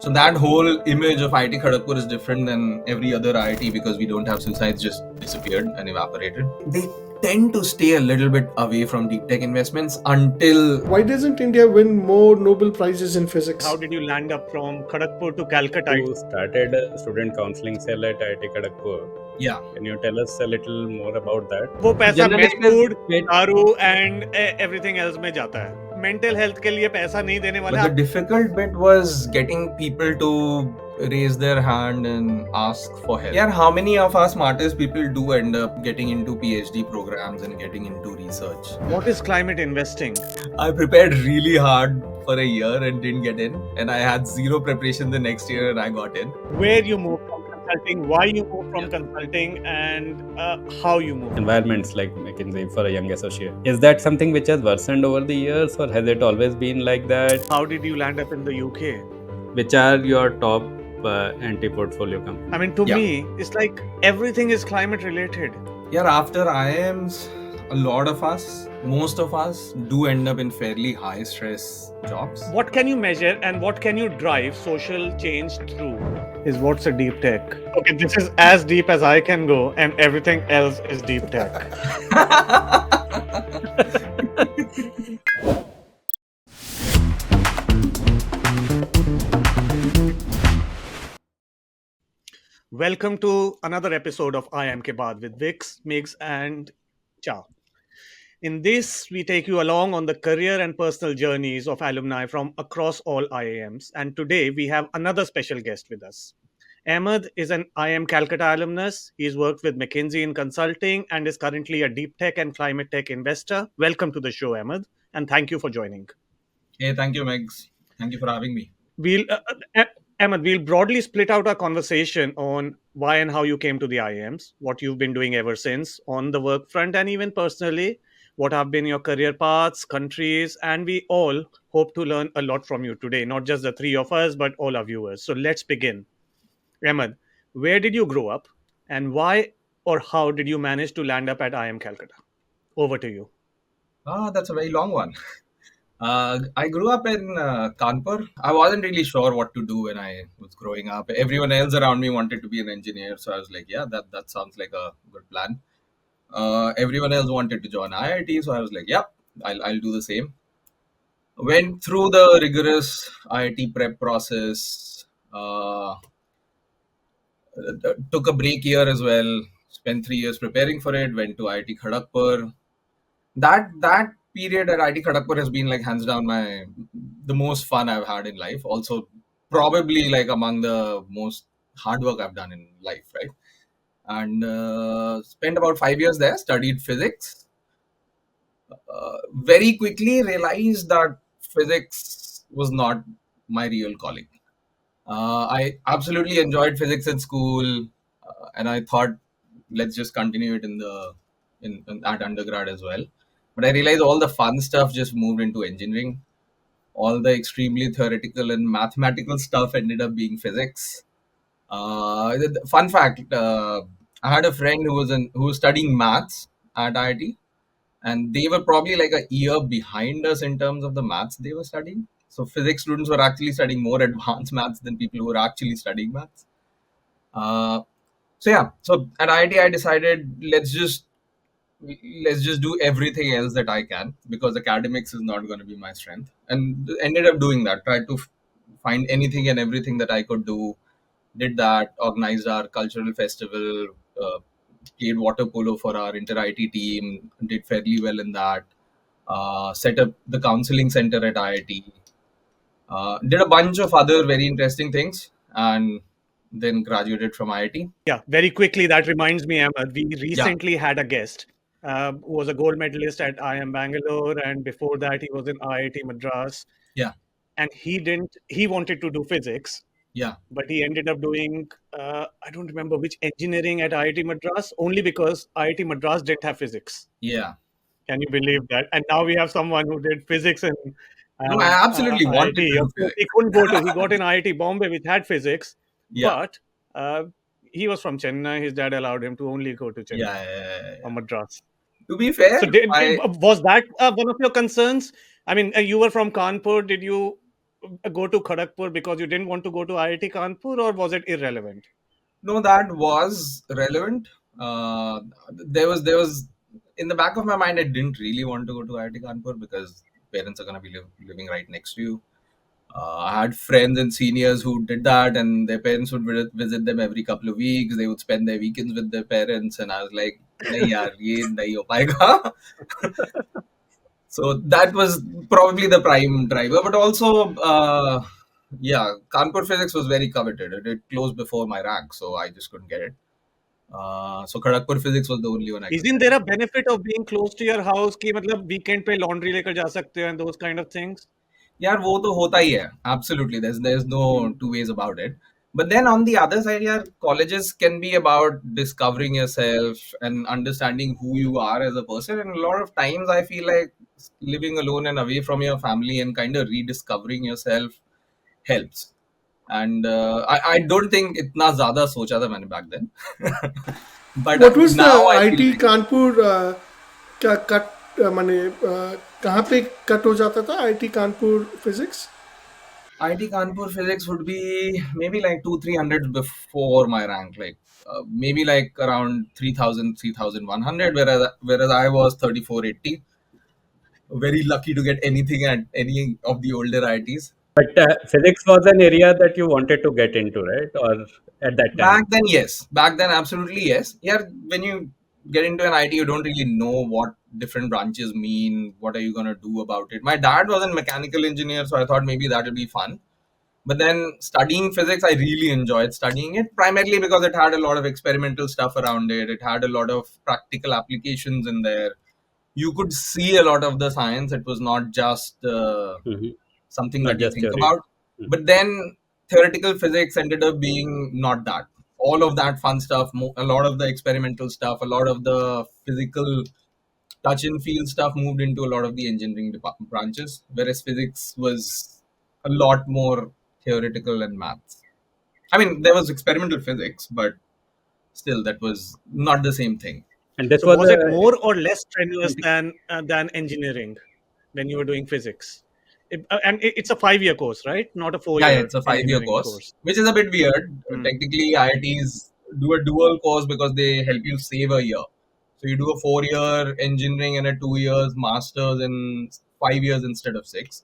So that whole image of IIT Kharagpur is different than every other IIT because we don't have suicides just disappeared and evaporated. They tend to stay a little bit away from deep tech investments until... Why doesn't India win more Nobel Prizes in physics? How did you land up from Kharagpur to Calcutta? You started a student counseling cell at IIT Kharagpur. Yeah. Can you tell us a little more about that? वो पैसा Generally mess food speaking- दारू and everything else में जाता है. Mental health के लिए पैसा नहीं देने वाला. But the difficult bit was getting people to raise their hand and ask for help. Yeah, how many of our smartest people do end up getting into PhD programs and getting into research? What is climate investing? I prepared really hard for a year and didn't get in, and I had zero preparation the next year and I got in. Where you moved from consulting, why you moved from consulting, and how you moved. Environments like Mckenzie for a young associate. Is that something which has worsened over the years, or has it always been like that? How did you land up in the UK? Which are your top anti-portfolio companies? I mean, to Yeah. me, it's like everything is climate related. Yeah, after IIMs, a lot of us, most of us, do end up in fairly high stress jobs. What can you measure and what can you drive social change through? Is what's a deep tech? Okay, this is as deep as I can go, and everything else is deep tech. Welcome to another episode of IIM Ke Baad with Viks, Migs, and Chow. In this, we take you along on the career and personal journeys of alumni from across all IIMs. And today, we have another special guest with us. Ahmed is an IIM Calcutta alumnus. He's worked with Mckenzie in consulting and is currently a deep tech and climate tech investor. Welcome to the show, Ahmed, and thank you for joining. Hey, thank you, Migs. Thank you for having me. Ahmed, we'll broadly split out our conversation on why and how you came to the IIMs, what you've been doing ever since on the work front, and even personally, what have been your career paths, countries, and we all hope to learn a lot from you today, not just the three of us, but all our viewers. So let's begin. Ahmed, where did you grow up, and why or how did you manage to land up at IIM Calcutta? Over to you. That's a very long one. I grew up in Kanpur. I wasn't really sure what to do when I was growing up. Everyone else around me wanted to be an engineer, so I was like, yeah, that sounds like a good plan. Everyone else wanted to join IIT, so I was like, yeah, I'll do the same. Went through the rigorous IIT prep process. Took a break year as well. Spent 3 years preparing for it. Went to IIT Kharagpur. That period at IIT Kharagpur has been like hands down the most fun I've had in life. Also, probably like among the most hard work I've done in life, right? And spent about 5 years there. Studied physics. Very quickly realized that physics was not my real calling. I absolutely enjoyed physics in school, and I thought, let's just continue it in at undergrad as well. But I realized all the fun stuff just moved into engineering. All the extremely theoretical and mathematical stuff ended up being physics. Fun fact: I had a friend who was studying maths at IIT, and they were probably like a year behind us in terms of the maths they were studying. So physics students were actually studying more advanced maths than people who were actually studying maths. So at IIT I decided let's just do everything else that I can because academics is not going to be my strength, and ended up doing that. Tried to find anything and everything that I could do. Did that. Organized our cultural festival. Played water polo for our inter-IT team. Did fairly well in that. Set up the counseling center at IIT. Did a bunch of other very interesting things, and then graduated from IIT. Yeah, very quickly, that reminds me, Ahmed, we recently had a guest who was a gold medalist at IIM Bangalore, and before that, he was in IIT Madras. Yeah. And he wanted to do physics. Yeah. But he ended up doing, I don't remember which engineering at IIT Madras, only because IIT Madras didn't have physics. Yeah. Can you believe that? And now we have someone who did physics in No, I absolutely wanted to do physics. He couldn't go to, he got in IIT Bombay, which had physics. Yeah. But he was from Chennai. His dad allowed him to only go to Chennai Yeah. or Madras. To be fair, So was that one of your concerns? I mean, you were from Kanpur. Did you go to Kharagpur because you didn't want to go to IIT Kanpur, or was it irrelevant? No, that was relevant. Uh, there was in the back of my mind, I didn't really want to go to IIT Kanpur because parents are going to be living right next to you. I had friends and seniors who did that, and their parents would visit them every couple of weeks. They would spend their weekends with their parents, and I was like, "Nahi yaar, ye nahi ho payega." So that was probably the prime driver, but also, yeah, Kanpur physics was very coveted. It closed before my rank, so I just couldn't get it. So Kharagpur physics was the only one I could Isn't get. there a benefit of being close to your house कि मतलब weekend पे laundry लेकर जा सकते हो and those kind of things? यार वो तो होता ही है absolutely there's no two ways about it but then on the other side यार colleges can be about discovering yourself and understanding who you are as a person and a lot of times I feel like living alone and away from your family and kind of rediscovering yourself helps and I don't think इतना ज़्यादा सोचा था मैंने back then but What was now the I feel IIT like Kanpur का cut माने कहाँ पे cut हो जाता था IIT Kanpur physics? IIT Kanpur physics would be maybe like 200-300 before my rank, like maybe like around 3,000, 3,100. Whereas I was 3480. Very lucky to get anything at any of the older IITs. But physics was an area that you wanted to get into, right? Or at that Back time? then, yes. Back then, absolutely yes. Yeah, when you get into an IT, you don't really know what different branches mean. What are you gonna do about it? My dad was a mechanical engineer, so I thought maybe that would be fun. But then studying physics, I really enjoyed studying it primarily because it had a lot of experimental stuff around it. It had a lot of practical applications in there. You could see a lot of the science. It was not just Hmm. something Not that you just think theory. about. But then theoretical physics ended up being not that. All of that fun stuff, a lot of the experimental stuff, a lot of the physical touch and feel stuff moved into a lot of the engineering branches, whereas physics was a lot more theoretical and maths. I mean, there was experimental physics, but still, that was not the same thing. And this So was was it a more or less strenuous than engineering when you were doing physics? It's a 5 year course, right? Not a four Yeah, year it's a 5 year engineering course, course. which is a bit weird. Hmm. Technically, IITs do a dual course because they help you save a year. So you do a 4 year engineering and a 2 years master's in 5 years instead of six.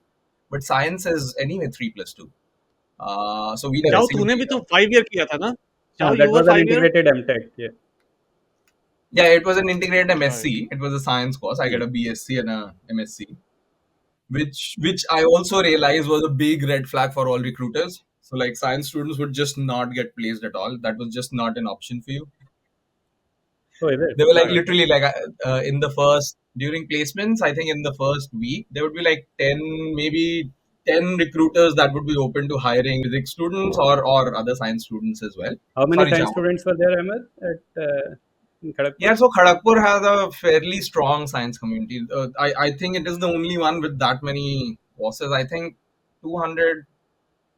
But science is anyway 3+2. So we did a चाउ single तूने भी year. तो 5 year किया था ना? चाउ that you were was an 5 year? integrated MTech. Yeah. Yeah, it was an integrated Right. MSc. It was a science course. I got Hmm. a BSc and a MSc, which I also realized was a big red flag for all recruiters. So like science students would just not get placed at all. That was just not an option for you. Oh, is it? They were like Why? literally like in the first during placements. I think in the first week there would be like 10 recruiters that would be open to hiring physics students or other science students as well. How many Sorry, science Chow. students were there, Ahmed, at in Kharagpur? Yeah, so Kharagpur has a fairly strong science community. I think it is the only one with that many courses. I think 200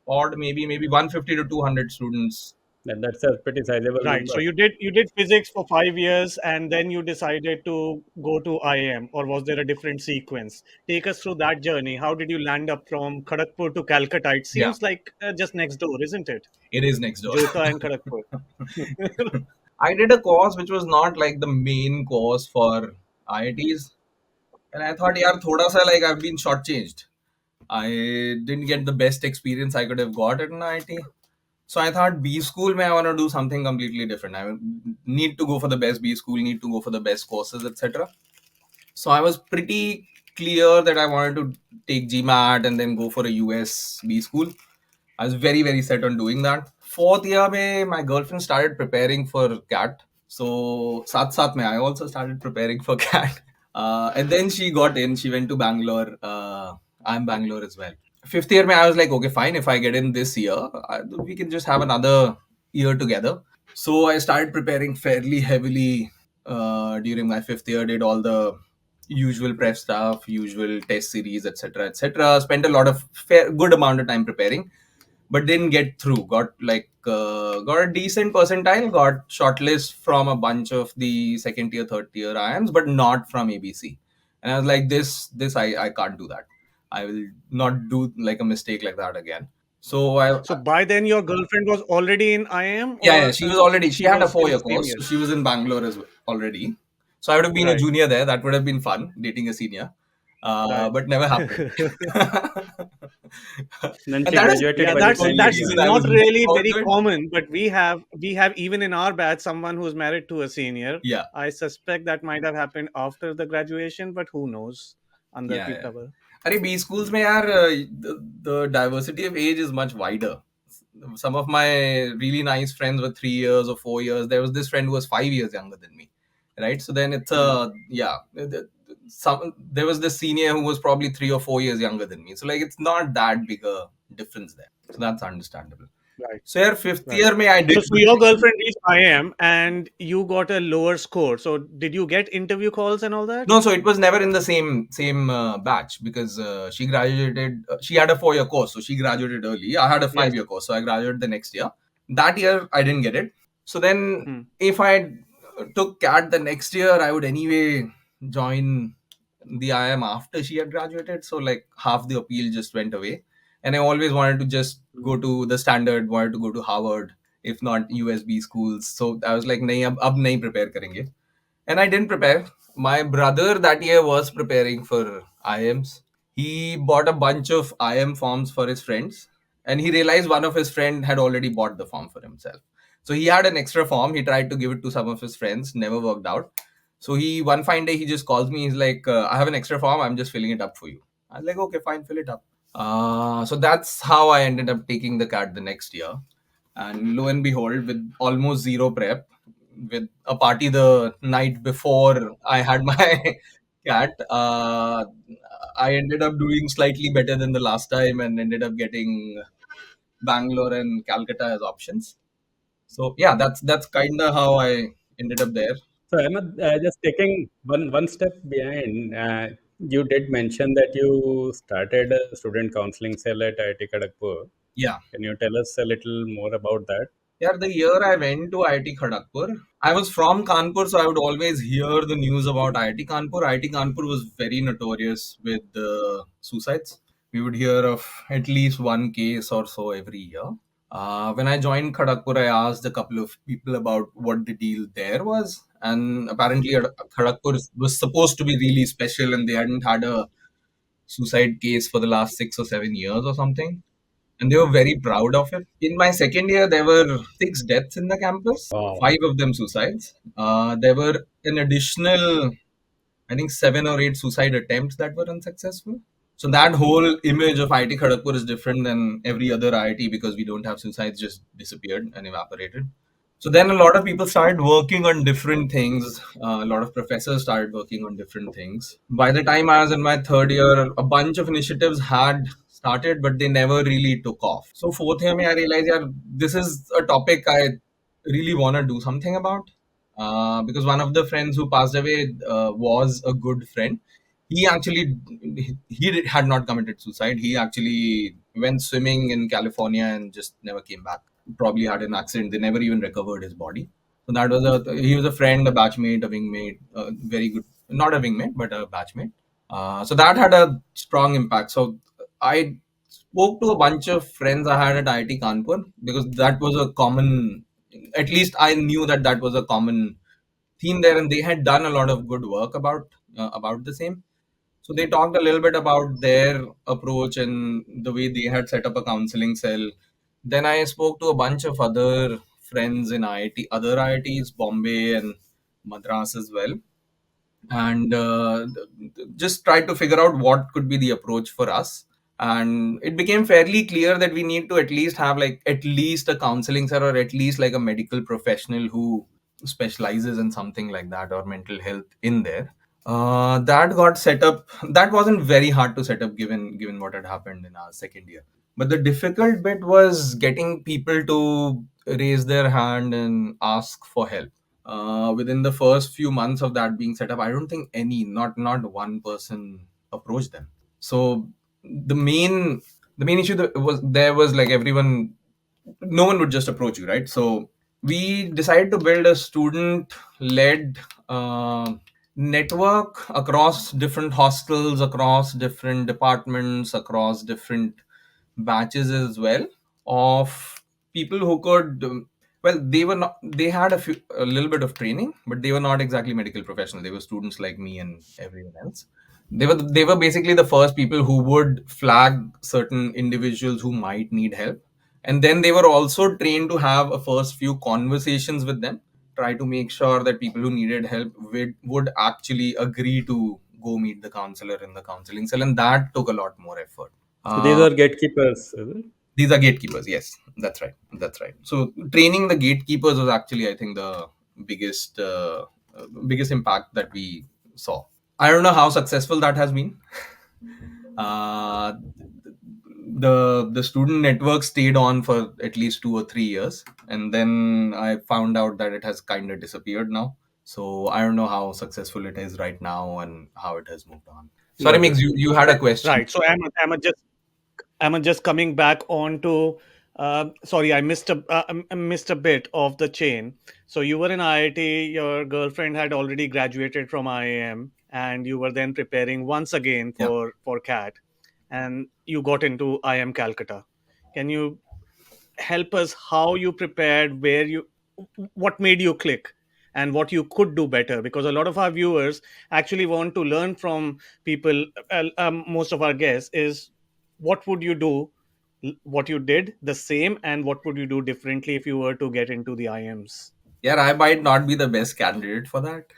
odd, maybe 150 to 200 students. That's a pretty sizable Right. So number. you did physics for 5 years and then you decided to go to IIM, or was there a different sequence? Take us through that journey. How did you land up from Kharagpur to Calcutta? It Yeah, seems like just next door, isn't it? it is next door. Jota and Kharagpur. I did a course which was not like the main course for IITs, and I thought, yeah, thoda sa like I've been shortchanged. I didn't get the best experience I could have got at an IIT. So I thought B school, may I want to do something completely different. I need to go for the best B school, need to go for the best courses, etc. So I was pretty clear that I wanted to take GMAT and then go for a US B school. I was very set on doing that. Fourth year, mein, my girlfriend started preparing for CAT. So साथ mein, I also started preparing for CAT. And then she got in. She went to Bangalore. I'm Bangalore as well. Fifth year, mein, I was like, okay, fine. If I get in this year, we can just have another year together. So I started preparing fairly heavily during my fifth year. Did all the usual prep stuff, usual test series, etc., etc. Spent a lot of good amount of time preparing, but didn't get through. Got a decent percentile. Got shortlist from a bunch of the second tier, third tier IIMs, but not from ABC. And I was like, this I can't do that. I will not do like a mistake like that again. So I So by then, your girlfriend was already in IIM, yeah, or she was already, she she had a was in 4 year the same course, year? so she was in Bangalore as well already. So I would have been a Right, junior there. That would have been fun, dating a senior, right. but never happened. Then And she that is graduated Yeah, by the the that's only time. that's reason I not was looking really forward very to it. common, but we have even in our batch someone who's married to a senior. Yeah, I suspect that might have happened after the graduation, but who knows? Andar yeah, ki yeah. khabar. अरे B schools में यार the diversity of age is much wider. Some of my really nice friends were 3 years or 4 years. There was this friend who was 5 years younger than me, right? So then it's Hmm. yeah, there was this senior who was probably 3 or 4 years younger than me. So like it's not that big a difference there. So that's understandable. Right, So yeah, fifth right. year में I did So good your things. girlfriend reached IIM and you got a lower score. So did you get interview calls and all that? No, so it was never in the same batch because she graduated. She had a 4 year course, so she graduated early. I had a Yes. 5 year course, so I graduated the next year. That year I didn't get it. So then, Hmm. if I took CAT the next year, I would anyway join the IIM after she had graduated. So like half the appeal just went away, and I always wanted to just Hmm. go to the standard, wanted to go to Harvard, if not USB schools. So I was like, नहीं अब नहीं prepare करेंगे. And I didn't prepare. My brother that year was preparing for IIMs. He bought a bunch of IIM forms for his friends, and he realized one of his friend had already bought the form for himself. So he had an extra form. He tried to give it to some of his friends, never worked out. So he one fine day he just calls me. He's like, "I have an extra form. I'm just filling it up for you." I was like, "Okay, fine, fill it up." So that's how I ended up taking the CAT the next year. And lo and behold, with almost zero prep, with a party the night before I had my CAT, I ended up doing slightly better than the last time and ended up getting Bangalore and Calcutta as options. So yeah, that's kind of how I ended up there. So Ahmed, just taking one step behind, you did mention that you started a student counseling cell at IIT Kharagpur. Yeah. Can you tell us a little more about that? Yeah, the year I went to IIT Kharagpur, I was from Kanpur, so I would always hear the news about IIT Kanpur. IIT Kanpur was very notorious with suicides. We would hear of at least one case or so every year. When I joined Kharagpur, I asked a couple of people about what the deal there was, and apparently Kharagpur was supposed to be really special, and they hadn't had a suicide case for the last 6 or 7 years or something, and they were very proud of it. In my second year, there were 6 deaths in the campus, Wow. 5 of them suicides. There were an additional, I think, 7 or 8 suicide attempts that were unsuccessful. So that whole image of IIT Kharagpur is different than every other IIT because we don't have suicides, just disappeared and evaporated. So then a lot of people started working on different things. A lot of professors started working on different things. By the time I was in my third year, a bunch of initiatives had started, but they never really took off. So fourth year, I realized, yeah, this is a topic I really want to do something about. Because one of the friends who passed away was a good friend. He actually he had not committed suicide. He actually went swimming in California and just never came back. Probably had an accident. They never even recovered his body. So that was he was a friend, a batchmate, a wingmate, very good, not a wingmate, but a batchmate. So that had a strong impact. So I spoke to a bunch of friends I had at IIT Kanpur because that was a common, at least I knew that that was a common theme there, and they had done a lot of good work about the same. So they talked a little bit about their approach and the way they had set up a counseling cell. Then I spoke to a bunch of other friends in IIT, other IITs, Bombay and Madras as well, and just tried to figure out what could be the approach for us. And it became fairly clear that we need to at least have like at least a counseling cell, or at least like a medical professional who specializes in something like that, or mental health in there. That got set up. That wasn't very hard to set up given what had happened in our second year. But the difficult bit was getting people to raise their hand and ask for help. Within the first few months of that being set up, I don't think not one person approached them. So the main the main issue that was like everyone, no one would just approach you, right? So we decided to build a student led network across different hostels, across different departments, across different batches as well, of people who could well, they were not, they had a little bit of training, but they were not exactly medical professionals. They were students like me and everyone else. They were basically the first people who would flag certain individuals who might need help, and then they were also trained to have a first few conversations with them, try to make sure that people who needed help would actually agree to go meet the counselor in the counseling cell, and that took a lot more effort. So these uh, are gatekeepers, is it? these are gatekeepers, yes, that's right, that's right. So training the gatekeepers was actually, I think, the biggest biggest impact that we saw. I don't know how successful that has been. uh, the student network stayed on for at least 2 or 3 years, and then I found out that it has kind of disappeared now. So I don't know how successful it is right now and how it has moved on. Sorry, Got it. Migs, you had a question. Right. So Ahmed, just coming back on to, sorry, I missed a bit of the chain. So you were in IIT, your girlfriend had already graduated from IIM, and you were then preparing once again Yeah. for CAT, and you got into IIM Calcutta. Can you help us how you prepared, what made you click, and what you could do better? Because a lot of our viewers actually want to learn from people. Most of our guests is, what would you do, what you did the same, and what would you do differently if you were to get into the IMs? Yeah, I might not be the best candidate for that.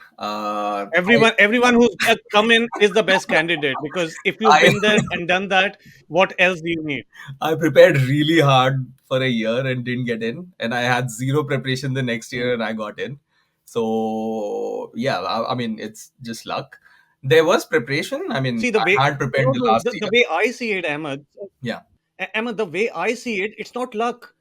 Everyone who's come in is the best candidate, because if you've I been there and done that, what else do you need? I prepared really hard for a year and didn't get in, and I had zero preparation the next Hmm. year and I got in. So yeah, I mean, it's just luck. There was preparation. I mean, See, the way, I had prepared no, the no, last the year. way I see it, Ahmed, Yeah, Emma, the way I see it, it's not luck.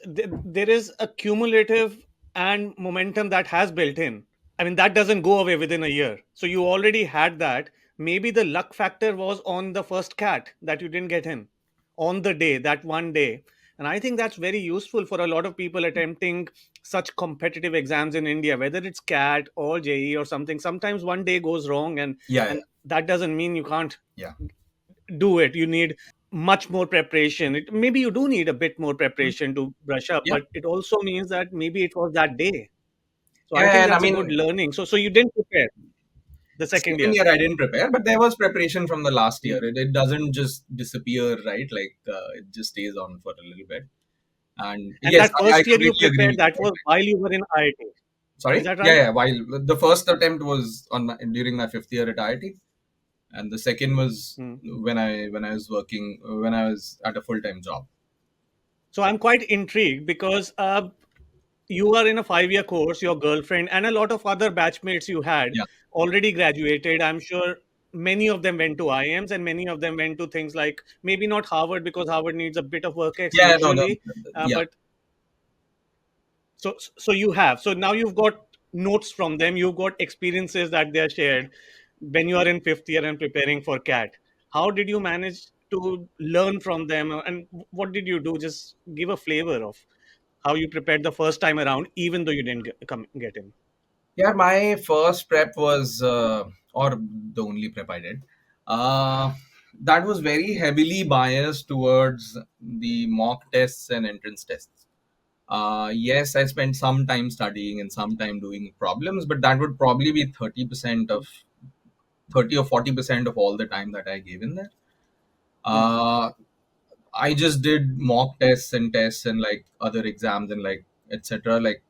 There is a cumulative and momentum that has built in. I mean, that doesn't go away within a year. So you already had that. Maybe the luck factor was on the first cat that you didn't get in on the day, that one day. And I think that's very useful for a lot of people attempting such competitive exams in India, whether it's CAT or JE or something. Sometimes one day goes wrong, yeah, and that doesn't mean you can't yeah, do it. You need much more preparation. Maybe you do need a bit more yeah. preparation to brush up, Yeah. but it also means that maybe it was that day. So I Yeah, think and I that's a good mean, learning. So you didn't prepare the the second second year. year I didn't prepare, but there was preparation from the last year. Mm. It doesn't just disappear, right? Like it just stays on for a little bit. And And yes, that I first year you completely agree prepared, with you. that was while you were in IIT. Is Sorry? that Yeah, right? yeah. While the first attempt was during my fifth year at IIT, and the second was Mm. when I was working when I was at a full time job. So I'm quite intrigued because you are in a 5 year course, your girlfriend and a lot of other batchmates you had Yeah, already graduated. I'm sure many of them went to IIMs, and many of them went to things like, maybe not Harvard, because Harvard needs a bit of work ex yeah, no, no, usually. yeah, But so you have. So now you've got notes from them, you've got experiences that they are shared when you are in fifth year and preparing for CAT. How did you manage to learn from them, and what did you do? Just give a flavor of how you prepared the first time around, even though you didn't get in. yeah. My first prep was, or the only prep I did, uh, that was very heavily biased towards the mock tests and entrance tests. Yes, I spent some time studying and some time doing problems, but that would probably be 30 or 40% of all the time that I gave in there. Hmm. Uh, I just did mock tests and like other exams and like etc. Like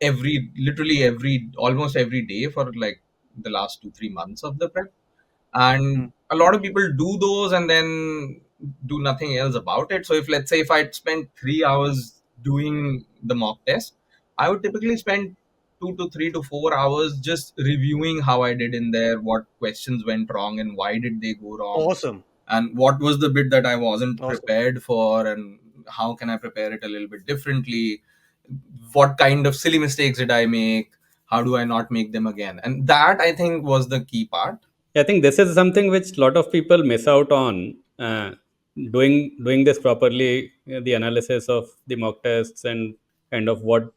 literally almost every day for like the last 2 3 months of the prep, Hmm. and a lot of people do those and then do nothing else about it. So if, let's say, if I'd spent 3 hours doing the mock test, I would typically spend 2 to 3 to 4 hours just reviewing how I did in there, what questions went wrong and why did they go wrong, Awesome. and what was the bit that I wasn't Awesome. prepared for, and how can I prepare it a little bit differently, what kind of silly mistakes did I make, how do I not make them again. And that, I think, was the key part. I think this is something which a lot of people miss out on. Doing this properly, the analysis of the mock tests and kind of what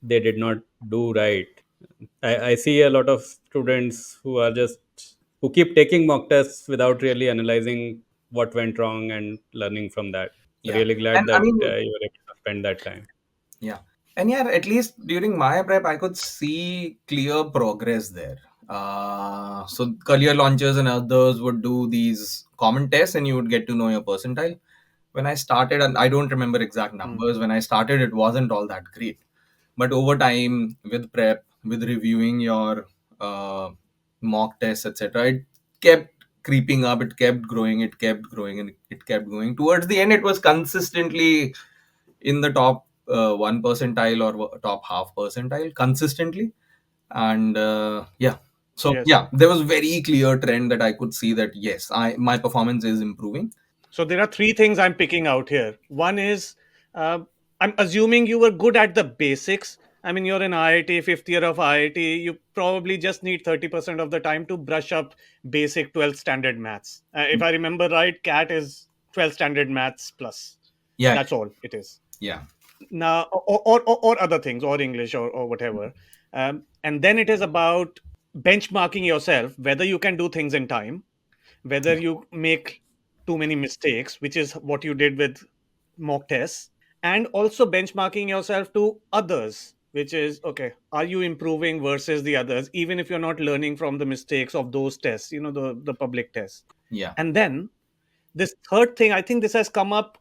they did not do right. I see a lot of students who are just who keep taking mock tests without really analyzing what went wrong and learning from that. So Yeah. really glad And I that mean, you were able to spend that time. yeah. And yeah, at least during my prep, I could see clear progress there. So career launchers and others would do these common tests and you would get to know your percentile. When I started, and I don't remember exact Hmm. numbers, when I started, it wasn't all that great. But over time, with prep, with reviewing your uh, mock tests, etc., it kept creeping up, it kept growing, it kept growing, and it kept going. Towards the end, it was consistently in the top 1 percentile or top half percentile consistently. And yeah, so Yes. yeah, there was very clear trend that I could see that yes, I my performance is improving. So there are three things I'm picking out here. One is uh, I'm assuming you were good at the basics. I mean, you're in IIT, fifth year of IIT. You probably just need 30% of the time to brush up basic 12th standard maths. If I remember right, CAT is 12th standard maths plus. Yeah, That's all it is. yeah, Now, or other things, or English, or whatever. And then it is about benchmarking yourself, whether you can do things in time, whether yeah, you make too many mistakes, which is what you did with mock tests, and also benchmarking yourself to others, which is okay, are you improving versus the others, even if you're not learning from the mistakes of those tests, the public tests. yeah, And then this third thing, I think this has come up,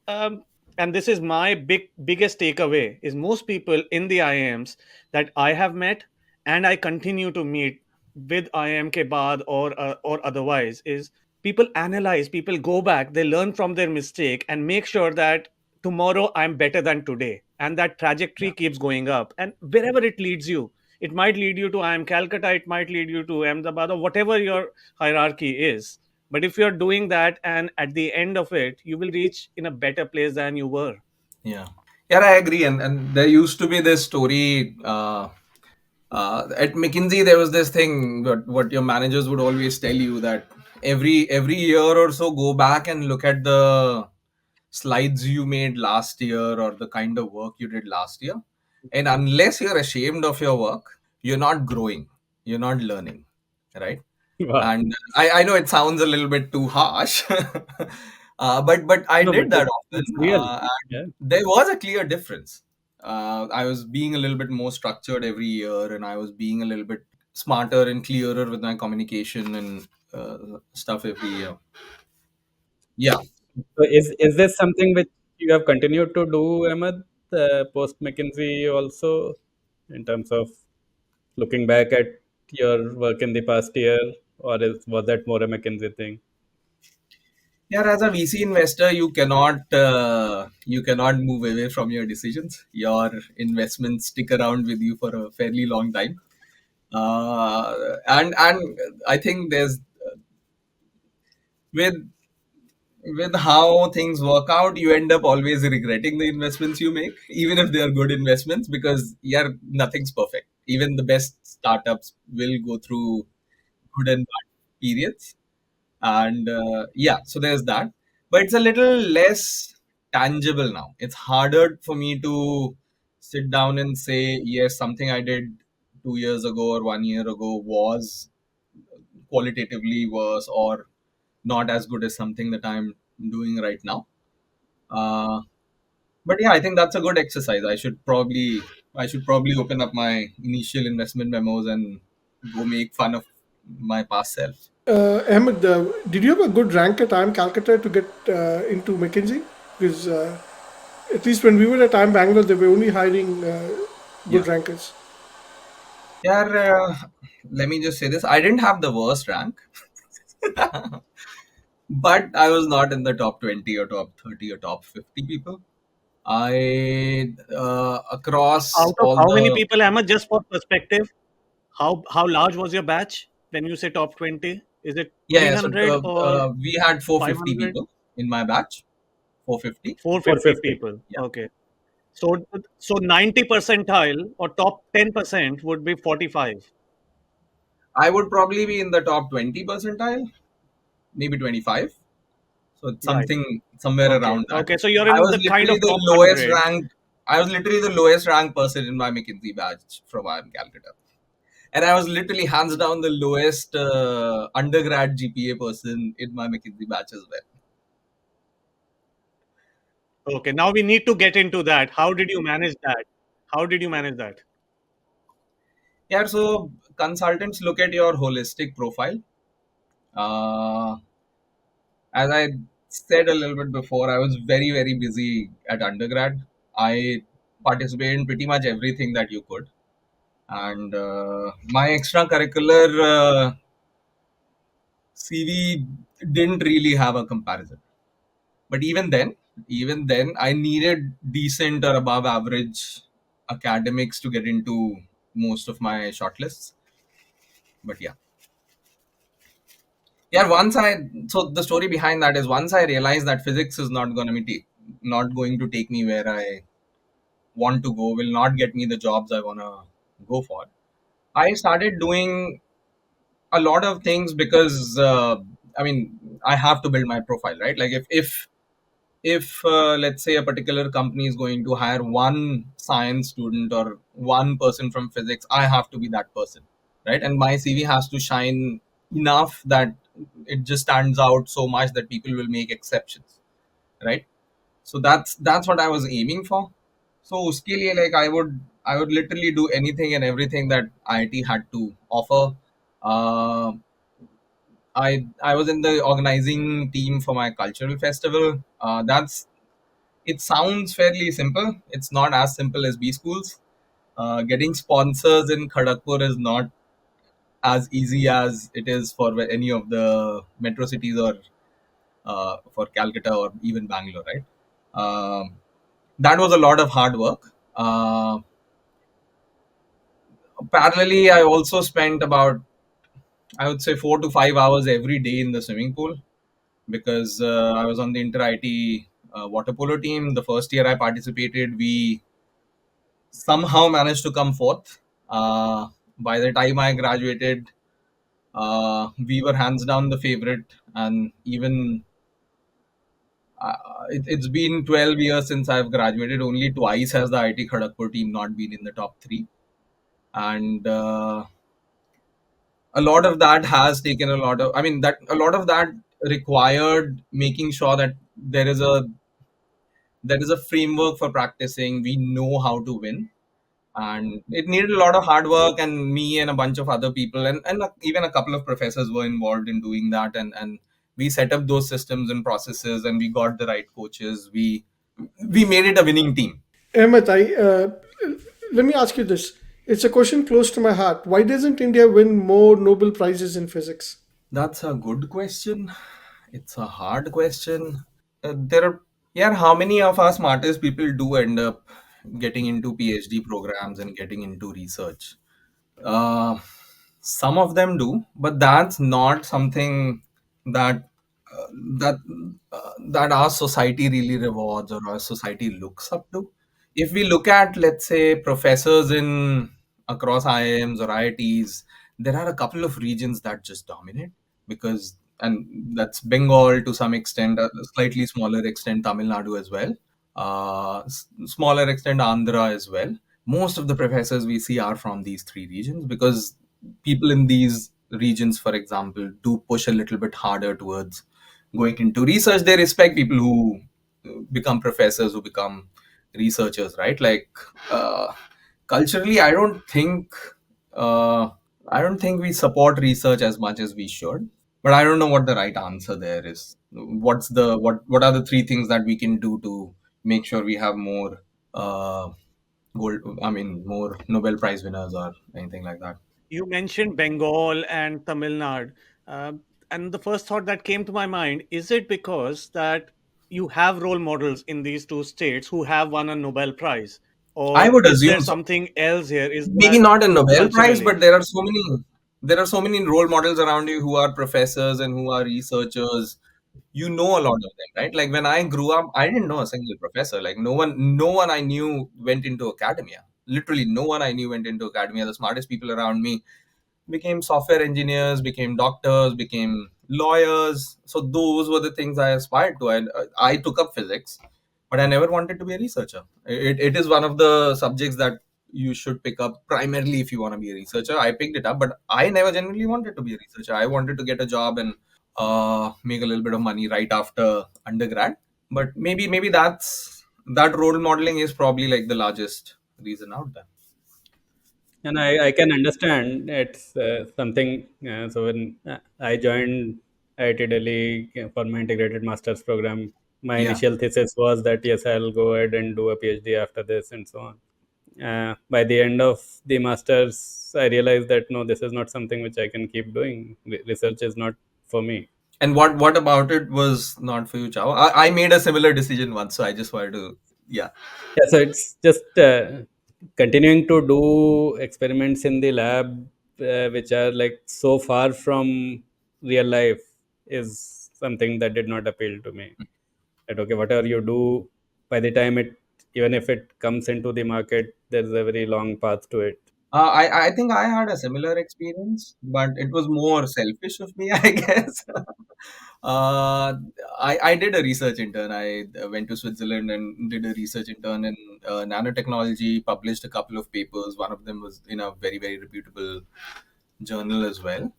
and this is my biggest takeaway, is most people in the IIMs that I have met and I continue to meet with IIM Ke Baad or otherwise, is people analyze, people go back, they learn from their mistake and make sure that tomorrow I'm better than today, and that yeah, trajectory keeps going up, and wherever it leads you, it might lead you to IIM Calcutta, it might lead you to Ahmedabad, or whatever your hierarchy is. But if you're doing that, and at the end of it, you will reach in a better place than you were. yeah. Yeah, I agree. And there used to be this story at McKinsey. There was this thing what your managers would always tell you that every year or so, go back and look at the slides you made last year or the kind of work you did last year. And unless you're ashamed of your work, you're not growing, you're not learning, right? Wow. And I know it sounds a little bit too harsh, but I No, but did that often, it's real. and Yeah. there was a clear difference. I was being a little bit more structured every year, and I was being a little bit smarter and clearer with my communication and stuff every year. Yeah, So is this something which you have continued to do, Ahmed, post McKinsey also, in terms of looking back at your work in the past year, or was that more a McKinsey thing? yeah. As a VC investor, you cannot move away from your decisions. Your investments stick around with you for a fairly long time, and I think there's with how things work out, you end up always regretting the investments you make, even if they are good investments, because yeah, nothing's perfect. Even the best startups will go through good and bad periods, and yeah, so there's that. But it's a little less tangible now. It's harder for me to sit down and say, yes, something I did 2 years ago or 1 year ago was qualitatively worse or not as good as something that I'm doing right now. Uh, but yeah, I think that's a good exercise. I should probably open up my initial investment memos and go make fun of my past self. Ahmed, did you have a good rank at IIM Calcutta to get into McKinsey? Because at least when we were at IIM Bangalore, they were only hiring good Yeah. rankers. Yeah, let me just say this. I didn't have the worst rank, but I was not in the top 20 or top 30 or top 50 people. I, across Out of all how many the, people, Ahmed, just for perspective, how large was your batch when you say top 20? Is it yeah, yeah, so 300 or we had 450 500? people in my batch, 450. 450 450. people. Yeah. Okay. So 90 percentile or top 10% would be 45. I would probably be in the top 20 percentile, maybe 25. So it's Right. something somewhere Okay. around that. Okay. So you're I in was the kind literally of the top lowest 100. ranked. I was literally the lowest ranked person in my McKinsey batch from IIM Calcutta. And I was literally hands down the lowest undergrad GPA person in my McKinsey batch as well. Okay, now we need to get into that. How did you manage that? How did you manage that? Yeah, so consultants look at your holistic profile. Uh, as I said a little bit before, I was very, very busy at undergrad. I participated in pretty much everything that you could. And my extracurricular CV didn't really have a comparison. But even then, I needed decent or above average academics to get into most of my shortlists. But yeah, so the story behind that is once I realized that physics is not going to not going to take me where I want to go, will not get me the jobs I want to go for. I started doing a lot of things because I mean I have to build my profile, right? Like if let's say a particular company is going to hire one science student or one person from physics, I have to be that person, right? And my CV has to shine enough that it just stands out so much that people will make exceptions, right? So that's what I was aiming for. So uske liye, like I would literally do anything and everything that IIT had to offer. uh, I was in the organizing team for my cultural festival. That's It sounds fairly simple. It's not as simple as B schools. Getting sponsors in Kharagpur is not as easy as it is for any of the metro cities or for Calcutta or even Bangalore, right? Um, that was a lot of hard work. Parallelly, I also spent about, I would say, 4 to 5 hours every day in the swimming pool because I was on the inter IT water polo team. The first year I participated, we somehow managed to come fourth. By the time I graduated, we were hands down the favorite, and even it's been 12 years since I've graduated. Only twice has the IIT Kharagpur team not been in the top three, and a lot of that has taken a lot of. I mean, that a lot of that required making sure that there is a framework for practicing. We know how to win, and it needed a lot of hard work, and me and a bunch of other people and even a couple of professors were involved in doing that, and we set up those systems and processes, and we got the right coaches. We made it a winning team. Ahmed, let me ask you this. It's a question close to my heart. Why doesn't India win more Nobel Prizes in physics? That's a good question. It's a hard question. There are Yeah, how many of our smartest people do end up getting into PhD programs and getting into research? Uh, some of them do, but that's not something that uh, that that our society really rewards or our society looks up to. If we look at, let's say, professors in across IIMs or IITs, there are a couple of regions that just dominate because, and that's Bengal to some extent, a slightly smaller extent Tamil Nadu as well, smaller extent Andhra as well. Most of the professors we see are from these three regions because people in these regions, for example, do push a little bit harder towards going into research. They respect people who become professors, who become researchers, right? Like culturally, uh, I don't think we support research as much as we should. But I don't know what the right answer there is. What are the three things that we can do to make sure we have more uh, more Nobel Prize winners or anything like that? You mentioned Bengal and Tamil Nadu, uh, and the first thought that came to my mind is it because that you have role models in these two states who have won a Nobel Prize, I or would is there assume so. something else here? Is Maybe that not a Nobel Prize, culturally? but there are so many role models around you who are professors and who are researchers. You know a lot of them, right? Like when I grew up, I didn't know a single professor. Like no one I knew went into academia. Literally, no one I knew went into academia. The smartest people around me became software engineers, became doctors, became lawyers. So those were the things I aspired to. I took up physics, but I never wanted to be a researcher. It is one of the subjects that you should pick up primarily if you want to be a researcher. I picked it up, but I never genuinely wanted to be a researcher. I wanted to get a job and make a little bit of money right after undergrad. But maybe that role modeling is probably like the largest reason out there. And I can understand it's something. So when I joined IIT Delhi for my integrated master's program, my Yeah. initial thesis was that yes, I'll go ahead and do a PhD after this and so on. By the end of the masters, I realized that no, this is not something which I can keep doing. Research is not for me. And what about it was not for you, Chow? I made a similar decision once, so I just wanted to, yeah. Yeah, so it's just continuing to do experiments in the lab, which are like so far from real life, is something that did not appeal to me. That okay, whatever you do, by the time it, even if it comes into the market, there's a very long path to it. I think I had a similar experience, but it was more selfish of me, I guess. uh, I did a research intern. I went to Switzerland and did a research intern in nanotechnology, published a couple of papers. One of them was in a very, very reputable journal as well.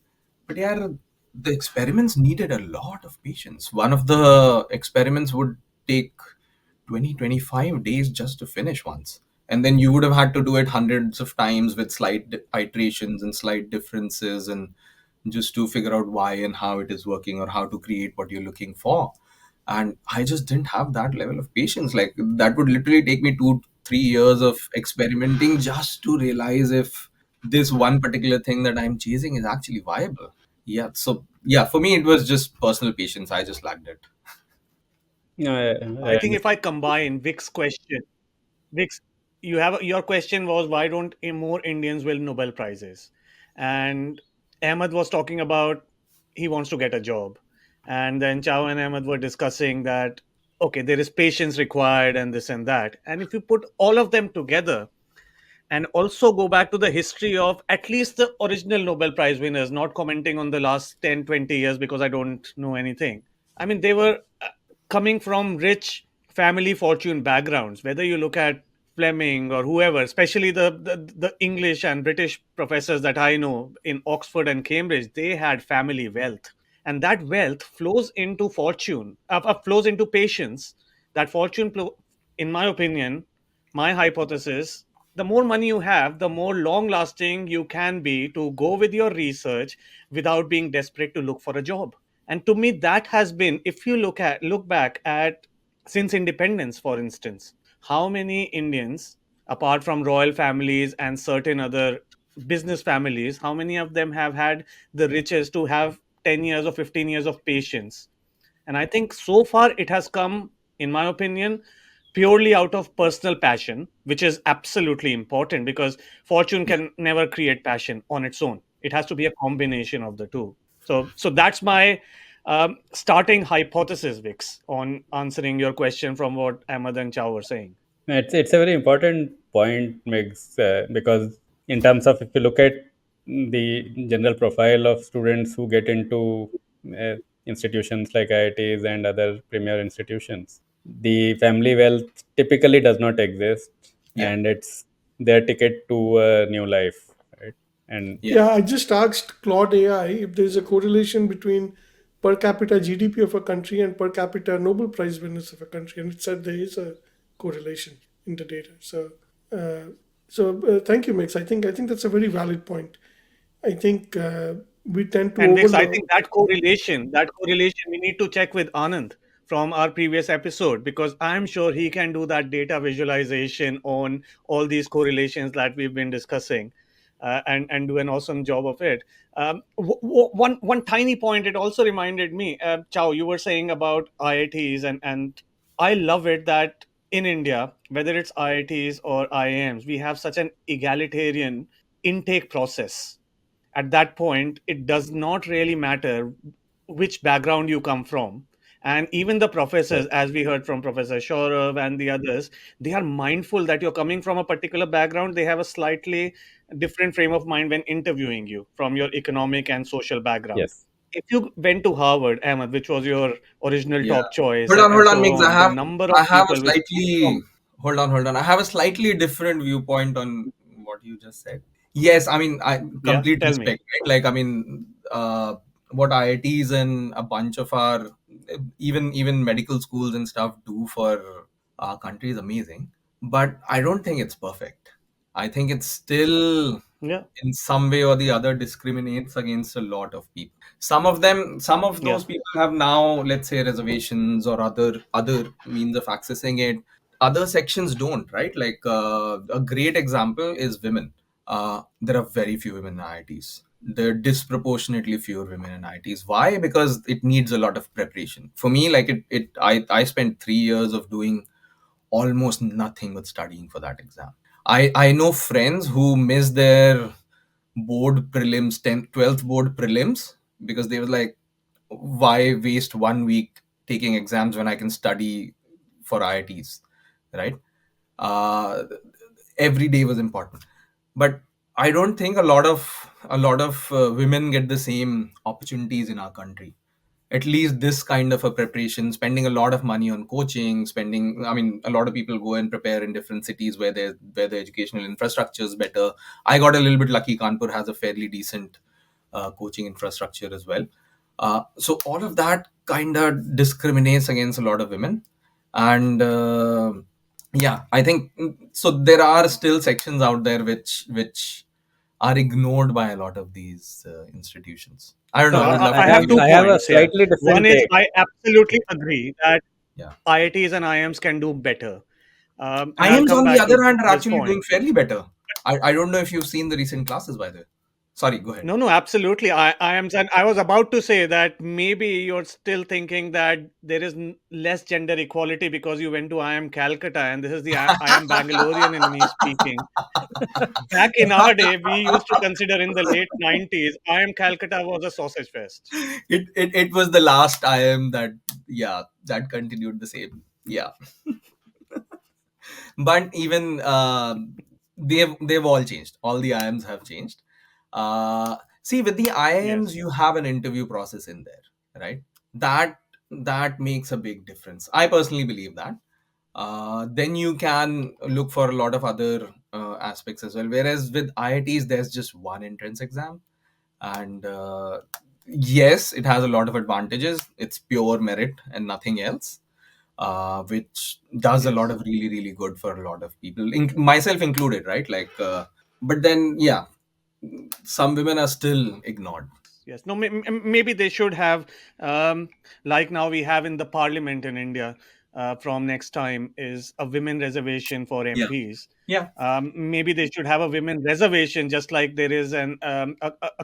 But yeah, the experiments needed a lot of patience. One of the experiments would take 20-25 days just to finish once. And then you would have had to do it hundreds of times with slight iterations and slight differences, and just to figure out why and how it is working or how to create what you're looking for. And I just didn't have that level of patience. Like, that would literally take me 2-3 years of experimenting just to realize if this one particular thing that I'm chasing is actually viable. Yeah. So yeah, for me it was just personal patience. I just lacked it. I I think if I understand. combine Vic's question, Vix, your question was why don't more Indians win Nobel prizes, and Ahmed was talking about he wants to get a job, and then Chow and Ahmed were discussing that okay, there is patience required and this and that, and if you put all of them together, and also go back to the history of at least the original Nobel Prize winners, not commenting on the last 10, 20 years because I don't know anything. I mean, they were coming from rich family fortune backgrounds, whether you look at Fleming or whoever, especially the English and British professors that I know in Oxford and Cambridge, they had family wealth. And that wealth flows into fortune, flows into patience. That fortune, in my opinion, my hypothesis, the more money you have, the more long lasting you can be to go with your research without being desperate to look for a job. And to me, that has been, if you look back at since independence, for instance, how many Indians, apart from royal families and certain other business families, how many of them have had the riches to have 10 years or 15 years of patience? And I think so far it has come, in my opinion, purely out of personal passion, which is absolutely important because fortune Yeah. can never create passion on its own. It has to be a combination of the two. So that's my starting hypothesis, Vix, on answering your question from what Ahmad and Chow were saying. It's a very important point, Migs, because in terms of if you look at the general profile of students who get into institutions like IITs and other premier institutions, the family wealth typically does not exist, Yeah. and it's their ticket to a new life, right? And Yeah. Yeah, I just asked Claude AI if there's a correlation between per capita GDP of a country and per capita Nobel Prize winners of a country, and it said there is a correlation in the data. Uh, thank you, Mix. I think that's a very valid point. I think we tend to And Vix, I think overlook. that correlation we need to check with Anand from our previous episode because I'm sure he can do that data visualization on all these correlations that we've been discussing, and do an awesome job of it. One tiny point it also reminded me, Chow, you were saying about IITs, and I love it that in India, whether it's IITs or IIMs, we have such an egalitarian intake process. At that point it does not really matter which background you come from, and even the professors, yes, as we heard from Professor Shorav and the others, they are mindful that you're coming from a particular background. They have a slightly different frame of mind when interviewing you from your economic and social background. yes, If you went to Harvard, Ahmed, which was your original Yeah. top choice, Hold and on, and hold on, so Migs. on, the number of I have a people which came slightly from hold on. I have a slightly different viewpoint on what you just said. Yes, I mean, I Yeah, complete tell me. respect, right? Like, I mean, what IITs and a bunch of our even medical schools and stuff do for our country is amazing. But I don't think it's perfect. I think it's still Yeah, in some way or the other discriminates against a lot of people. Some of yeah, those people have now, let's say, reservations or other means of accessing it. Other sections don't, right? Like a great example is women. There are very few women in IITs. There are disproportionately fewer women in IITs. Why? Because it needs a lot of preparation. For me, like I spent 3 years of doing almost nothing but studying for that exam. I know friends who miss their board prelims, 10th, 12th board prelims because they were like, why waste 1 week taking exams when I can study for IITs, right? Uh, every day was important, but I don't think a lot of women get the same opportunities in our country. At least this kind of a preparation, spending a lot of money on coaching, spending, I mean, a lot of people go and prepare in different cities where the educational infrastructure is better. I got a little bit lucky. Kanpur has a fairly decent coaching infrastructure as well. So all of that kind of discriminates against a lot of women. And yeah, I think so. There are still sections out there which are ignored by a lot of these institutions. I don't no, know. I would love I to have hear your two I have a opinion. points here. slightly One different is take. I absolutely agree that Yeah. IITs and IIMs can do better. And I'll IIMs, come on the back other to hand, are this actually point. doing fairly better. I don't know if you've seen the recent classes, by the way. Sorry, go ahead. No, no, absolutely. I am. And I was about to say that maybe you're still thinking that there is less gender equality because you went to IIM Calcutta, and this is the IIM Bangalorean in me speaking. Back in our day, we used to consider in the late 90s, IIM Calcutta was a sausage fest. It was the last IIM that, yeah, that continued the same. Yeah. But even they've all changed. All the IIMs have changed. See, with the IIMs, Yes, you have an interview process in there, right? That that makes a big difference. I personally believe that. Then you can look for a lot of other aspects as well. Whereas with IITs, there's just one entrance exam, and yes, it has a lot of advantages. It's pure merit and nothing else, which does a lot yes. of really really good for a lot of people, myself included, right? Like, but then yeah, some women are still ignored. Yes. No, maybe they should have, like now we have in the parliament in India, from next time is a women reservation for Yeah, MPs. yeah, Maybe they should have a women reservation, just like there is a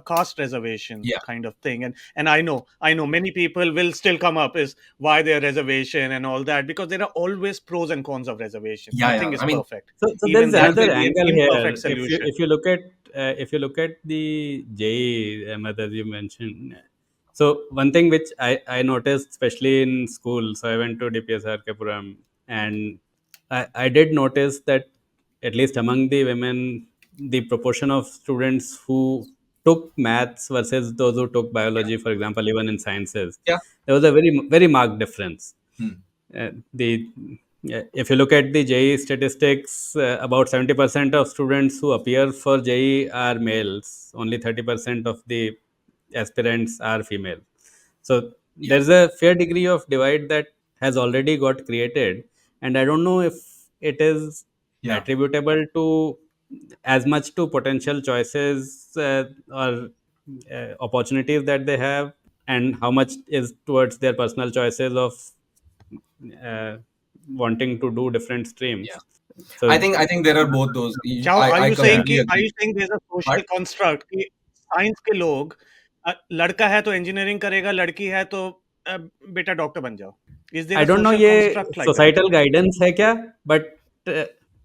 caste reservation yeah, kind of thing. And I know many people will still come up is why their reservation and all that, because there are always pros and cons of reservation. yeah. Nothing is I mean, perfect. So Even there's that another will be an angle imperfect here. solution. If you look at the JEE, Ahmed, as you mentioned, so one thing which I noticed, especially in school, so I went to DPS Kapuram, and I did notice that at least among the women, the proportion of students who took maths versus those who took yeah, biology, for example, even in sciences, yeah. there was a very marked difference. Hmm. The If you look at the JEE statistics, about 70% of students who appear for JEE are males. Only 30% of the aspirants are female. So Yeah, there's a fair degree of divide that has already got created, and I don't know if it is yeah, attributable to as much to potential choices or opportunities that they have, and how much is towards their personal choices of uh, wanting to do different yeah. streams. So I think there are both those. Chao, I completely are agree. you saying there's a social But construct कि science के लोग लड़का है तो engineering करेगा, लड़की है तो बेटा डॉक्टर बन जाओ. Is there I a don't know social ये construct like that? societal guidance है क्या, but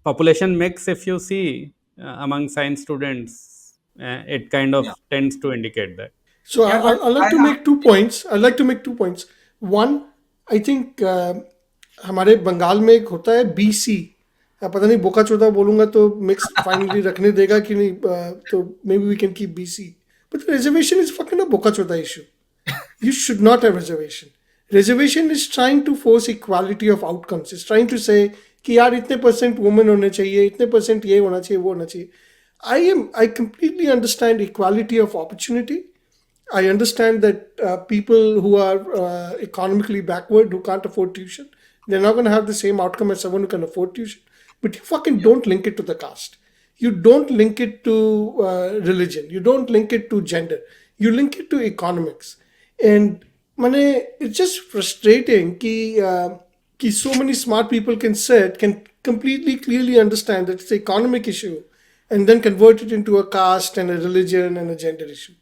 population mix if you see among science students, it kind of yeah, tends to indicate that. So yeah. But I'd like I to have, make 2 points. I'd like to make 2 points. One, I think हमारे बंगाल में एक होता है BC. पता नहीं बोका चौथा बोलूंगा तो मिक्स फाइनली रखने देगा कि नहीं, तो maybe we can keep BC. But the reservation is fucking a boka chota issue. You should not have reservation. Reservation is trying to force equality of outcomes. It's trying to say कि यार इतने percent women होने चाहिए, इतने percent ये होना चाहिए, वो होना चाहिए. I completely understand equality of opportunity. I understand that people who are economically backward, who can't afford tuition, they're not going to have the same outcome as someone who can afford tuition. But you fucking Yeah. don't link it to the caste. You don't link it to religion. You don't link it to gender. You link it to economics. And mane, it's just frustrating कि so many smart people can completely clearly understand that it's an economic issue and then convert it into a caste and a religion and a gender issue.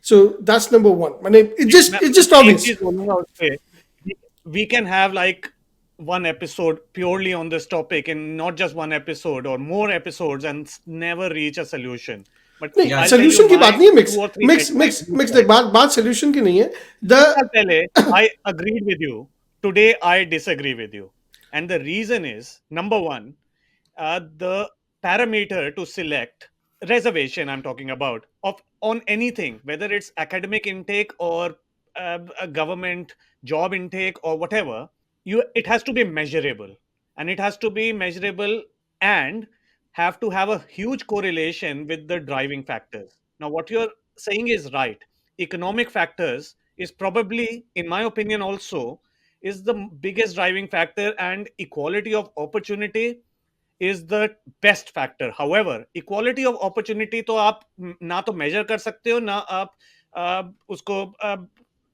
So that's number one. See, It's मैं just एक obvious. चीज बोलूंगा उस पे. We can have like one episode purely on this topic and not just one episode or more episodes and never reach a solution. But नहीं, Yeah. I'll tell you solution की my बात नहीं है. two mix or three mix things, my mix mix देख, viewpoint. बात solution की नहीं है. एक The साल पहले I agreed with you. Today I disagree with you. And the reason is number one, the parameter to select reservation I'm talking about of on anything, whether it's academic intake or a government job intake or whatever, you it has to be measurable, and it has to be measurable and have to have a huge correlation with the driving factors. Now, what you're saying is right. Economic factors is probably, in my opinion, also is the biggest driving factor, and equality of opportunity is the best factor. However, equality of opportunity तो आप ना तो measure कर सकते हो, ना आप उसको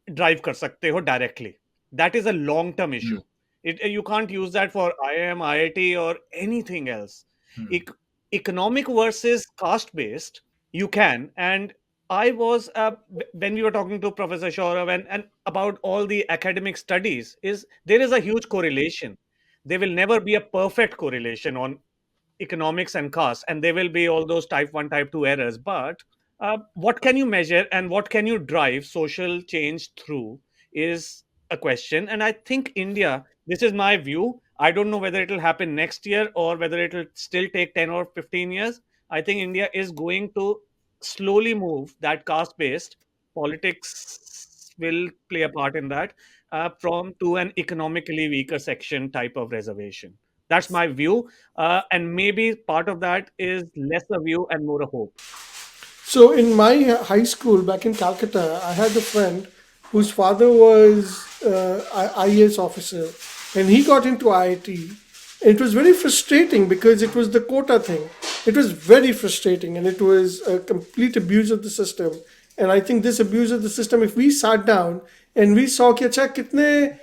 drive कर सकते हो directly. That is a long term Hmm. issue. You can't use that for IIM, IIT, or anything else. Hmm. Economic versus caste based, you can. And I was when we were talking to Professor Shaurav and about all the academic studies, is there is a huge correlation. There will never be a perfect correlation on economics and caste, and there will be all those type 1, type 2 errors. But what can you measure and what can you drive social change through is a question. And I think India, this is my view, I don't know whether it will happen next year or whether it will still take 10 or 15 years. I think India is going to slowly move that caste based politics will play a part in that, from to an economically weaker section type of reservation. That's my view, and maybe part of that is less a view and more a hope. So in my high school back in Calcutta, I had a friend whose father was IAS officer, and he got into IIT. It was very frustrating because it was the quota thing. It was very frustrating, and it was a complete abuse of the system. And I think this abuse of the system, if we sat down and we saw कि अच्छा कितने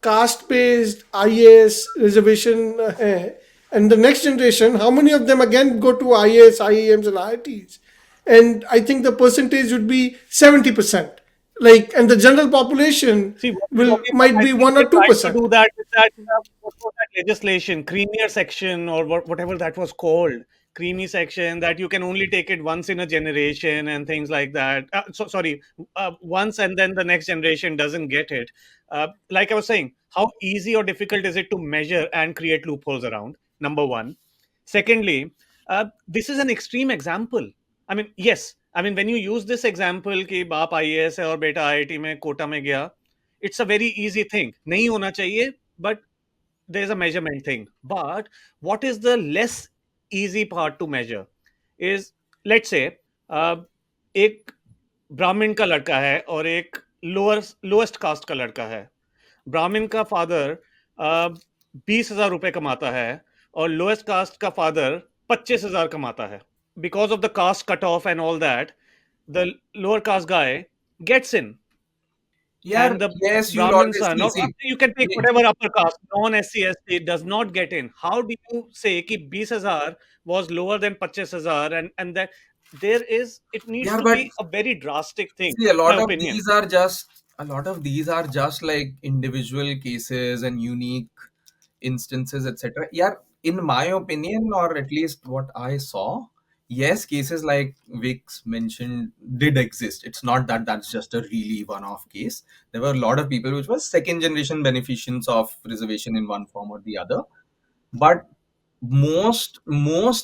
caste based IAS reservation hai, and the next generation, how many of them again go to IAS, IIMs, and IITs? And I think the percentage would be 70%. Like, and the general population See, what you're will talking about, might I be think 1 they or tried to 2%. do that with that, what was that legislation, creamier section or whatever that was called, creamy section, that you can only take it once in a generation and things like that. Sorry, once and then the next generation doesn't get it. Like I was saying, how easy or difficult is it to measure and create loopholes around? Number one. Secondly, this is an extreme example. I mean, yes. I mean, when you use this example कि बाप IAS है और बेटा IIT में कोटा में गया, it's a very easy thing. नहीं होना चाहिए, but there's a measurement thing. But what is the less easy part to measure is, let's say, एक ब्राह्मण का लड़का है और एक लोएस्ट कास्ट का लड़का है. ब्राह्मण का फादर 20,000 रुपए कमाता है और लोएस्ट कास्ट का फादर 25,000 कमाता है. Because of the caste cutoff and all that, the lower caste guy gets in, Yeah. and the Yes, you'll Brahmin always son, see. or See. you can take whatever upper caste, non-SC, ST, does not get in. How do you say कि 20,000 was lower than 25,000, and that there is, it needs Yeah, to but be a very drastic thing, see, a my lot of opinion. these are just like individual cases and unique instances, etc. Yeah, in my opinion, or at least what I saw, yes, cases like Viks mentioned did exist. It's not that that's just a really one-off case. There were a lot of people which were second generation beneficiaries of reservation in one form or the other, but most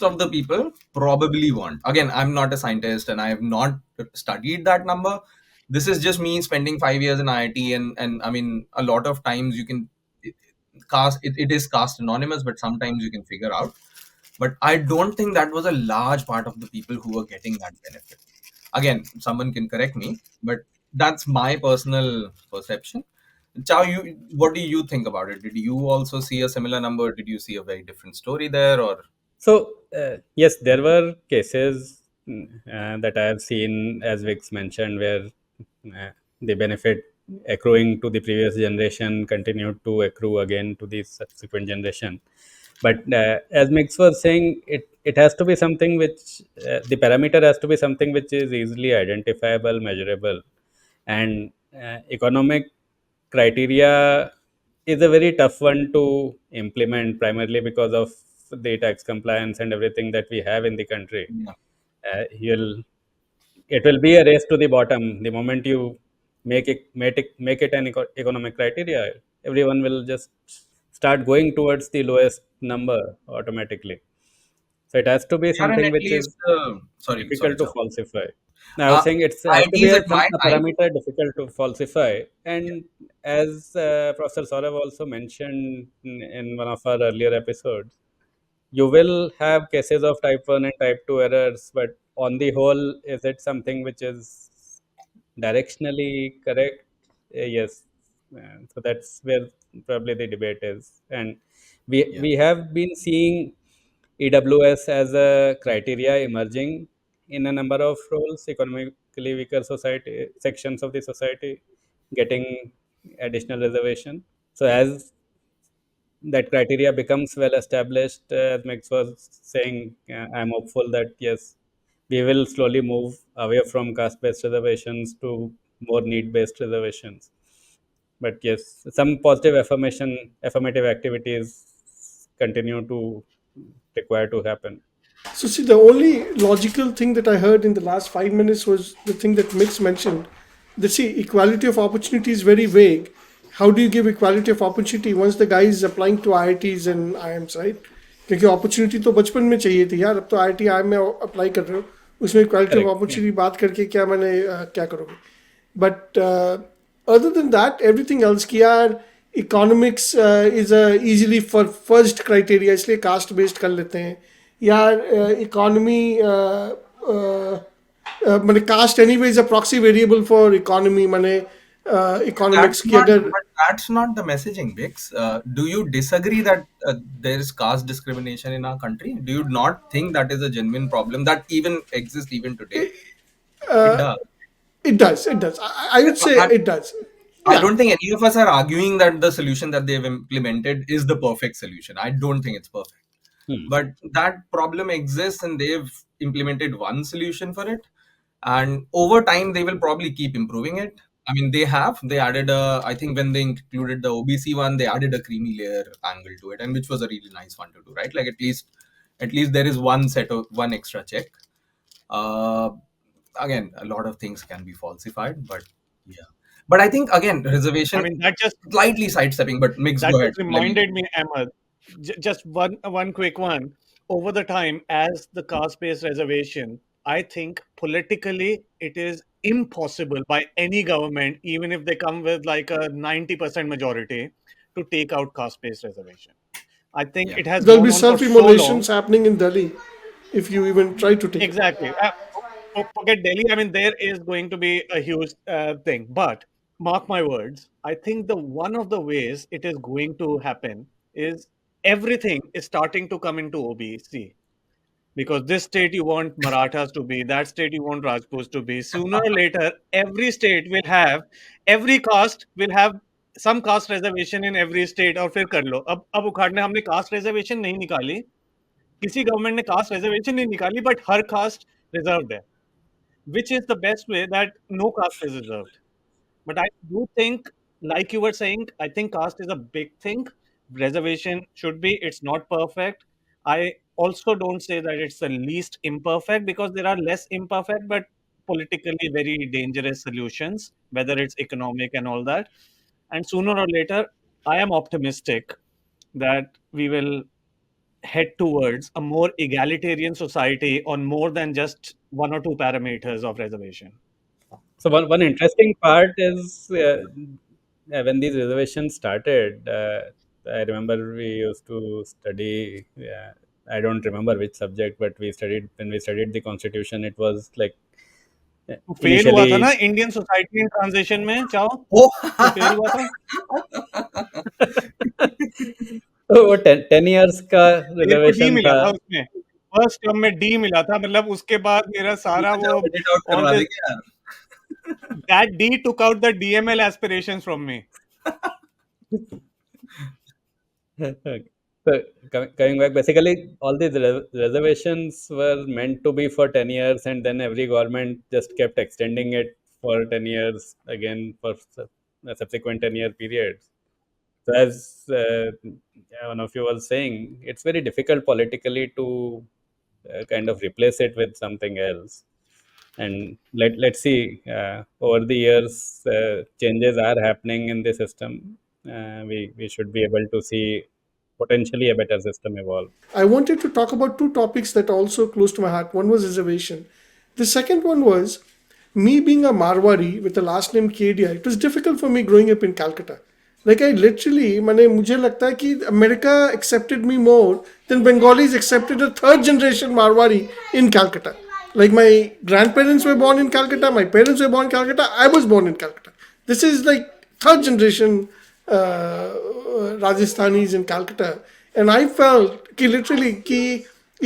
of the people probably weren't. Again, I'm not a scientist and I have not studied that number. This is just me spending 5 years in IIT, and I mean, a lot of times you can caste, it is caste anonymous, but sometimes you can figure out. But I don't think that was a large part of the people who were getting that benefit. Again, someone can correct me, but that's my personal perception. Chow, what do you think about it? Did you also see a similar number? Did you see a very different story there, or So, yes, there were cases that I have seen, as Viks mentioned, where the benefit accruing to the previous generation continued to accrue again to the subsequent generation. But as Mix was saying, it has to be something which the parameter has to be something which is easily identifiable, measurable, and economic criteria is a very tough one to implement, primarily because of the tax compliance and everything that we have in the country. yeah, You'll It will be a race to the bottom. The moment you make it an economic criteria, everyone will just start going towards the lowest number automatically. So it has to be yeah, and something at which least is sorry, difficult to Chow. falsify. Now, I was saying it has to be IITs at my a time, parameter difficult to falsify. And as Professor Saurav also mentioned in one of our earlier episodes, you will have cases of type 1 and type 2 errors, but on the whole, is it something which is directionally correct? Yes. So that's where probably the debate is. And yeah, we have been seeing EWS as a criteria emerging in a number of roles, economically weaker society sections of the society getting additional reservation. So as that criteria becomes well established, as Mix was saying, I'm hopeful that yes, we will slowly move away from caste-based reservations to more need-based reservations. But yes, some positive affirmative activities continue to require to happen. So see, the only logical thing that I heard in the last 5 minutes was the thing that Mix mentioned. That see, equality of opportunity is very vague. How do you give equality of opportunity once the guy is applying to IITs and IIMs, right? क्योंकि opportunity तो बचपन में चाहिए थी यार, अब तो IIT IIM में अप्लाई कर रहे हो, उसमें equality of Correct. Yeah. Opportunity बात करके क्या मैंने क्या करोगे. But other than that, everything else कि यार economics is a easily for first criteria, इसलिए कास्ट बेस्ड कर लेते हैं यार. इकोनॉमी मैंने caste anyway is a proxy variable for economy, मैंने that's इकोनॉमिक्स की not, अगर. but that's not the messaging, Vix. Do you disagree that there is caste discrimination in our country? Do you not think that is a genuine problem that even exists even today? It does. It does. I would say I, it does. I Yeah. don't think any of us are arguing that the solution that they've implemented is the perfect solution. I don't think it's perfect. Hmm. But that problem exists and they've implemented one solution for it. And over time, they will probably keep improving it. I mean, they added I think when they included the OBC one, they added a creamy layer angle to it, and which was a really nice one to do, right? Like at least there is one extra check. Uh, Again, a lot of things can be falsified, but yeah. But I think again, I reservation mean, that just slightly sidestepping, but Mix, that go ahead. just Let me. reminded me, Ahmed. Just one quick one. Over the time, as the caste-based reservation, I think politically it is impossible by any government, even if they come with like a 90% majority, to take out caste-based reservation. I think Yeah. it has There'll be gone on for self so long. immolations happening in Delhi if you even try to take it out. Exactly. Forget Delhi. I mean, there is going to be a huge thing. But mark my words, I think the one of the ways it is going to happen is everything is starting to come into OBC. Because this state you want Marathas to be, that state you want Rajputs to be. Sooner or later, every state will have, every caste will have some caste reservation in every state. और फिर कर लो. अब उखाड़ने हमने caste reservation नहीं निकाली. किसी government ने कास्ट रिजर्वेशन नहीं निकाली बट हर कास्ट रिजर्व्ड है which is the best way that no caste is reserved. But I do think, like you were saying, I think caste is a big thing. Reservation should be, it's not perfect. I also don't say that it's the least imperfect because there are less imperfect but politically very dangerous solutions, whether it's economic and all that. And sooner or later, I am optimistic that we will head towards a more egalitarian society on more than just one or two parameters of reservation. So one interesting part is when these reservations started. I remember we used to study. I don't remember which subject, but we studied when we studied the constitution. It was like तू fail हुआ था ना initially Indian society in transition में चाओ Oh, तू fail हुआ था वो 10 years का मेरे को डी रिजर्वेशन मिला था. था उसमें फर्स्ट टर्म में डी मिला था मतलब उसके बाद मेरा सारा अच्छा वो एडिट आउट ऑल करवा द देंगे यार. That D took out the DML aspirations from me Okay. So coming back, basically all these reservations were meant to be for 10 years, and then every government just kept extending it for 10 years again for a subsequent 10-year periods. So as yeah, one of you was saying, it's very difficult politically to kind of replace it with something else. And let's see, over the years, changes are happening in the system. We should be able to see potentially a better system evolve. I wanted to talk about two topics that are also close to my heart. One was reservation. The second one was me being a Marwari with the last name Kedia. It was difficult for me growing up in Calcutta. Like I literally, मैंने मुझे लगता है कि America accepted me more than Bengalis accepted a third generation Marwari in Calcutta. Like my grandparents were born in Calcutta, my parents were born in Calcutta, I was born in Calcutta. This is like third generation Rajasthanis in Calcutta. And I felt कि literally कि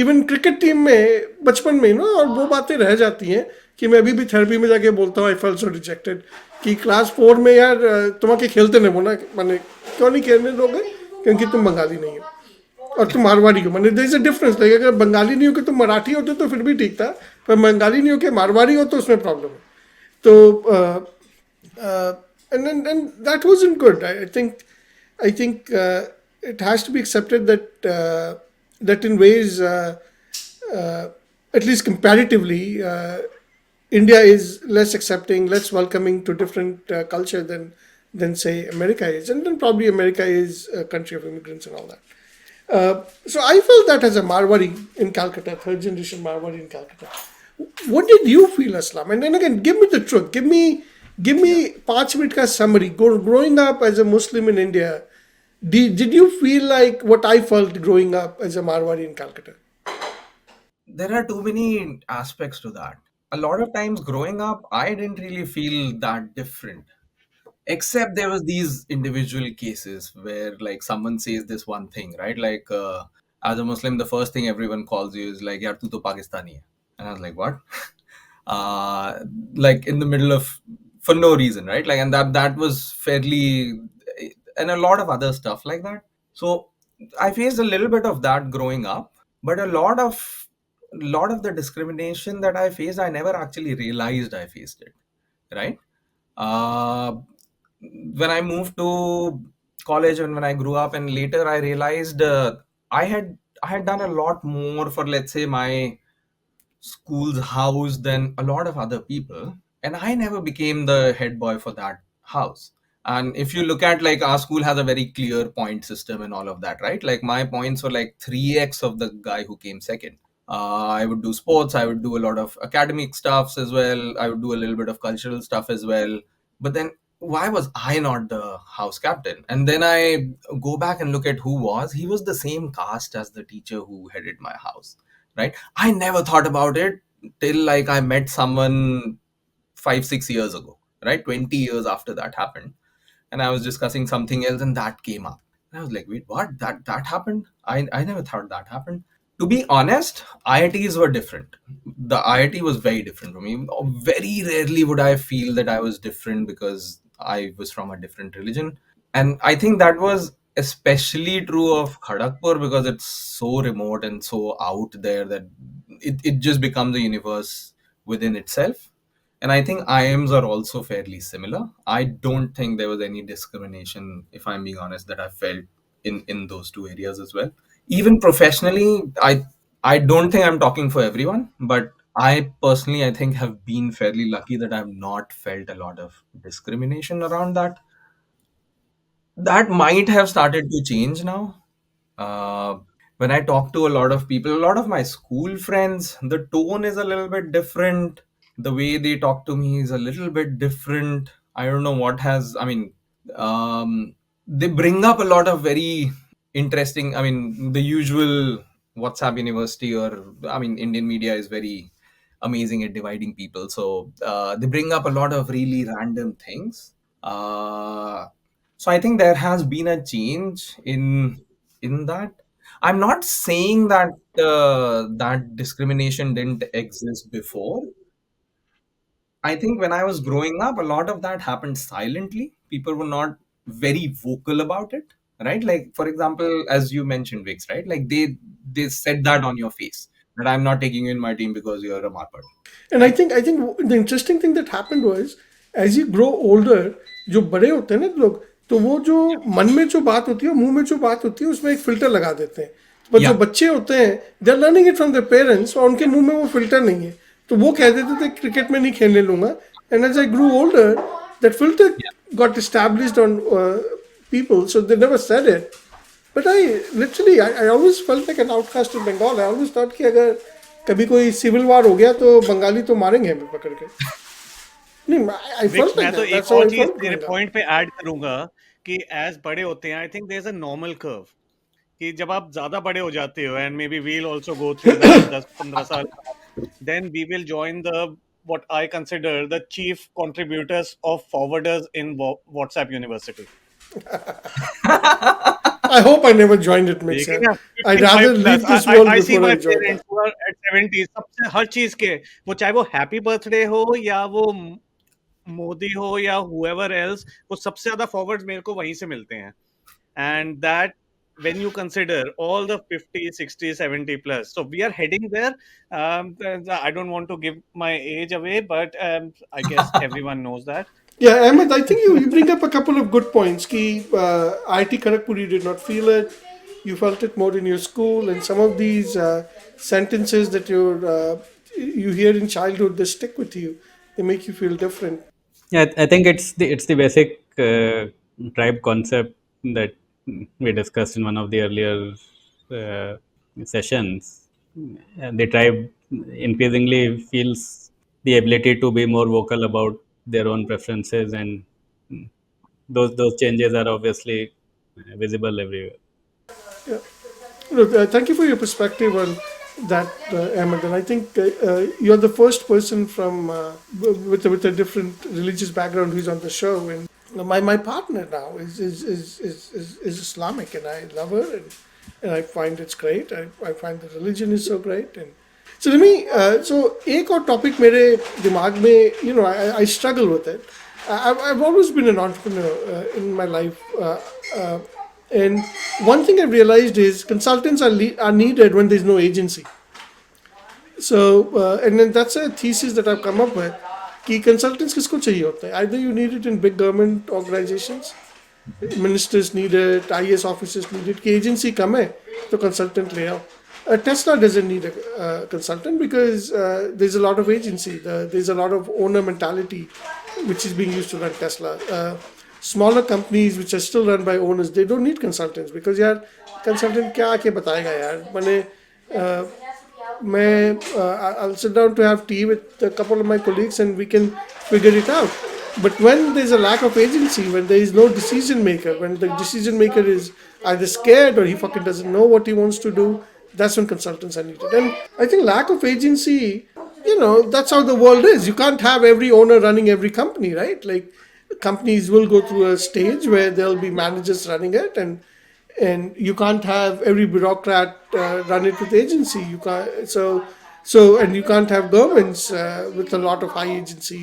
even cricket team में बचपन में ना और वो बातें रह जाती हैं कि मैं अभी भी थेरेपी में जाके बोलता हूँ आई फेल्ट सो रिजेक्टेड कि क्लास 4 में यार तुम आके खेलते नहीं बोला मैंने क्यों नहीं खेलने दोगे क्योंकि तुम बंगाली नहीं हो और तुम मारवाड़ी हो मैंने there is a difference like अगर बंगाली नहीं हो कि तुम मराठी होते तो फिर भी ठीक था पर बंगाली नहीं हो कि मारवाड़ी हो तो उसमें प्रॉब्लम है तो and that wasn't good. I think it has to be accepted that that in ways, uh, at least comparatively, India is less accepting, less welcoming to different culture than say America is, and then probably America is a country of immigrants and all that. So I felt that as a Marwari in Calcutta, third generation Marwari in Calcutta. What did you feel, Aslam? And then again, give me the truth. Give me 5 minute ka summary. Growing up as a Muslim in India, did you feel like what I felt growing up as a Marwari in Calcutta? There are too many aspects to that. A lot of times growing up, I didn't really feel that different. Except there was these individual cases where like someone says this one thing, right? Like as a Muslim, the first thing everyone calls you is like, "Yaar, tu to Pakistani hai." And I was like, "What?" uh, like in the middle of for no reason, right? Like, and that was fairly, and a lot of other stuff like that. So I faced a little bit of that growing up, but a lot of the discrimination that I faced, I never actually realized I faced it, right? Uh, when I moved to college and when I grew up, and later I realized I had done a lot more for, let's say, my school's house than a lot of other people, and I never became the head boy for that house. And if you look at, like, our school has a very clear point system and all of that, right? Like my points were like 3x of the guy who came second. I would do sports, I would do a lot of academic stuffs as well, I would do a little bit of cultural stuff as well. But then why was I not the house captain? And then I go back and look at who was. He was the same caste as the teacher who headed my house, right? I never thought about it till like I met someone 5 6 years ago, right? 20 years after that happened, and I was discussing something else, and that came up, and I was like, wait, what? That happened? I never thought that happened. To be honest, IITs were different. The IIT was very different for me. Very rarely would I feel that I was different because I was from a different religion. And I think that was especially true of Kharagpur because it's so remote and so out there that it just becomes a universe within itself. And I think IIMs are also fairly similar. I don't think there was any discrimination, if I'm being honest, that I felt in those two areas as well. Even professionally, I don't think I'm talking for everyone, but I think have been fairly lucky that I've not felt a lot of discrimination around that. That might have started to change now. Uh, when I talk to a lot of people, a lot of my school friends, the tone is a little bit different. The way they talk to me is a little bit different. I don't know what has, I mean, they bring up a lot of very interesting, I mean, the usual WhatsApp University, or I mean, Indian media is very amazing at dividing people. So they bring up a lot of really random things. uh, so I think there has been a change in that. I'm not saying that that discrimination didn't exist before. I think when I was growing up, a lot of that happened silently. People were not very vocal about it, right? Like, for example, as you mentioned, Viks, right? Like they said that on your face that I'm not taking you in my team because you're a marpad, And right? I think the interesting thing that happened was as you grow older, जो बड़े होते हैं ना लोग, तो वो जो मन में जो बात होती है मुंह में जो बात होती है उसमें एक फिल्टर लगा देते हैं. पर जो Yeah, बच्चे होते हैं they are learning it from their parents और उनके yeah, मुंह में वो फिल्टर नहीं है. तो वो कह देते थे क्रिकेट में नहीं खेलने लूंगा. And as I grew older that filter yeah. got established on people, so they never said it. But I always felt like an outcast in Bengal. I always thought कि अगर कभी कोई सिविल वार हो गया तो बंगाली तो मारेंगे हमें पकड़ के. नहीं, I विक्स, felt मैं like तो that. एक That's how और I चीज felt तेरे growing up. पॉइंट पे ऐड करूंगा कि एज बड़े होते हैं, I think there is a normal curve, कि जब आप ज्यादा बड़े हो जाते हो, and maybe we'll also go through that 10-15 साल, then we will join the what I consider the chief contributors of forwarders in WhatsApp University. I hope I never joined it, ठीक Mix. है ना, I'd 55 rather प्लस. leave this I world I see before my I join parents that. Who are at 70, सबसे हर चीज के, वो चाहे वो हैप्पी बर्थडे हो या वो मोदी हो या हुएवर एल्स, वो सबसे ज्यादा फॉरवर्ड्स मेरे को वहीं से मिलते हैं. And that, when you consider all the 50, 60, 70 plus, so we are heading there. I don't want to give my age away, but I guess everyone knows that. Yeah, Ahmed, I think you bring up a couple of good points. Ki, IIT Kharagpur, you did not feel it. You felt it more in your school, and some of these sentences that you hear in childhood, they stick with you. They make you feel different. Yeah, I think it's the basic tribe concept that we discussed in one of the earlier uh, sessions. And the tribe increasingly feels the ability to be more vocal about their own preferences, and those changes are obviously visible everywhere. Yeah. Look, thank you for your perspective on that, Ahmed. And I think you're the first person from with a different religious background who's on the show. And my partner now is Islamic, and I love her, and I find it's great. I find the religion is so great. And so let me. So एक और topic मेरे दिमाग में, I struggle with it. I've always been an entrepreneur in my life. And one thing I've realized is consultants are needed when there's no agency. So, and then that's a thesis that I've come up with. कि consultants किसको चाहिए होते हैं? Either you need it in big government organizations, ministers need it, IAS officers need it, कि agency कम है तो consultant ले आओ. Tesla doesn't need a consultant because there's a lot of agency. There's a lot of owner mentality which is being used to run Tesla. Smaller companies which are still run by owners, they don't need consultants because यार consultant क्या आके बताएगा यार. I'll sit down to have tea with a couple of my colleagues and we can figure it out. But when there's a lack of agency, when there is no decision maker, when the decision maker is either scared or he fucking doesn't know what he wants to do, that's when consultants are needed. And I think lack of agency, that's how the world is. You can't have every owner running every company, right? Like companies will go through a stage where there'll be managers running it, and you can't have every bureaucrat run it with agency. You can't and you can't have governments with a lot of high agency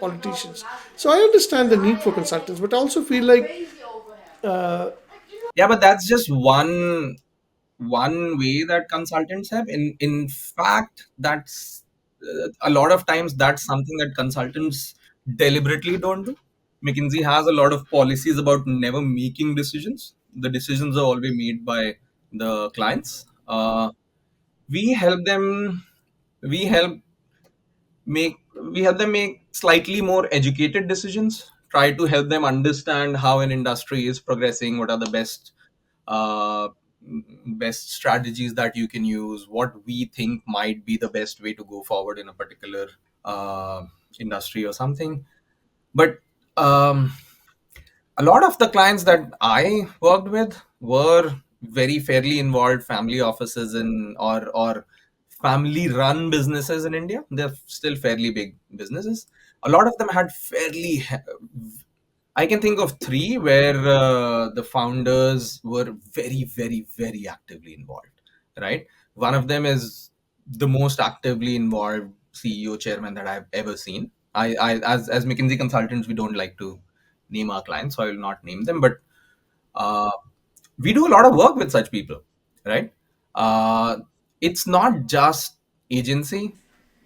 politicians. So I understand the need for consultants, but I also feel like Yeah, but that's just one way that consultants have. In fact, that's a lot of times that's something that consultants deliberately don't do. McKinsey has a lot of policies about never making decisions. The decisions are always made by the clients. We help them. We help we help them make slightly more educated decisions. Try to help them understand how an industry is progressing. What are the uh, best strategies that you can use, what we think might be the best way to go forward in a particular uh, industry or something. But um, a lot of the clients that I worked with were very fairly involved family offices in or family run businesses in India. They're still fairly big businesses. A lot of them had I can think of three where the founders were very, very, very actively involved. Right. One of them is the most actively involved CEO chairman that I've ever seen. As McKinsey consultants, we don't like to name our clients, so I will not name them. But uh, we do a lot of work with such people, right? Uh, it's not just agency.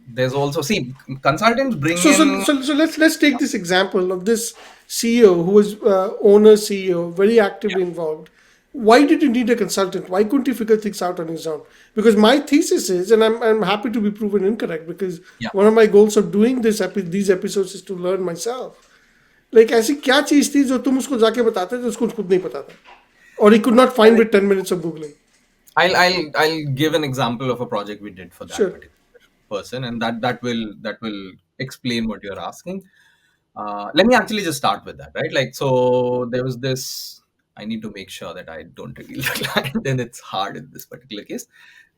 There's also see consultants bring in. So let's take this example of this CEO who was owner CEO, very actively involved. Why did you need a consultant? Why couldn't he figure things out on his own? Because my thesis is, and I'm happy to be proven incorrect, because Yeah, one of my goals of doing these episodes is to learn myself. Like ऐसी क्या चीज थी जो तुम उसको जाके बताते थे उसको खुद नहीं पता था, or he could not find with 10 minutes of googling. I'll give an example of a project we did for that Sure. particular person, and that will explain what you're asking. Let me actually just start with that, right? Like, so there was this. I need to make sure that I don't reveal the client, and it's hard in this particular case.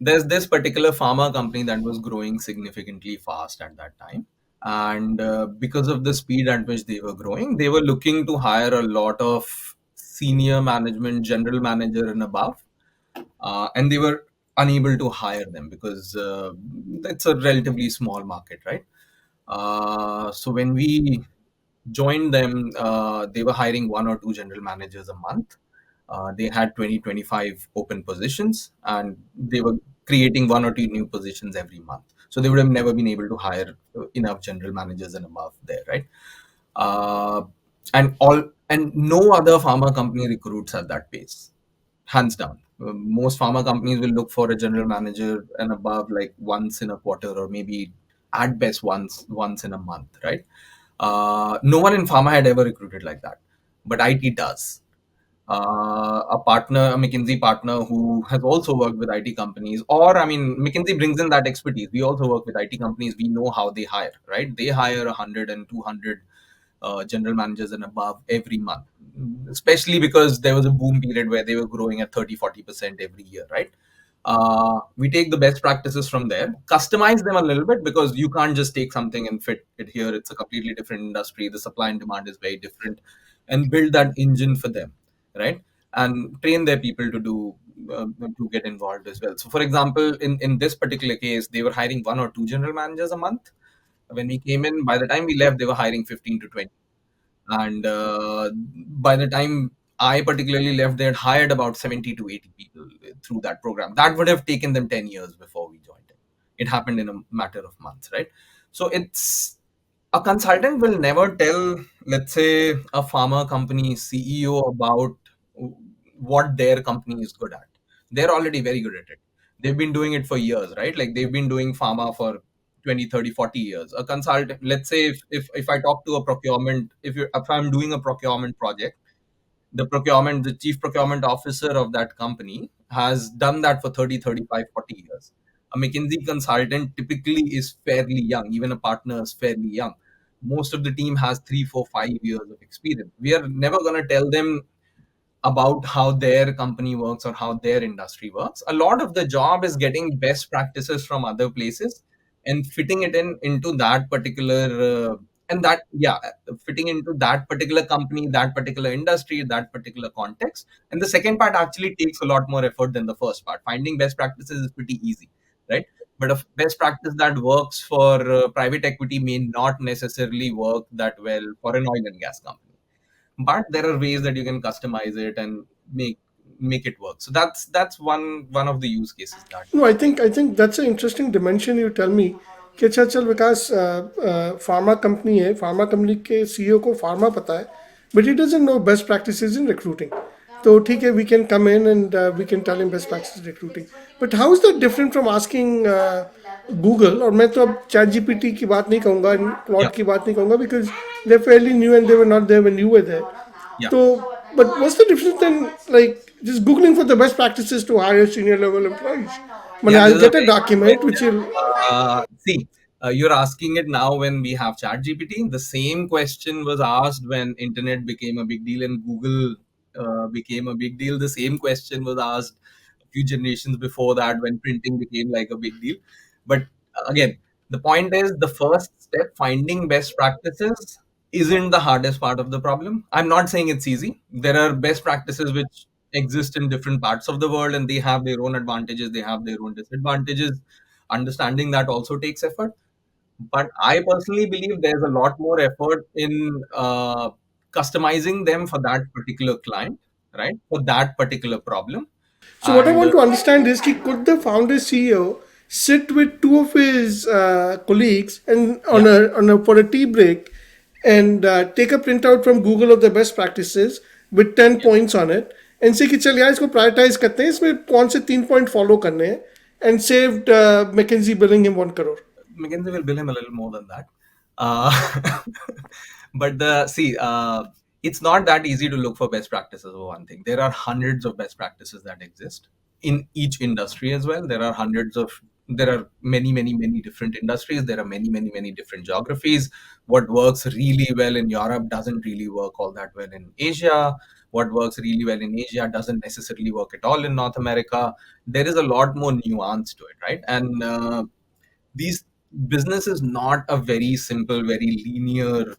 There's this particular pharma company that was growing significantly fast at that time, and because of the speed at which they were growing, they were looking to hire a lot of senior management, general manager and above, and they were unable to hire them because it's a relatively small market, right? So when we joined them, they were hiring one or two general managers a month. They had 20-25 open positions, and they were creating one or two new positions every month. So they would have never been able to hire enough general managers and above there, right? Uh, and no other pharma company recruits at that pace, hands down. Most pharma companies will look for a general manager and above like once in a quarter, or maybe at best once in a month, right? No one in pharma had ever recruited like that, but IT does. A partner, a McKinsey partner who has also worked with IT companies, or I mean, McKinsey brings in that expertise. We also work with IT companies. We know how they hire, right? They hire 100 and 200 general managers and above every month, especially because there was a boom period where they were growing at 30-40% every year, right? We take the best practices from there, customize them a little bit, because you can't just take something and fit it here. It's a completely different industry. The supply and demand is very different, and build that engine for them, right? And train their people to do to get involved as well. So, for example, in this particular case, they were hiring one or two general managers a month. When we came in, by the time we left, they were hiring 15 to 20. And by the time I particularly left, they had hired about 70 to 80 people through that program. That would have taken them 10 years before we joined it. It happened in a matter of months, right? So it's a consultant will never tell, let's say, a pharma company CEO about what their company is good at. They're already very good at it. They've been doing it for years, right? Like they've been doing pharma for 20, 30, 40 years. A consultant, let's say if I talk to a procurement, if I'm doing a procurement project, the chief procurement officer of that company has done that for 30, 35, 40 years. A McKinsey consultant typically is fairly young. Even a partner is fairly young. Most of the team has 3, 4, 5 years of experience. We are never going to tell them about how their company works or how their industry works. A lot of the job is getting best practices from other places and fitting it into that particular and that yeah fitting into that particular company, that particular industry, that particular context. And the second part actually takes a lot more effort than the first part. Finding best practices is pretty easy, right? But a best practice that works for private equity may not necessarily work that well for an oil and gas company, but there are ways that you can customize it and make it work. So that's one of the use cases that No, I think that's an interesting dimension you tell me कि अच्छा चल विकास pharma company है, pharma company के CEO को pharma पता है, but he doesn't know best practices in recruiting. तो ठीक है, we can come in and we can tell him best practices in recruiting. But how is that different from asking Google? और मैं तो अब चैट जीपीटी की बात नहीं कहूँगा, yeah क्लॉड की बात नहीं कहूँगा, because they're fairly new and they were not there when you were there. yeah So, but what's the difference then, like just Googling for the best practices to hire senior level employees? I mean, yeah I'll This is a get a very good document which question. will. See, You're asking it now when we have chat gpt. The same question was asked when internet became a big deal and Google became a big deal. The same question was asked a few generations before that when printing became like a big deal. But again, the point is, the first step, finding best practices, isn't the hardest part of the problem. I'm not saying it's easy. There are best practices which exist in different parts of the world, and they have their own advantages, they have their own disadvantages. Understanding that also takes effort. But I personally believe there's a lot more effort in customizing them for that particular client, right? For that particular problem. So what I And want to understand is, could the founder CEO sit with two of his colleagues and yeah, on a for a tea break and take a printout from Google of the best practices with 10 yeah. points on it and say कि चल यार इसको prioritise करते हैं इसमें कौन से 3 point follow करने हैं and saved McKinsey billing him 1 crore. Mckenzie will bill him a little more than that. Uh, but the see, it's not that easy to look for best practices for one thing. There are hundreds of best practices that exist in each industry as well. There are many different industries. There are many different geographies. What works really well in Europe doesn't really work all that well in Asia. What works really well in Asia doesn't necessarily work at all in North America. There is a lot more nuance to it, right? And these business is not a very simple, very linear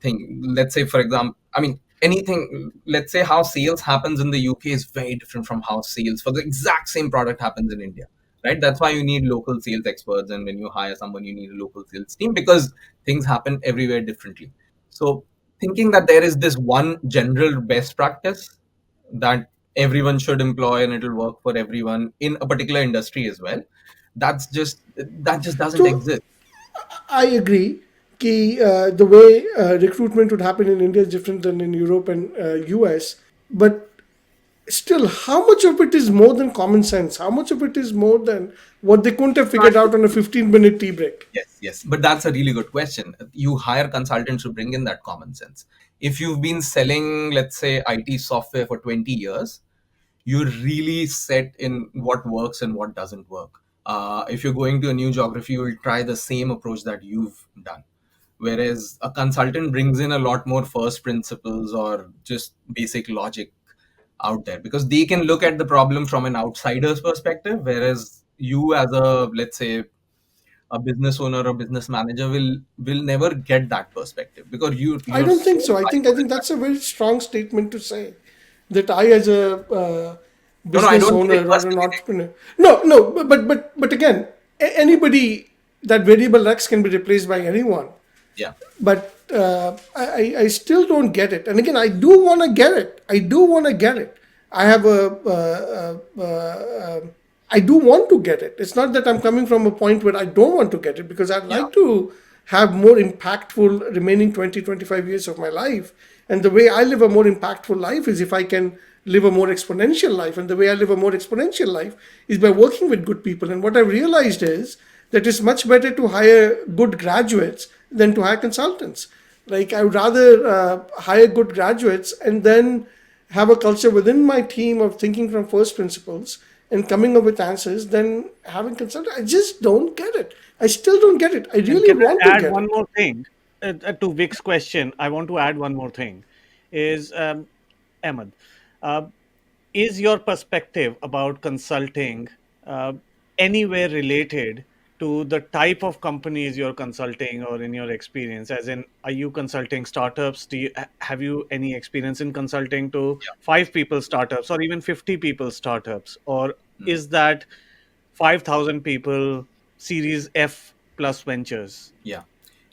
thing. Let's say, for example, I mean, anything, let's say how sales happens in the UK is very different from how sales for the exact same product happens in India, right? That's why you need local sales experts. And when you hire someone, you need a local sales team because things happen everywhere differently. So thinking that there is this one general best practice that everyone should employ and it'll work for everyone in a particular industry as well, that just doesn't So exist. I agree that the way recruitment would happen in India is different than in Europe and US. But still, how much of it is more than common sense? How much of it is more than what they couldn't have figured out on a 15-minute tea break? Yes, but that's a really good question. You hire consultants to bring in that common sense. If you've been selling, let's say, IT software for 20 years, you're really set in what works and what doesn't work. If you're going to a new geography, you'll try the same approach that you've done. Whereas a consultant brings in a lot more first principles or just basic logic out there because they can look at the problem from an outsider's perspective, whereas you, as a, let's say, a business owner or business manager, will never get that perspective because I you're don't so think so. I hyper think in that. that's a very strong statement to say that I, as a No, I business don't mean owner it or an personally. entrepreneur, no, but again, anybody, that variable X can be replaced by anyone. Yeah, But I still don't get it. And again, I do want to get it. I do want to get it. I have I do want to get it. It's not that I'm coming from a point where I don't want to get it because I'd yeah, like to have more impactful remaining 20-25 years of my life. And the way I live a more impactful life is if I can live a more exponential life. And the way I live a more exponential life is by working with good people. And what I've realized is that it's much better to hire good graduates than to hire consultants. Like, I would rather hire good graduates and then have a culture within my team of thinking from first principles and coming up with answers than having consultants. I just don't get it. I still don't get it. I And really can want I to add get one it. more thing to Vic's question? I want to add one more thing. Is Ahmed, uh, is your perspective about consulting uh, anywhere related to the type of companies you're consulting, or in your experience, as in, are you consulting startups? Have you any experience in consulting to yeah. 5 people startups or even 50 people startups, or Mm. is that 5,000 people Series F plus ventures? Yeah.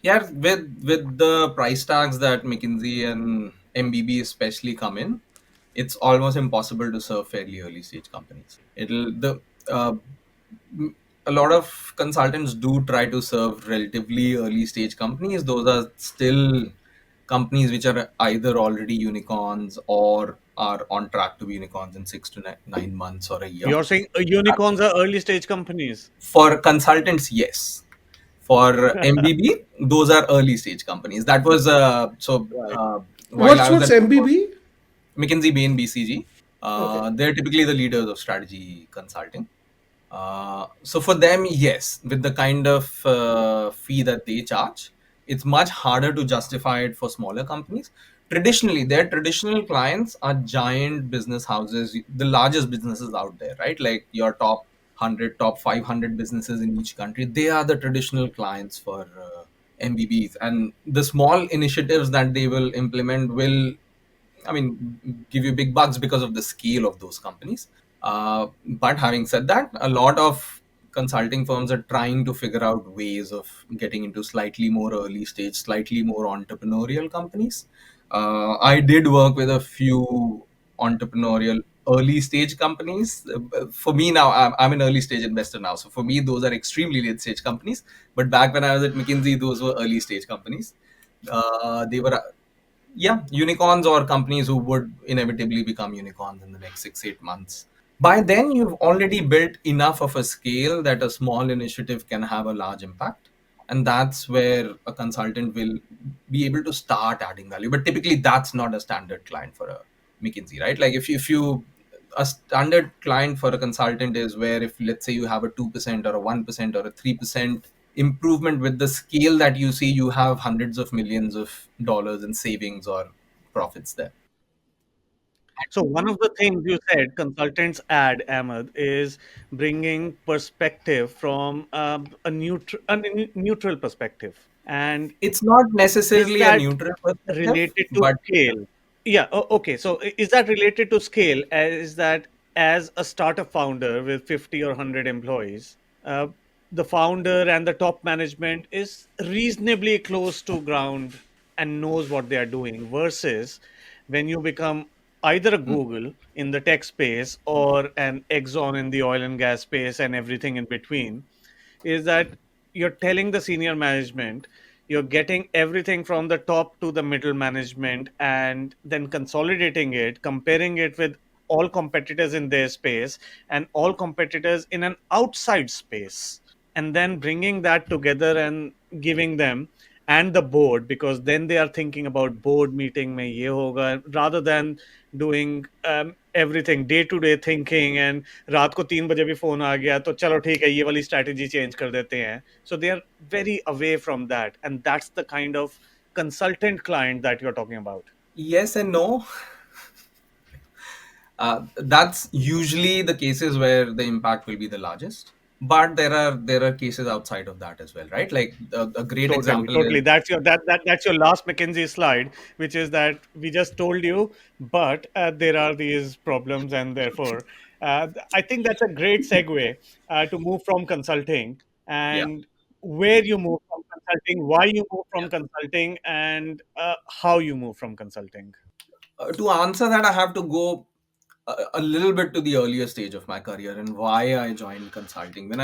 Yeah, with the price tags that McKinsey and MBB especially come in, it's almost impossible to serve fairly early stage companies. It'll the m- A lot of consultants do try to serve relatively early stage companies. Those are still companies which are either already unicorns or are on track to be unicorns in 6 to 9 months or a year. You're saying unicorns are early stage companies? For consultants, yes. For MBB, those are early stage companies. That was Right. while I What's was what's at MBB? McKinsey, Bain, BCG. Okay. They're typically the leaders of strategy consulting. So for them, yes, with the kind of fee that they charge, it's much harder to justify it for smaller companies. Traditionally, their traditional clients are giant business houses, the largest businesses out there, right? Like your top 100, top 500 businesses in each country. They are the traditional clients for MBBs. And the small initiatives that they will implement will, I mean, give you big bucks because of the scale of those companies. But having said that, a lot of consulting firms are trying to figure out ways of getting into slightly more early stage, slightly more entrepreneurial companies. I did work with a few entrepreneurial early stage companies. For me now, I'm an early stage investor now. So for me, those are extremely late stage companies. But back when I was at McKinsey, those were early stage companies. They were, yeah, unicorns or companies who would inevitably become unicorns in the next 6 8 months. By then you've already built enough of a scale that a small initiative can have a large impact, and that's where a consultant will be able to start adding value. But typically that's not a standard client for a McKinsey, right? Like if you a standard client for a consultant is where, if let's say you have a 2% or a 1% or a 3% improvement, with the scale that you see, you have hundreds of millions of dollars in savings or profits there. So one of the things you said consultants add, Ahmed, is bringing perspective from a neutral perspective. And It's not is necessarily a that neutral perspective, related to but scale? Yeah. Okay. So is that related to scale? Is that as a startup founder with 50 or 100 employees, uh, the founder and the top management is reasonably close to ground and knows what they are doing, versus when you become either a Google in the tech space or an Exxon in the oil and gas space and everything in between, is that you're telling the senior management, you're getting everything from the top to the middle management, and then consolidating it, comparing it with all competitors in their space and all competitors in an outside space, and then bringing that together and giving them and the board, because then they are thinking about board meeting mein ye hoga, rather than doing everything day to day thinking, and रात को 3 बजे भी phone आ गया तो चलो ठीक है ये वाली स्ट्रैटेजी चेंज कर देते हैं. So they are very away from that, and that's the kind of consultant client that you're talking about. yes and no. That's usually the cases where the impact will be the largest. But there are cases outside of that as well, right? Like a great Totally, example totally. is, That's your last McKinsey slide, which is that we just told you, but there are these problems, and therefore, I think that's a great segue to move from consulting, yeah. and where you move from consulting, why you move from consulting, and how you move from consulting. To answer that, I have to go a little bit to the earlier stage of my career and why I joined consulting. When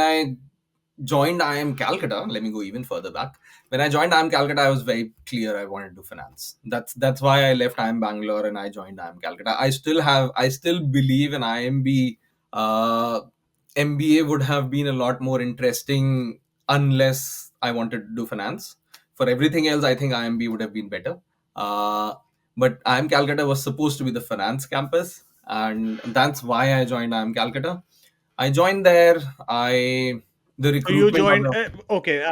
I joined IIM Calcutta, let me go even further back. When I joined IIM Calcutta, I was very clear I wanted to do finance. That's why I left IIM Bangalore and I joined IIM Calcutta. I still believe in IMB. MBA would have been a lot more interesting unless I wanted to do finance. For everything else, I think IMB would have been better. Uh, but IIM Calcutta was supposed to be the finance campus, and that's why I joined IIM Calcutta. I joined there. I the So you recruitment of joined. the Okay,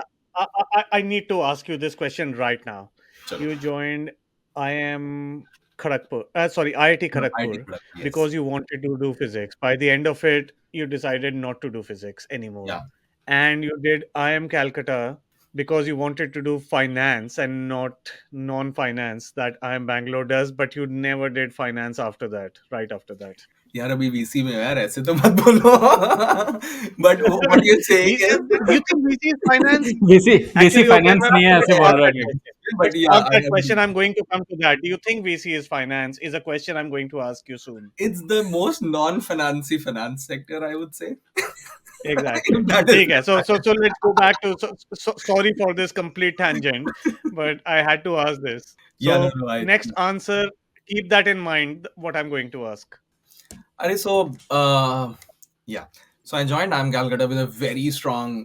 I need to ask you this question right now. chalo, You joined IIM Kharagpur. Sorry, IIT IT Kharagpur product, yes, because you wanted to do physics. By the end of it, you decided not to do physics anymore, yeah. and you did IIM Calcutta because you wanted to do finance and not non-finance that IIM Bangalore does. But you never did finance after that. Right after that. यार अभी VC में हो यार ऐसे तो मत बोलो but what you're saying is You think VC is finance? VC VC Actually, okay, finance नहीं है let's ऐसे park बोल रहा that है. question. but Let's yeah, park I that agree. question. I'm going to come to that. Do you think VC is finance? Is a question I'm going to ask you soon. It's the most non-financy finance sector, I would say. Exactly. If that is ठीक है. So let's go back to. Sorry for this complete tangent, but I had to ask this. yeah, no, So no, I next answer, keep that in mind. What I'm going to ask. so yeah. So I joined IIM Calcutta with a very strong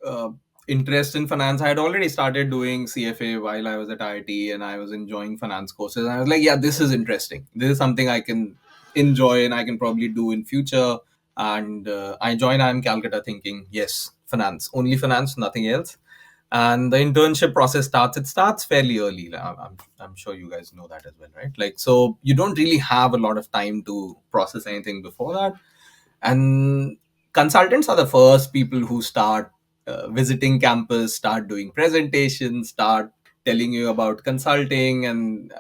uh, interest in finance. I had already started doing CFA while I was at IIT, and I was enjoying finance courses. And I was like, yeah, this is interesting. This is something I can enjoy and I can probably do in future. And I joined IIM Calcutta thinking, yes, finance, only finance, nothing else. And the internship process starts. It starts fairly early. Like, I'm sure you guys know that as well, right? Like, so you don't really have a lot of time to process anything before that. And consultants are the first people who start visiting campus, start doing presentations, start telling you about consulting. And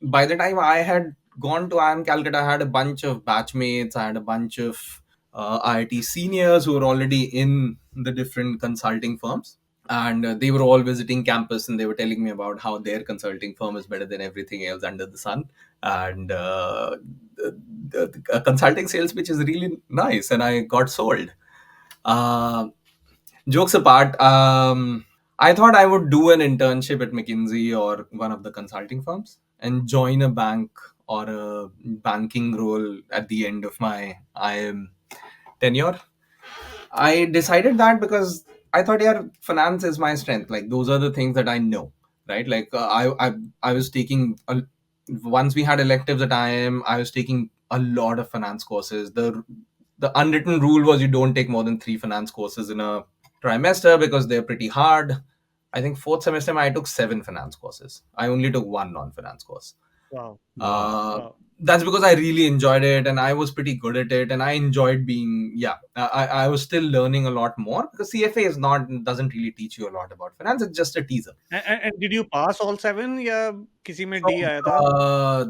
by the time I had gone to IIM Calcutta, I had a bunch of batchmates, I had a bunch of IIT seniors who were already in the different consulting firms. And they were all visiting campus, and they were telling me about how their consulting firm is better than everything else under the sun. And the consulting sales pitch is really nice, and I got sold. uh, Jokes apart, I thought I would do an internship at McKinsey or one of the consulting firms and join a bank or a banking role at the end of my IIM tenure. I decided that because I thought, yeah, finance is my strength. Like, those are the things that I know, right? Like, I was taking once we had electives at IIM, I was taking a lot of finance courses. The unwritten rule was you don't take more than 3 finance courses in a trimester because they're pretty hard. I think fourth semester I took 7 finance courses. I only took one non-finance course. Wow. Wow. uh, Wow. that's because I really enjoyed it and I was pretty good at it, and I enjoyed being, yeah, I was still learning a lot more because CFA is not doesn't really teach you a lot about finance. It's just a teaser. And did you pass all seven या किसी में So D आया था? uh,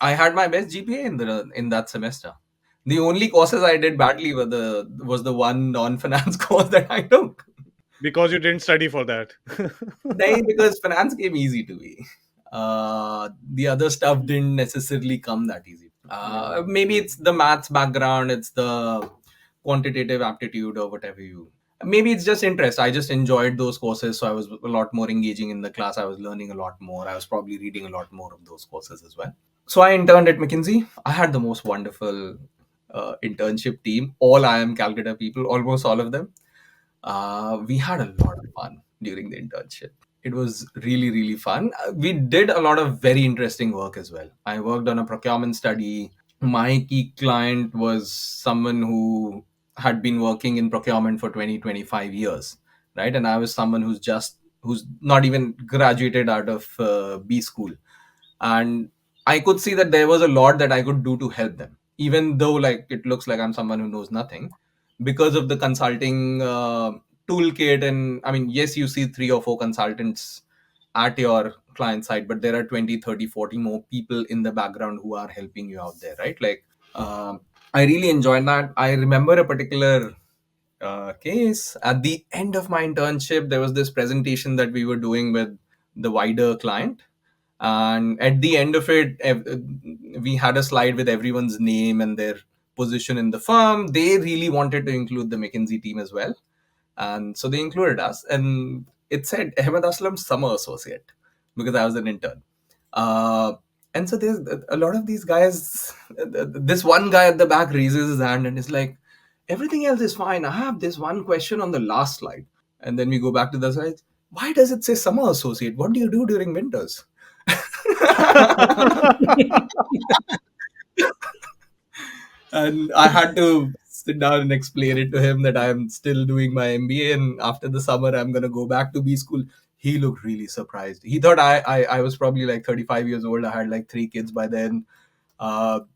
I had my best GPA in that semester. The only courses I did badly was the one non-finance course that I took. Because you didn't study for that. Nay, because finance came easy to me. The other stuff didn't necessarily come that easy. Maybe it's the maths background, it's the quantitative aptitude or whatever you. Maybe it's just interest. I just enjoyed those courses, so I was a lot more engaging in the class. I was learning a lot more. I was probably reading a lot more of those courses as well. So I interned at McKinsey. I had the most wonderful internship team. All IIM Calcutta people, almost all of them. We had a lot of fun during the internship. It was really, really fun. We did a lot of very interesting work as well. I worked on a procurement study. My key client was someone who had been working in procurement for 20, 25 years, right? And I was someone who's not even graduated out of B school. And I could see that there was a lot that I could do to help them, even though like it looks like I'm someone who knows nothing because of the consulting toolkit. And I mean, yes, you see 3 or 4 consultants at your client side, but there are 20, 30, 40 more people in the background who are helping you out there, right? Like, I really enjoyed that. I remember a particular case at the end of my internship. There was this presentation that we were doing with the wider client, and at the end of it, we had a slide with everyone's name and their position in the firm. They really wanted to include the McKinsey team as well, and so they included us, and it said Ahmed Aslam summer associate because I was an intern. uh, and so there's a lot of these guys. This one guy at the back raises his hand and is like, everything else is fine, I have this one question on the last slide. And then we go back to the slides. Why does it say summer associate? What do you do during winters? And I had to sit down and explain it to him that I'm still doing my MBA, and after the summer I'm gonna go back to B school. He looked really surprised. He thought I was probably like 35 years old. I had like 3 kids by then.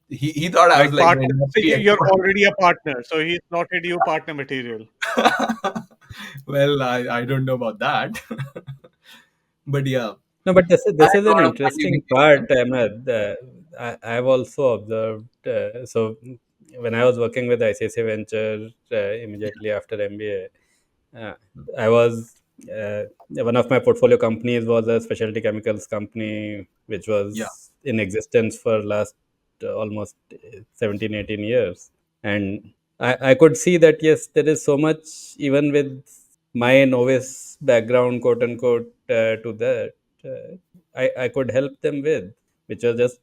He thought I was Like like the partner. So industry you're expert. already a partner. So he slotted you partner material. Well, I don't know about that, but yeah, No, but I this had is a an lot of fun interesting during the part, internship. Ahmed. I've also observed. So when I was working with ICC Venture immediately after MBA, uh, I was one of my portfolio companies was a specialty chemicals company, which Yeah, was in existence for last almost 17, 18 years. And I could see that, yes, there is so much, even with my novice background, quote unquote, to that, I could help them with, which was just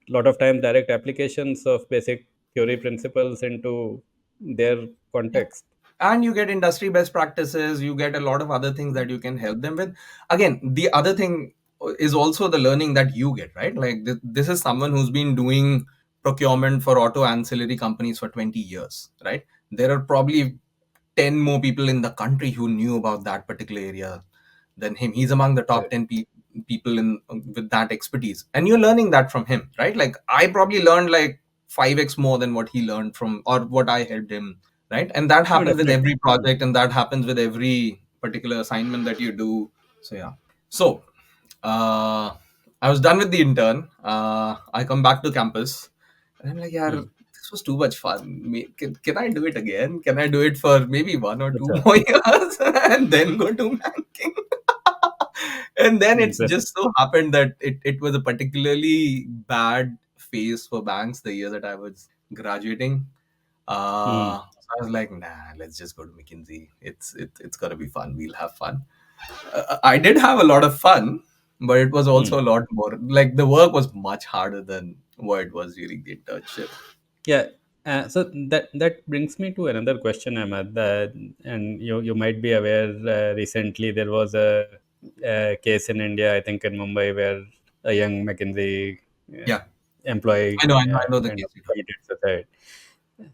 a lot of time direct applications of basic theory principles into their yeah. context. And you get industry best practices. You get a lot of other things that you can help them with. Again, the other thing is also the learning that you get, right? Like this is someone who's been doing procurement for auto ancillary companies for 20 years, right? There are probably 10 more people in the country who knew about that particular area than him. He's among the top Correct. 10 people in with that expertise. And you're learning that from him, right? Like I probably learned like 5x more than what he learned from or what I helped him, right? And that No, happens with definitely. every project and that happens with every particular assignment that you do. So yeah. So uh, I was done with the intern. I come back to campus, and I'm like, yeah, Hmm. this was too much fun. Can I do it again? Can I do it for maybe one or two Acha. more years and then go to banking? And then it's Interesting. just so happened that it was a particularly bad phase for banks the year that I was graduating. Hmm. So I was like, nah, let's just go to McKinsey. It's gonna be fun. We'll have fun. I did have a lot of fun, but it was Hmm. also a lot more like the work was much harder than what it was during the internship. Yeah. So that brings me to another question, Ahmad. And you might be aware, recently there was a case in India, I think in Mumbai, where a young McKinsey Yeah, employee I know the kind of case you committed suicide.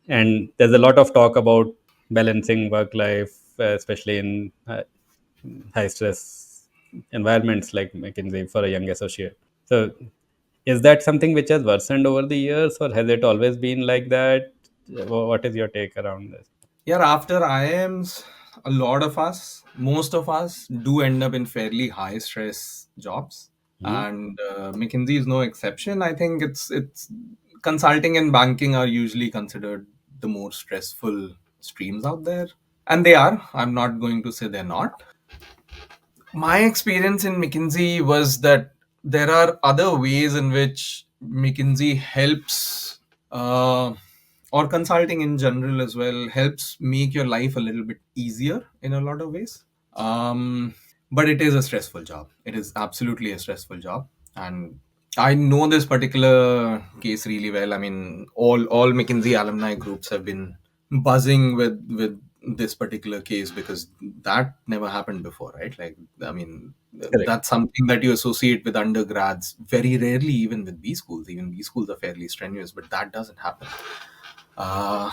And there's a lot of talk about balancing work life, especially in high stress environments like McKinsey for a young associate. So, is that something which has worsened over the years, or has it always been like that? What is your take around this? yeah, after IIMs, a lot of us, most of us, do end up in fairly high stress jobs, Hmm. and McKinsey is no exception. I think it's consulting and banking are usually considered the more stressful streams out there, and they are. I'm not going to say they're not. My experience in McKinsey was that there are other ways in which McKinsey helps, or consulting in general as well, helps make your life a little bit easier in a lot of ways. Um, but it is a stressful job. It is absolutely a stressful job, and I know this particular case really well. I mean, all McKinsey alumni groups have been buzzing with this particular case because that never happened before, right? Like, I mean, Correct. that's something that you associate with undergrads very rarely, even with B schools. Even B schools are fairly strenuous, but that doesn't happen. Uh,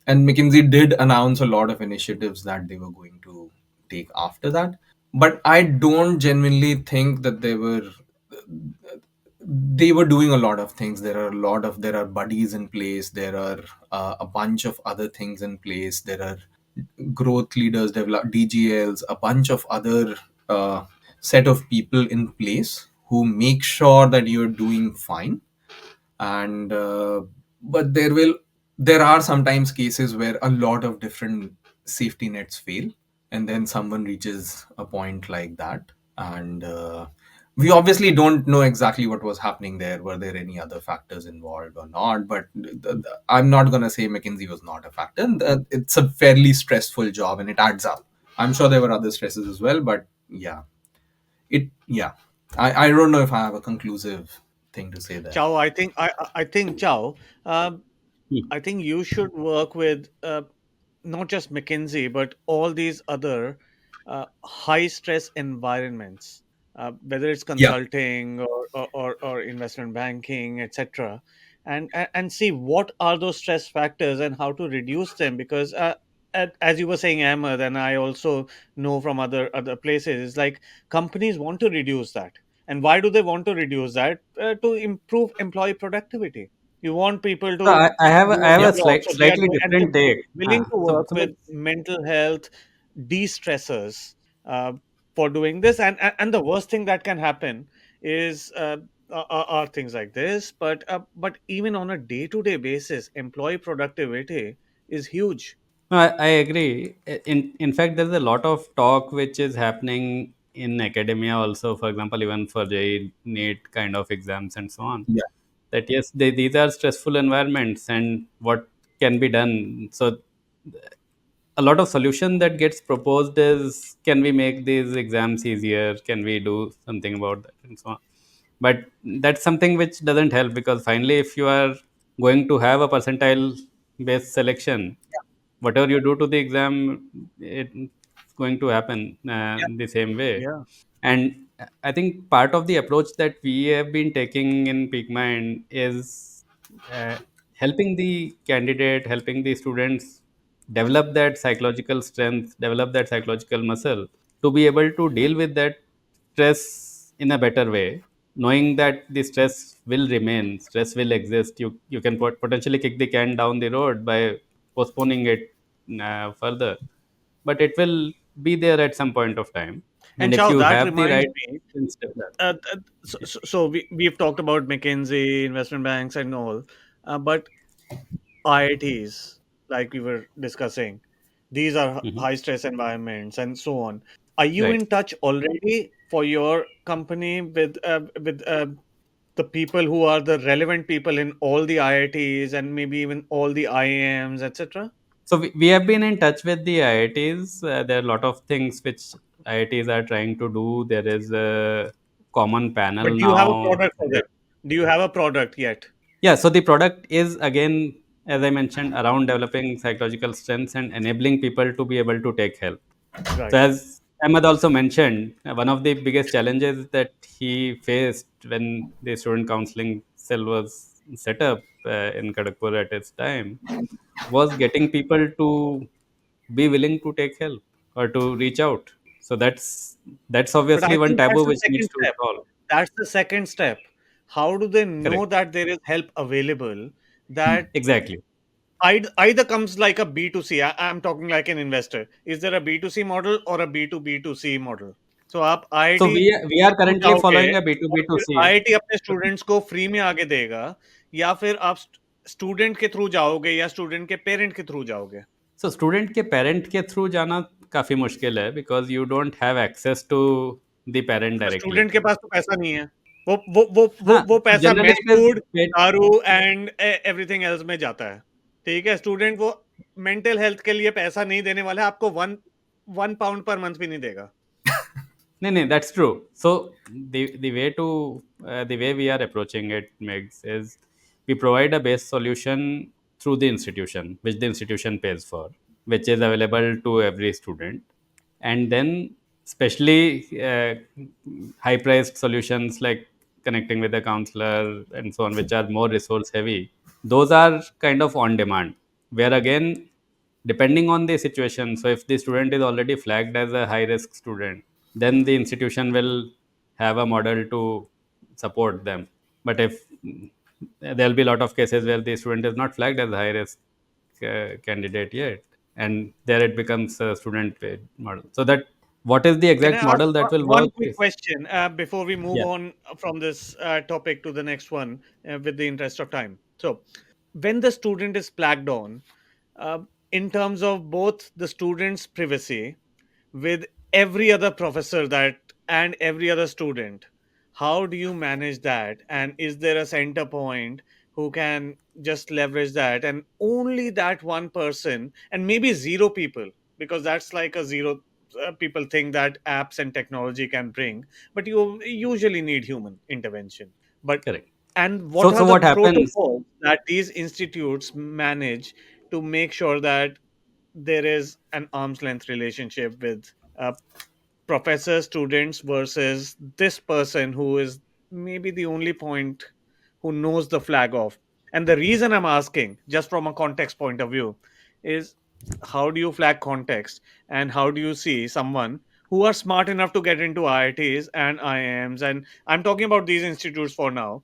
and McKinsey did announce a lot of initiatives that they were going to take after that. But I don't genuinely think that they were doing a lot of things. There are buddies in place. There are a bunch of other things in place. There are growth leaders, develop DGLs, a bunch of other set of people in place who make sure that you're doing fine. And but there are sometimes cases where a lot of different safety nets fail, and then someone reaches a point like that. And we obviously don't know exactly what was happening there. Were there any other factors involved or not? But I'm not going to say McKinsey was not a factor. It's a fairly stressful job and it adds up. I'm sure there were other stresses as well, but yeah, yeah. I don't know if I have a conclusive thing to say there. Chow, I think Chow, um, Hmm. I think you should work with not just McKinsey, but all these other high stress environments, whether it's Yeah. consulting or investment banking, etc., and see what are those stress factors and how to reduce them. Because as you were saying, Ahmed, and I also know from other places, it's like companies want to reduce that. And why do they want to reduce that? To improve employee productivity. You want people So to I do have their Yeah. a job. So they are slightly going, and different they're take. willing to So, work so with let's mental health de-stressors for doing this. And the worst thing that can happen is are things like this. But even on a day-to-day basis, employee productivity is huge. No, I agree. In fact, there's a lot of talk which is happening in academia also. For example, even for JEE, NEET kind of exams and so on. Yeah. That yes, these are stressful environments, and what can be done. So a lot of solution that gets proposed is, can we make these exams easier? Can we do something about that and so on? But that's something which doesn't help, because finally, if you are going to have a percentile based selection, whatever you do to the exam, it's going to happen the same way. Yeah. And I think part of the approach that we have been taking in Peak Mind is uh, helping the candidate, helping the students develop that psychological strength, develop that psychological muscle to be able to deal with that stress in a better way, knowing that the stress will remain, stress will exist. You can potentially kick the can down the road by postponing it further, but it will be there at some point of time. And And if Chow, you that have the reminds right me. instructor. We've talked about McKinsey, investment banks, and all, but IITs, like we were discussing, these are Mhm. high stress environments and so on. Are you Right. in touch already for your company with the people who are the relevant people in all the IITs and maybe even all the IIMs, etc.? So we have been in touch with the IITs. There are a lot of things which IITs are trying to do. There is a common panel But do you have a now. product for them? Do you have a product yet? Yeah, so the product is again, as I mentioned, around developing psychological strengths and enabling people to be able to take help. So Right. as Ahmed also mentioned, one of the biggest challenges that he faced when the student counseling cell was set up in Kharagpur at its time was getting people to be willing to take help or to reach out. So that's But I obviously one think that's taboo the which needs second to step. solve. That's the second step. How do they know Correct. that there is help available that Exactly. either comes like a B2C? I'm talking like an investor. Is there a B2C model or a B2B2C model? So आप So IIT we are के through currently जाओगे following a और फिर B2B2C. IIT अपने students को free में आगे देगा, या फिर आप स्टूडेंट के थ्रू जाओगे या स्टूडेंट के पेरेंट के थ्रू जाओगे? So स्टूडेंट के पेरेंट के थ्रू जाना काफी मुश्किल है because you don't have access to the parent तो डायरेक्टली. स्टूडेंट के पास तो पैसा नहीं है। वो हाँ, पैसा generally mess it food, is. दारू एंड एवरीथिंग एल्स में जाता है। ठीक है? स्टूडेंट वो मेंटल हेल्थ के लिए पैसा नहीं देने वाला है, आपको 1 पाउंड पर मंथ भी नहीं देगा। No, no, that's true. So the way we are approaching it, Migs, is we provide a base solution through the institution, which the institution pays for, which is available to every student, and then especially high-priced solutions like connecting with a counselor and so on, which are more resource heavy. Those are kind of on demand, where again depending on the situation. So if the student is already flagged as a high risk student, then the institution will have a model to support them. But if there'll be a lot of cases where the student is not flagged as a high risk candidate yet, and there it becomes a student paid model. So that what is the Can I exact ask model that will one work quick is. question before we move Yeah. on from this topic to the next one with the interest of time? So, when the student is flagged on, uh, in terms of both the student's privacy with every other professor that and every other student, how do you manage that, and is there a center point who can just leverage that, and only that one person and maybe zero people, because that's like a zero people think that apps and technology can bring, but you usually need human intervention. But Correct. and what So are the what happens? protocols that these institutes manage to make sure that there is an arm's length relationship with uh, professor students versus this person who is maybe the only point who knows the flag off? And the reason I'm asking, just from a context point of view, is how do you flag context, and how do you see someone who are smart enough to get into IITs and IIMs, and I'm talking about these institutes for now,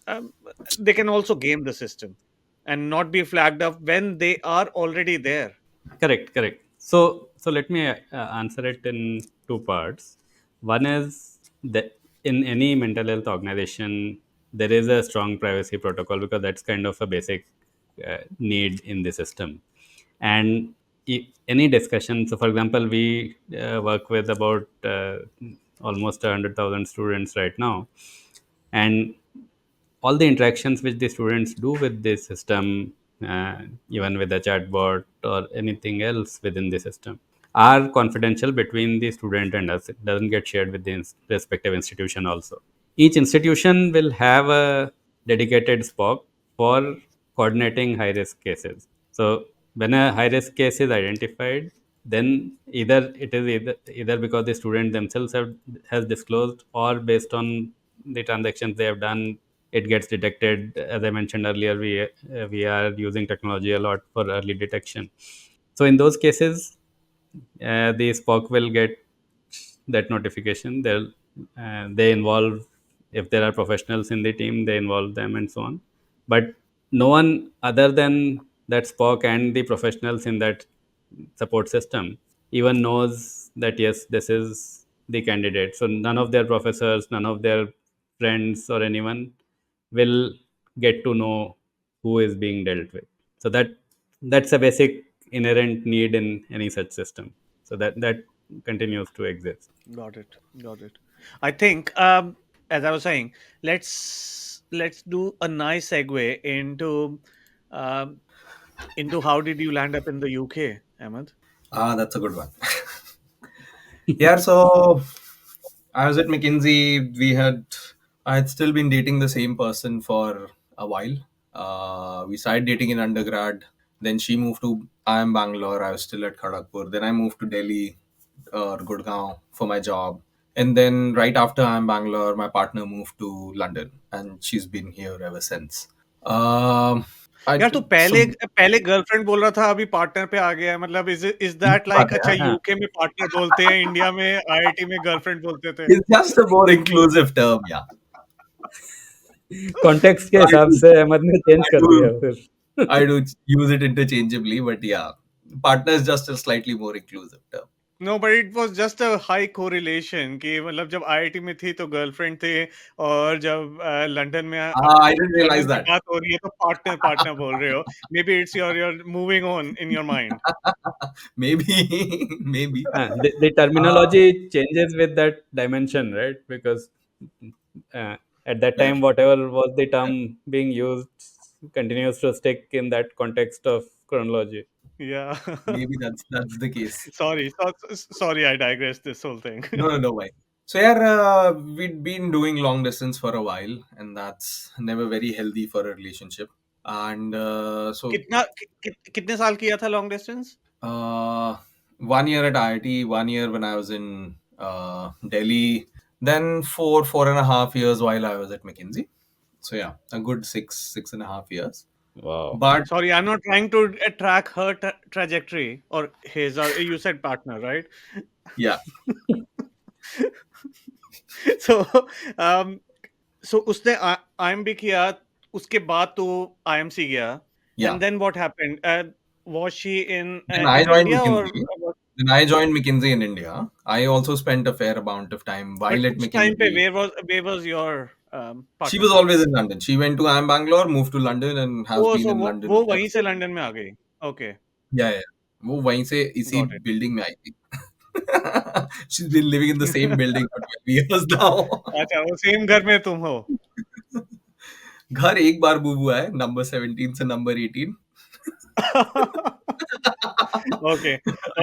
um, they can also game the system and not be flagged up when they are already there? Correct, correct. So let me answer it in two parts. One is that in any mental health organization, there is a strong privacy protocol because that's kind of a basic need in the system. And any discussion, so for example, we work with about almost 100,000 students right now, and all the interactions which the students do with the system, even with the chatbot or anything else within the system, are confidential between the student and us. It doesn't get shared with the respective institution also. Each institution will have a dedicated SPOC for coordinating high risk cases. So when a high risk case is identified, then either because the student themselves has disclosed, or based on the transactions they have done it gets detected. As I mentioned earlier, we are using technology a lot for early detection. So in those cases, the Spock will get that notification. They involve, if there are professionals in the team, they involve them and so on. But no one other than that Spock and the professionals in that support system even knows that yes, this is the candidate. So none of their professors, none of their friends or anyone will get to know who is being dealt with. So that's a basic inherent need in any such system. So that continues to exist. Got it. Got it. I think, as I was saying, let's do a nice segue um, into how did you land up in the UK, Ahmed? That's a good one. Yeah, so I was at McKinsey. I had still been dating the same person for a while. We started dating in undergrad. Then she moved to IIM Bangalore. I was still at Kharagpur. Then I moved to Delhi or Gurgaon for my job. And then right after IIM Bangalore, my partner moved to London, and she's been here ever since. Um, I यार, तो so पहले पहले girlfriend बोल रहा था, अभी partner पे आ गया है। मतलब इज easy दैट बात लाइक, है अच्छा यार. हाँ, यूके में पार्टनर बोलते हैं, इंडिया में आईआईटी में गर्लफ्रेंड बोलते थे। It's just a more inclusive term, yeah. Context के So हिसाब से अहमद ने चेंज I कर दिया do, फिर. I do use it interchangeably, but yeah, partner is just a slightly more inclusive term. No, but it was just a high correlation कि मतलब जब आईआईटी में थी तो गर्लफ्रेंड थे, और जब लंदन में I didn't realize लंदन की that. बात हो रही है तो पार्टनर पार्टनर बोल रहे हो। May be it's your moving on in your mind. Maybe, maybe. The Uh, terminology changes with that dimension, right? Because uh, at that Fair, time, whatever was the term being used continues to stick in that context of chronology. या maybe that's the case. Sorry sorry, I digress this whole thing. No, no, no, why? So yeah, we'd been doing long distance for a while, and that's never very healthy for a relationship. And so कितना कितने साल किया था long distance? uh, 1 year at IIT, 1 year when I was in Delhi, then 4.5 years while I was at McKinsey. So yeah, a good 6.5 years. Wow. But Sorry, I'm not trying to track her trajectory or his, or you said partner, right? yeah, So, um, so उसने IMB किया, उसके बाद तो IMC गया, yeah. and then what happened? Was she Then I in joined India or McKinsey. what? Then I joined McKinsey in India. I also spent a fair amount of time But while at उस time पे McKinsey. where was your She was partner? always in London. She went to IIM Bangalore, moved to London, and has Oh, been so in वो London ever वहीं से since. London में आ गई। Okay, Yeah, yeah. वो वहीं से इसी got it. Building में आई थी. She's been living in the same building for 12 years now. अच्छा, वो सेम घर में तुम हो। घर एक बार मूव हुआ है, नंबर 17 से number 18. Okay,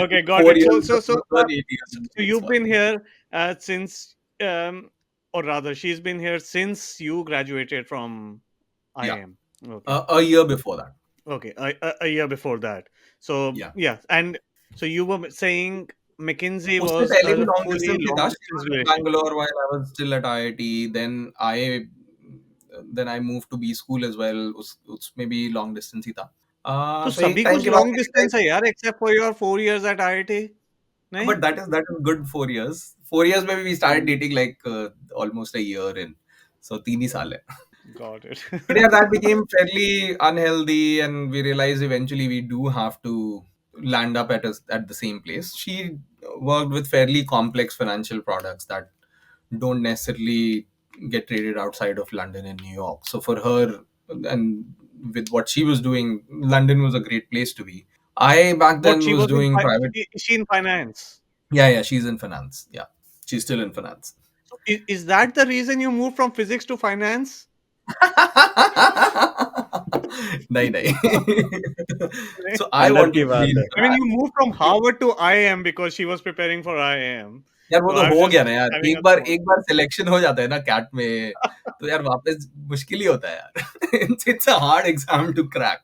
okay, got Four it. years more than 8 years So in this you've one. been here since, or rather, she's been here since you graduated from Yeah, IIM. Okay, a year before that. okay, a year before that. So Yeah. yeah, and so you were saying McKinsey उससे was पहले भी a long fully distance he long था. She distance was in relation. Bangalore while I was still at IIT. Then I moved to B school as well. उसमें भी long distance ही था. तो So एक सभी टाइम कुछ के बाद long मेरी distance लाइफ. है यार, except for your 4 years at IIT, नहीं? But that is good 4 years. 4 years maybe we started Hmm, dating like almost a year in. So 3 ही साल है. got it. But yeah, that became fairly unhealthy, and we realized eventually we do have to land up at the same place. She worked with fairly complex financial products that don't necessarily get traded outside of London and New York. So for her, and with what she was doing, London was a great place to be. I back What then she was was in, doing private. is she in finance? Yeah, yeah, she's in finance. Yeah, she's still in finance. So is that the reason you moved from physics to finance? नहीं नहीं. So I अंदर wanted की to be बात in है. I mean, finance. you moved from Harvard to IIM because she was preparing for IIM. यार वो So तो I was हो गया just ना यार. having एक a बार thought. एक बार सिलेक्शन हो जाता है ना कैट में, तो यार वापस मुश्किल ही होता है यार. It's a hard exam to crack.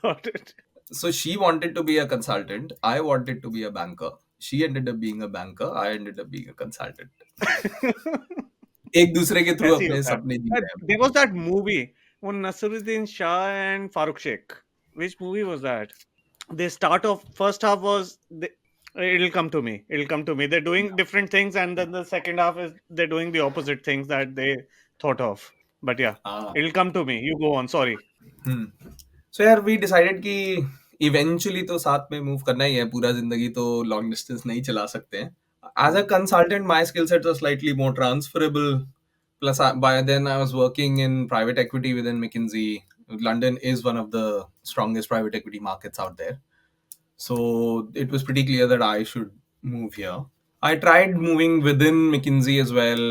Got it. So she wanted to be a consultant. I wanted to be a banker. She ended up being a banker. I ended up being a consultant. एक दूसरे के through ऐसे ही अपने होता है। सपने जी रहे हैं. देयर वाज़ दैट मूवी वो Naseeruddin Shah and Farooq Shaikh. Which movie was that? They start off first half was it'll come to me. It'll come to me. They're doing different things, and then the second half is they're doing the opposite things that they thought of. But yeah, हाँ. it'll come to me. You go on. Sorry. सो यार we decided कि eventually तो साथ में move करना ही है, पूरा जिंदगी तो लॉन्ग डिस्टेंस नहीं चला सकते हैं. As a consultant my skill sets are slightly more transferable. Plus, by then I was working in private equity within McKinsey. London is one of the strongest private equity markets out there. So it was pretty clear that I should move here. I tried moving within McKinsey as well.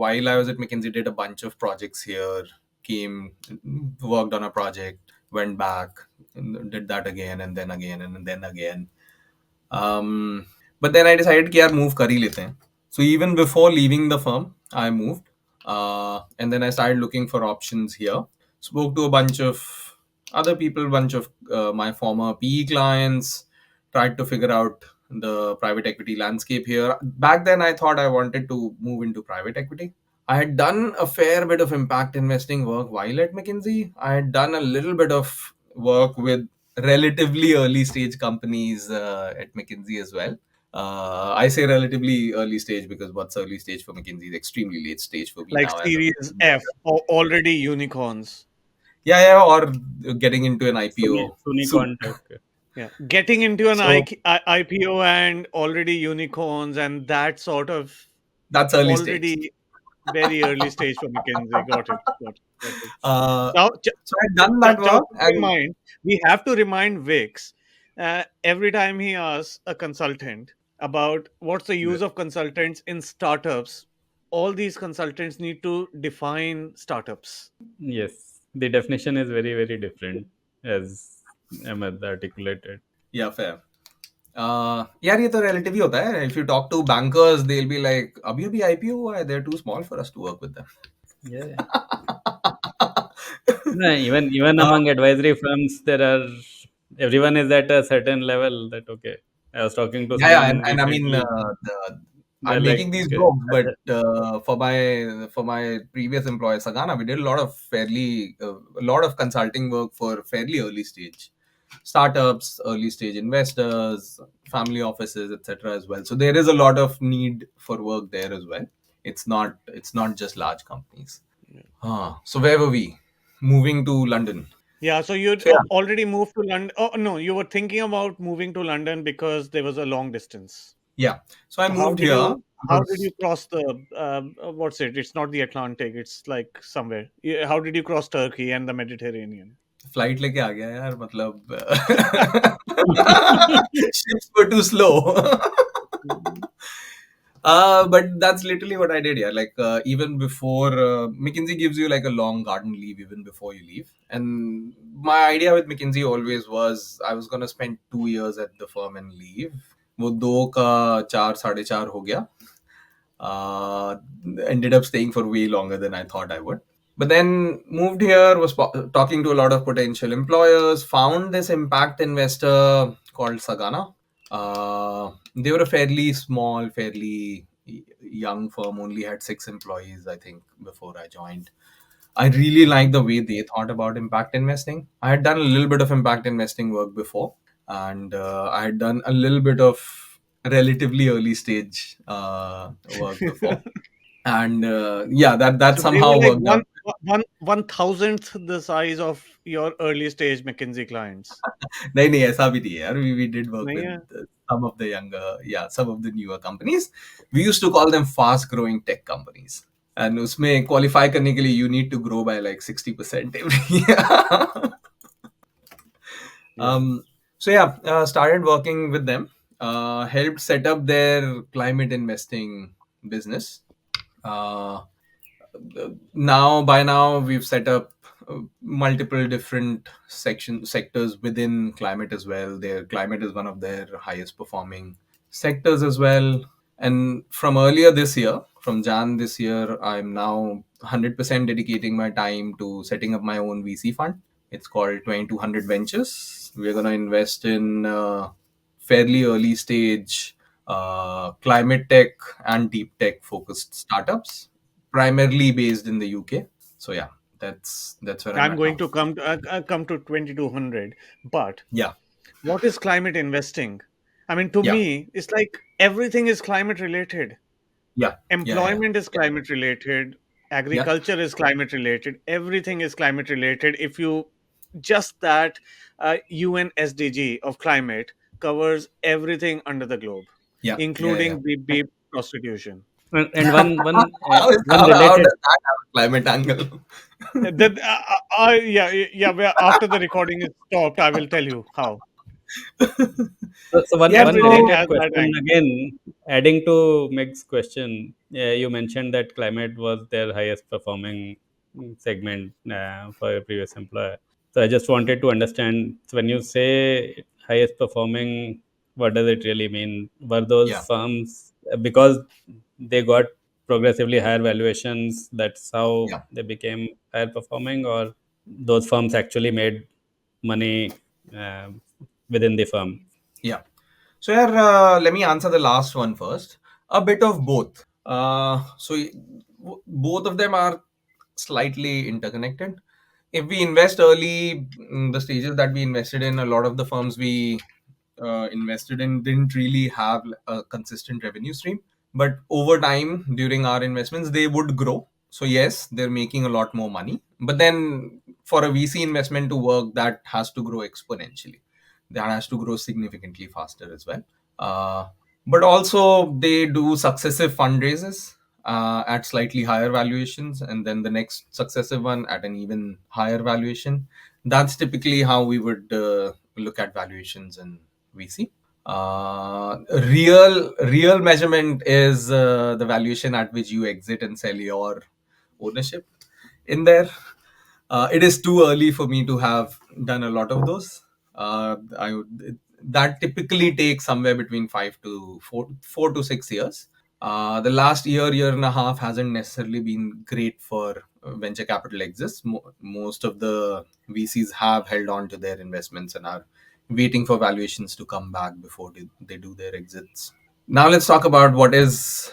While I was at McKinsey, did a bunch of projects here. Came, worked on a project, went back, and did that again, and then again, and then again. But then I decided कि यार move कर ही लेते हैं. So even before leaving the firm, I moved, and then I started looking for options here. Spoke to a bunch of other people, bunch of my former PE clients, tried to figure out the private equity landscape here. Back then, I thought I wanted to move into private equity. I had done a fair bit of impact investing work while at McKinsey. I had done a little bit of work with relatively early stage companies at McKinsey as well. I say relatively early stage because what's early stage for McKinsey is extremely late stage for me Like now as a Series F, already unicorns. yeah, yeah, or getting into an IPO Suni soon. contact. Yeah, getting into an So IPO and already unicorns and that sort of that's early stage. already very early stage for McKinsey. Got it. Got it. Got it. Uh, Now, so I'd done that Chow, work keep in and mind, we have to remind Viks every time he asks a consultant about what's the use of consultants in startups, all these consultants need to define startups. Yes, the definition is very, very different, as Ahmed articulated. yeah, fair. यार ये तो relative ही होता है. If you talk to bankers, they'll be like, अभी अभी IPO हुआ है, they're too small for us to work with them. Yeah. No, even uh, among advisory firms, there are everyone is at a certain level. That okay. I was talking to yeah, yeah, someone and I mean, recently. I'm They're like, making these jokes, but for my previous employer Sagana, we did a lot of consulting work for fairly early stage startups, early stage investors, family offices, etc. as well. So there is a lot of need for work there as well. It's not just large companies. So where were we? Moving to London. Yeah, so you'd So yeah, already moved to London. Oh, no, you were thinking about moving to London because there was a long distance. yeah. So I So how moved did here you how did because you cross the what's it? It's not the Atlantic. It's like somewhere. How did you cross Turkey and the Mediterranean? Flight लेके आ गया यार मतलब ships were too slow. Mhm. But that's literally what I did. Yeah, like even before McKinsey gives you like a long garden leave even before you leave. And my idea with McKinsey always was I was gonna spend 2 years at the firm and leave. वो दो का चार साढ़े चार हो गया. Uh, Ended up staying for way longer than I thought I would. But then moved here, was talking to a lot of potential employers, found this impact investor called Sagana. They were a fairly small, fairly young firm, only had 6 employees, I think, before I joined. I really liked the way they thought about impact investing. I had done a little bit of impact investing work before, and I had done a little bit of relatively early stage work before. And yeah, that So they were somehow like worked out. one thousandth the size of your early stage McKinsey clients. नहीं नहीं ऐसा भी नहीं है यार. We did work नहीं with है? some of the younger, yeah, some of the newer companies. We used to call them fast growing tech companies. And उसमें qualify करने के लिए you need to grow by like 60% every year. Yeah. So yeah, started working with them. Helped set up their climate investing business. Uh, by now we've set up multiple different sectors within climate as well. Their climate is one of their highest performing sectors as well. And from earlier this year, from Jan this year, I'm now 100% dedicating my time to setting up my own VC fund. It's called 2200 Ventures. We're going to invest in fairly early stage climate tech and deep tech focused startups. primarily based in the UK. So yeah, that's where I'm I'm at going now. to come to 2200, but Yeah, what is climate investing? I mean, to yeah, me, it's like everything is climate related. yeah, yeah, yeah, Employment is climate related, yeah, agriculture is climate related, everything is climate related. If you just that UN SDG of climate covers everything under the globe, yeah, yeah, yeah. including beep prostitution. And one How related. does that have a climate angle? Yeah. Well, after the recording is stopped, I will tell you how. So one Yeah, one Everything related has that question angle. again, adding to Meg's question. You mentioned that climate was their highest performing segment for your previous employer. So I just wanted to understand. So when you say highest performing, what does it really mean? Were those yeah, firms because they got progressively higher valuations? That's how yeah, they became higher performing, or those firms actually made money uh, within the firm? yeah. So here, let me answer the last one first. A bit of both. Both of them are slightly interconnected. If we invest early, the stages that we invested in, a lot of the firms we invested in didn't really have a consistent revenue stream. But over time, during our investments, they would grow. So yes, they're making a lot more money. But then for a VC investment to work, that has to grow exponentially. That has to grow significantly faster as well. Uh, but also they do successive fundraisers at slightly higher valuations, and then the next successive one at an even higher valuation. That's typically how we would look at valuations in VC. Real measurement is the valuation at which you exit and sell your ownership in there. It is too early for me to have done a lot of those. That typically takes somewhere between 4 to 6 years. The last year and a half hasn't necessarily been great for venture capital exits. Most of the VCs have held on to their investments and are waiting for valuations to come back before they do their exits. Now let's talk about what is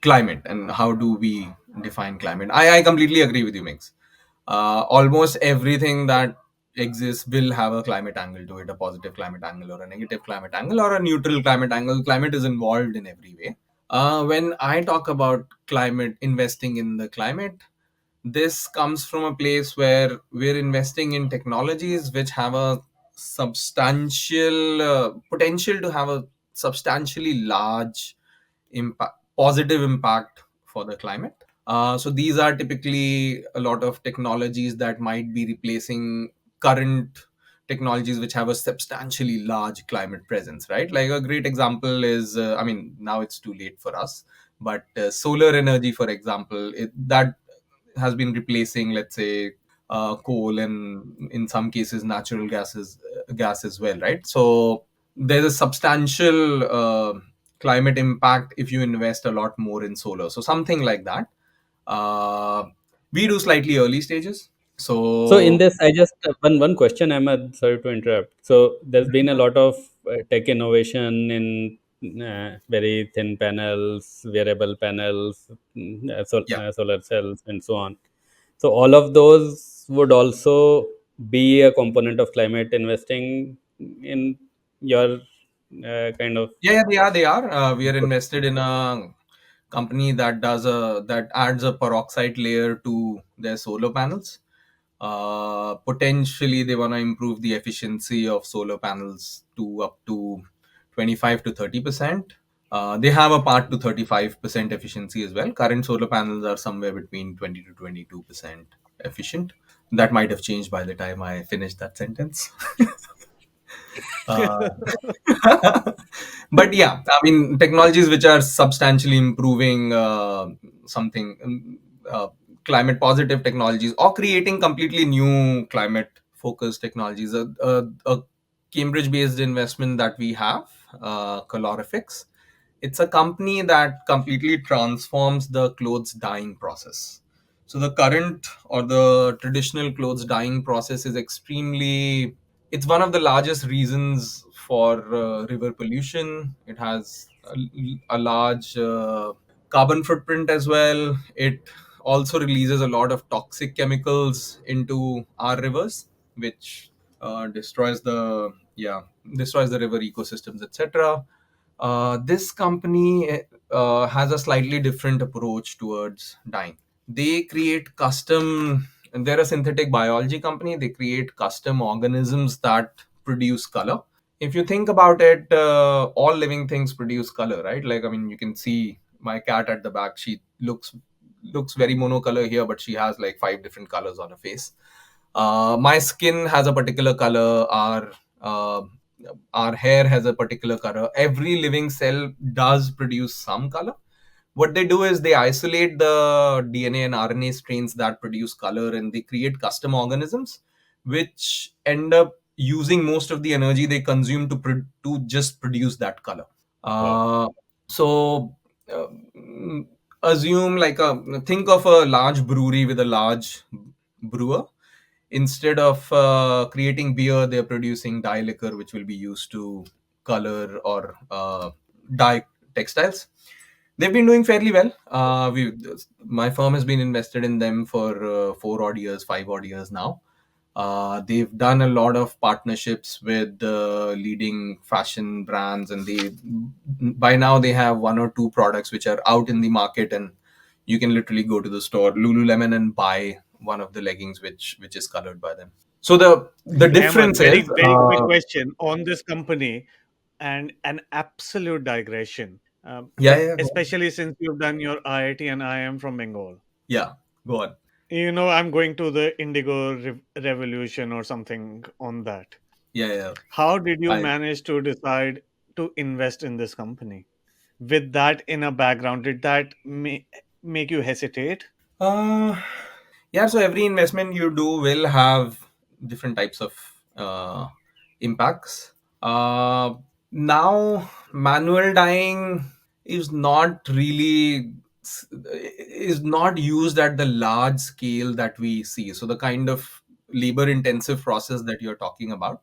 climate and how do we define climate. I completely agree with you, Mix. Almost everything that exists will have a climate angle to it, a positive climate angle or a negative climate angle or a neutral climate angle. Climate is involved in every way. When I talk about climate, investing in the climate, this comes from a place where we're investing in technologies which have a substantial potential to have a substantially large positive impact for the climate. So these are typically a lot of technologies that might be replacing current technologies which have a substantially large climate presence, right? Like a great example is, I mean, now it's too late for us, but solar energy, for example, that has been replacing, let's say, coal and in some cases natural gas as well, right? So there's a substantial climate impact if you invest a lot more in solar. So something like that. Uh, we do slightly early stages. So in So this, I just one question, Ahmed. Sorry to interrupt. So there's been a lot of tech innovation in very thin panels, wearable panels, yeah, solar cells, and so on. So all of those would also be a component of climate investing in your kind of yeah, they are. They are. We are input. invested in a company that adds a peroxide layer to their solar panels. Potentially, they want to improve the efficiency of solar panels to up to 25 to 30%. They have a part to 35% efficiency as well. Current solar panels are somewhere between 20 to 22% efficient. That might have changed by the time I finished that sentence. Uh, but yeah, I mean, technologies which are substantially improving something, climate positive technologies, or creating completely new climate focused technologies. A Cambridge based investment that we have, Calorifix, it's a company that completely transforms the clothes dyeing process. So the current or the traditional clothes dyeing process is extremely, it's one of the largest reasons for river pollution. It has a large carbon footprint as well. It also releases a lot of toxic chemicals into our rivers, which destroys the destroys the river ecosystems, etc. This company has a slightly different approach towards dyeing. They create custom. They're a synthetic biology company. They create custom organisms that produce color. If you think about it, all living things produce color, right? Like, I mean, you can see my cat at the back. She looks very monocolor here, but she has like five different colors on her face. My skin has a particular color. Uh, our hair has a particular color. Every living cell does produce some color. What they do is they isolate the DNA and RNA strains that produce color, and they create custom organisms which end up using most of the energy they consume to just produce that color. Wow. Uh, so uh, mm, assume like a think of a large brewery with a large brewer. Instead of creating beer, they're producing dye liquor, which will be used to color or dye textiles. They've been doing fairly well. My firm has been invested in them for 4 odd years, 5 odd years now. They've done a lot of partnerships with leading fashion brands, and they by now they have one or two products which are out in the market, and you can literally go to the store, Lululemon, and buy one of the leggings which is colored by them. So the Ahmed, difference is, very quick question on this company and an absolute digression. yeah, But yeah, go on. especially since you've done your IIT and I am from Bengal. Yeah, go on. I'm going to the Indigo Revolution or something on that. Yeah, yeah. How did you I manage to decide to invest in this company? With that in a background, did that make you hesitate? uh yeah. So every investment you do will have different types of impacts. Uh, Now, manual dyeing is not really is not used at the large scale that we see. So the kind of labor intensive process that you're talking about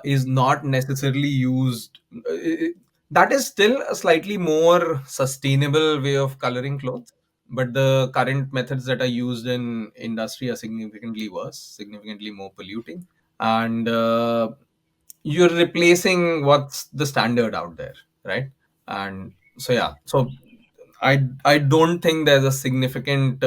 is not necessarily used. That is still a slightly more sustainable way of coloring clothes, but the current methods that are used in industry are significantly worse, significantly more polluting, and you're replacing what's the standard out there, right? And so yeah, so I don't think there's a significant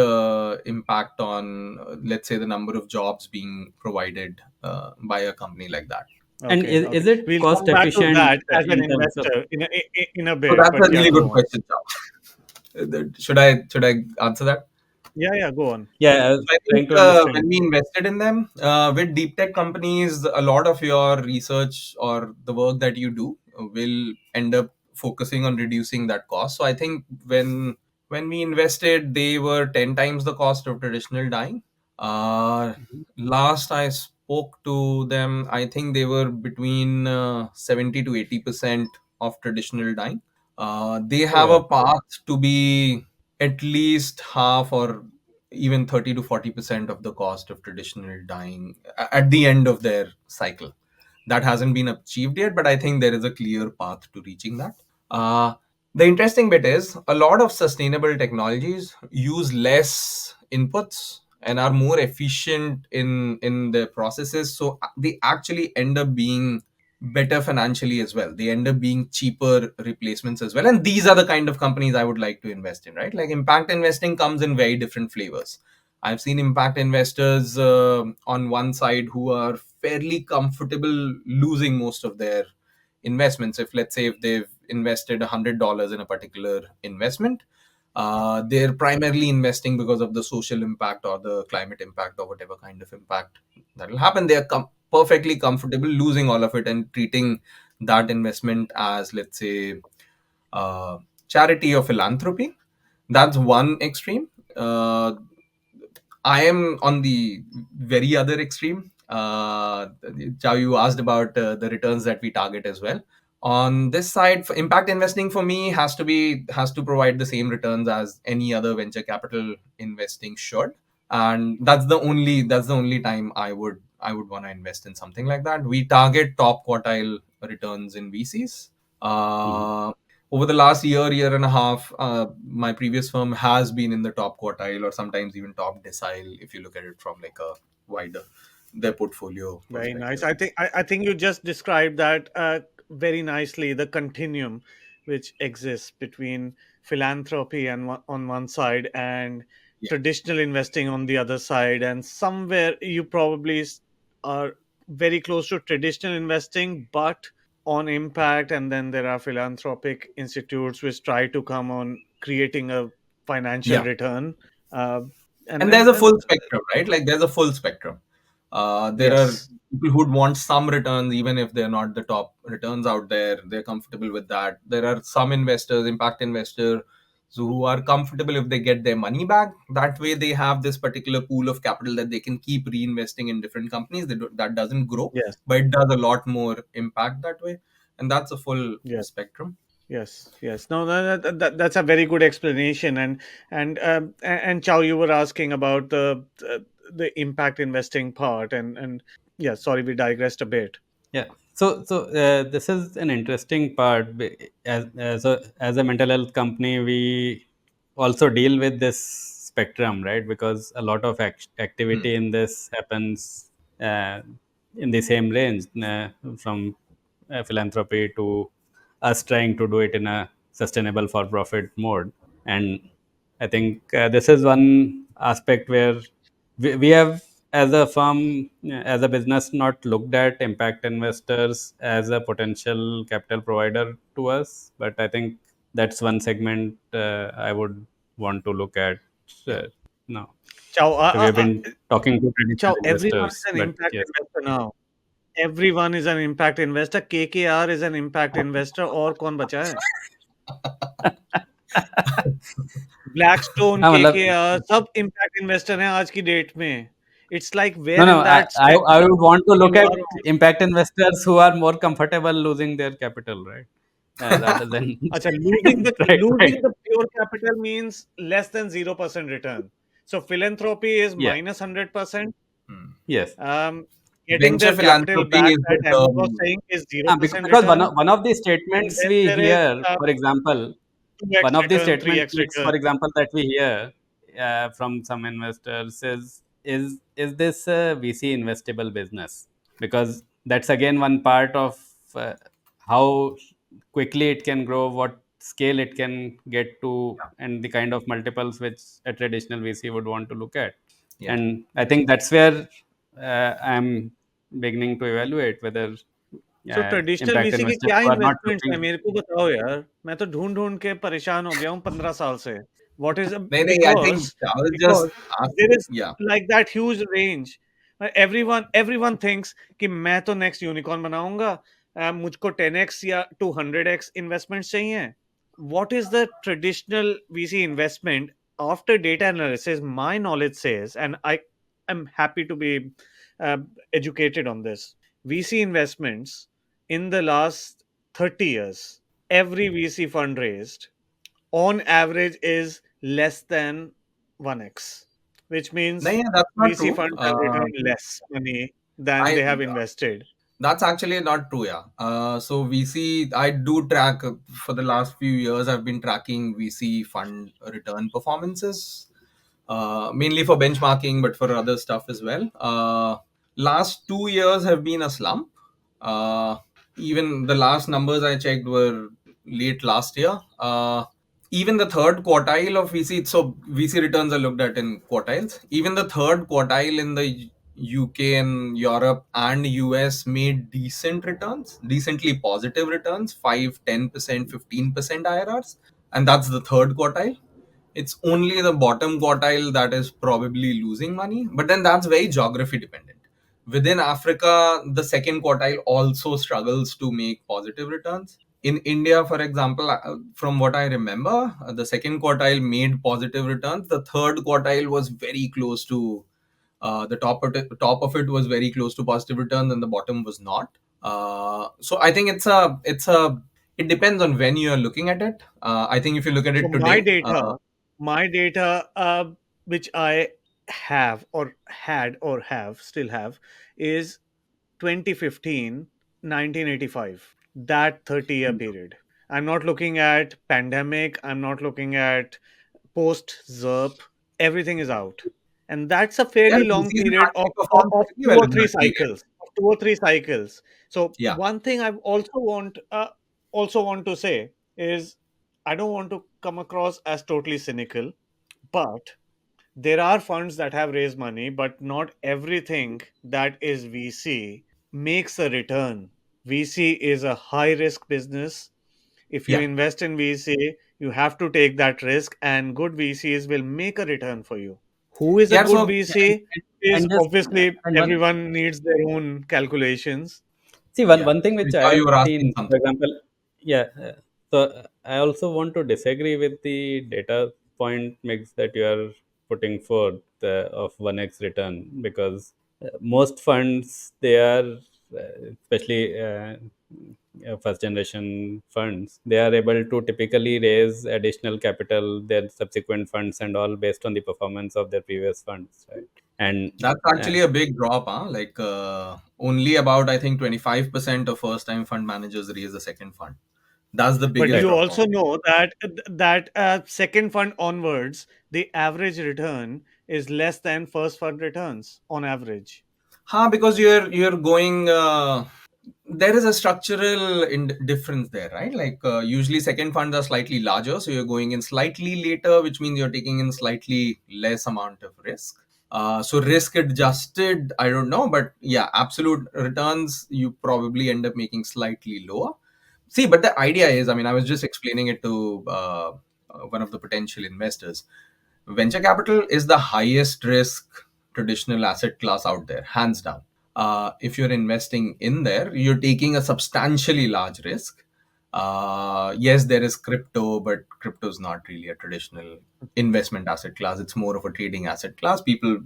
impact on let's say the number of jobs being provided by a company like that. And Okay, is okay. it We'll cost come back to efficient that as an in terms of? investor in a So bit. that's But a yeah, really good go on. question, Chow. Should I answer that? Yeah, go on. Yeah, I was So I think trying to understand. when we invested in them, with deep tech companies, a lot of your research or the work that you do will end up focusing on reducing that cost. So I think when we invested, they were 10 times the cost of traditional dyeing. Uh, Mhm. Last I spoke to them, I think they were between 70 to 80% of traditional dyeing. They Oh have a wow. path to be at least half or even 30 to 40% of the cost of traditional dyeing at the end of their cycle. That hasn't been achieved yet, but I think there is a clear path to reaching that. The interesting bit is a lot of sustainable technologies use less inputs and are more efficient in their processes, so they actually end up being better financially as well. They end up being cheaper replacements as well, and these are the kind of companies I would like to invest in, right? Like, impact investing comes in very different flavors. I've seen impact investors on one side who are fairly comfortable losing most of their investments. If, let's say, if they've invested $100 in a particular investment, they're primarily investing because of the social impact or the climate impact or whatever kind of impact that will happen. They are perfectly comfortable losing all of it and treating that investment as, let's say, uh, charity or philanthropy. That's one extreme. I am on the very other extreme. Chow, you asked about the returns that we target as well. On this side, for impact investing for me has to provide the same returns as any other venture capital investing should, and that's the only time I would want to invest in something like that. We target top quartile returns in VCs. Mhm. Uh, over the last year and a half, my previous firm has been in the top quartile or sometimes even top decile if you look at it from like a wider their portfolio Very nice. perspective. I think you just described that very nicely. The continuum which exists between philanthropy and on one side and Yeah, traditional investing on the other side, and somewhere you probably are very close to traditional investing, but on impact. And then there are philanthropic institutes which try to come on creating a financial yeah. return. Uh, And there's a and full spectrum, right? Like there's a full spectrum. There are yes, people who'd want some returns, even if they're not the top returns out there. They're comfortable with that. There are some investors, impact investors, who are comfortable if they get their money back. That way, they have this particular pool of capital that they can keep reinvesting in different companies. That doesn't grow, yes, but it does a lot more impact that way. And that's a full yes. spectrum. Yes, yes. No, no, that's a very good explanation. And Chow, you were asking about the impact investing part, and yeah, sorry, we digressed a bit. Yeah. This is an interesting part. As a mental health company, we also deal with this spectrum, right? Because a lot of Hmm. activity in this happens uh, in the same range, from philanthropy to us trying to do it in a sustainable for profit mode. And I think this is one aspect where we have, as a firm, as a business, not looked at impact investors as a potential capital provider to us. But I think that's one segment I would want to look at Yeah. now. Chow, So we have been talking to traditional Chow, everyone is investors, an but impact yes. investor now. Everyone is an impact investor. KKR is an impact investor. और कौन बचा है? Blackstone, मतलब, KKR, सब impact investor हैं आज की date में. It's like no, where no. in that I spectrum would want to look you at are on. impact investors who are more comfortable losing their capital, right? Rather than Acha, losing the right. losing the pure capital means less than 0% return. So philanthropy is Yeah. minus 100%. Hmm. Yes. Um, Getting Venture their capital philanthropy back is that the Ahmed was term. saying is 0% Because return. one of the And statements then we there is hear, for example, 2x one of the return, statement 3x makes, return. for example, that we hear from some investors is this a VC investable business? Because that's again one part of how quickly it can grow, what scale it can get to, and the kind of multiples which a traditional VC would want to look at. Yeah. And I think that's where I'm beginning to evaluate whether so traditional impact VC के investors क्या who are not investments हैं looking. मेरे को बताओ यार मैं तो ढूंढ ढूंढ के परेशान हो गया हूँ 15 साल से व्हाट इज नहीं नहीं, I because think Charles because just asked. There is Yeah. Like that huge range everyone thinks कि मैं तो नेक्स्ट यूनिकॉर्न बनाऊंगा मुझको 10x या 200x इन्वेस्टमेंट्स चाहिए what is the traditional VC investment after data analysis my knowledge says and I am happy to be educated on this VC investments in the last 30 years, every VC fund raised on average is less than 1x, which means नहीं, that's not VC true. funds have returned less money than I they have invested. That's actually not true. Yeah. So VC, I do track for the last few years. I've been tracking VC fund return performances, mainly for benchmarking, but for other stuff as well. Last 2 years have been a slump. Uh, Even the last numbers I checked were late last year. Even the third quartile of VC, so VC returns are looked at in quartiles. Even the third quartile in the UK and Europe and US made decent returns, decently positive returns, 5, 10%, 15% IRRs. And that's the third quartile. It's only the bottom quartile that is probably losing money, but then that's very geography dependent. Within Africa, the second quartile also struggles to make positive returns. In India, for example, from what I remember, the second quartile made positive returns. The third quartile was very close to top of it was very close to positive returns, and the bottom was not. So I think it depends on when you are looking at it. I think if you look at So it today, my data, which I have or had or have still have, is 2015, 1985. That 30-year period. I'm not looking at pandemic. I'm not looking at post ZERP. Everything is out. And that's a Yeah, fairly long VCs have period actually performed of pretty two well or in three that period. cycles. Of two or three cycles. So Yeah. one thing I also want to say is I don't want to come across as totally cynical, but there are funds that have raised money, but not everything that is VC makes a return. VC is a high risk business. If you Yeah. invest in VC, you have to take that risk, and good VCs will make a return for you. Who is a Yeah. good So Yeah, VC is and just obviously and one everyone needs their own calculations. see yeah. one thing So which I now have you were asking seen, for something. example, yeah. So I also want to disagree with the data point mix that you are putting forth of 1x return, because most funds they are, especially first generation funds, they are able to typically raise additional capital, their subsequent funds and all, based on the performance of their previous funds, right? And That's uh, actually a big drop, huh? Like only about I think 25% of first time fund managers raise a second fund. That's the But biggest you right. drop off. also know that second fund onwards, the average return is less than first fund returns on average. Huh, because you're going there is a structural difference there, right? Like usually second funds are slightly larger, so you're going in slightly later, which means you're taking in slightly less amount of risk. So risk adjusted, I don't know, but yeah, absolute returns you probably end up making slightly lower. See, but the idea is, I mean, I was just explaining it to one of the potential investors. Venture capital is the highest risk traditional asset class out there, hands down. If you're investing in there, you're taking a substantially large risk. Yes, there is crypto, but crypto is not really a traditional investment asset class. It's more of a trading asset class. People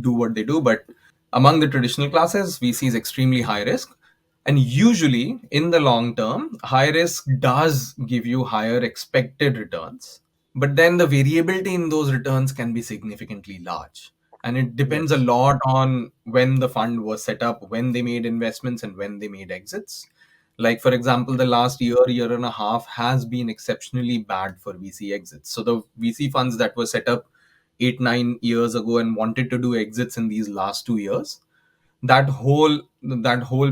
do what they do, but among the traditional classes, VC is extremely high risk. And usually, in the long term, high risk does give you higher expected returns, but then the variability in those returns can be significantly large. And it depends a Yes. lot on when the fund was set up, when they made investments, and when they made exits. Like, for example, the last year and a half has been exceptionally bad for VC exits. So, the VC funds that were set up 8, 9 years ago and wanted to do exits in these last 2 years, that whole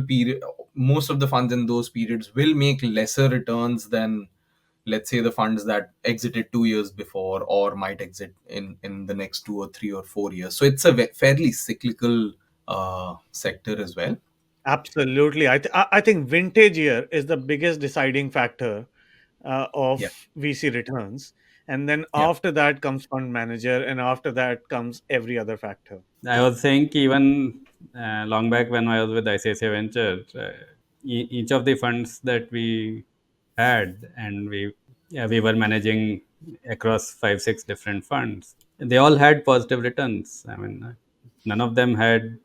period, most of the funds in those periods will make lesser returns than, let's say, the funds that exited 2 years before or might exit in the next 2 or 3 or 4 years. So it's a fairly cyclical sector as well. Absolutely. I think vintage year is the biggest deciding factor Yeah. of VC returns. And then Yeah. after that comes fund manager, and after that comes every other factor. I was saying even long back when I was with ICICI Venture, each of the funds that we had, and we were managing across 5 6 different funds. They all had positive returns. I mean, none of them had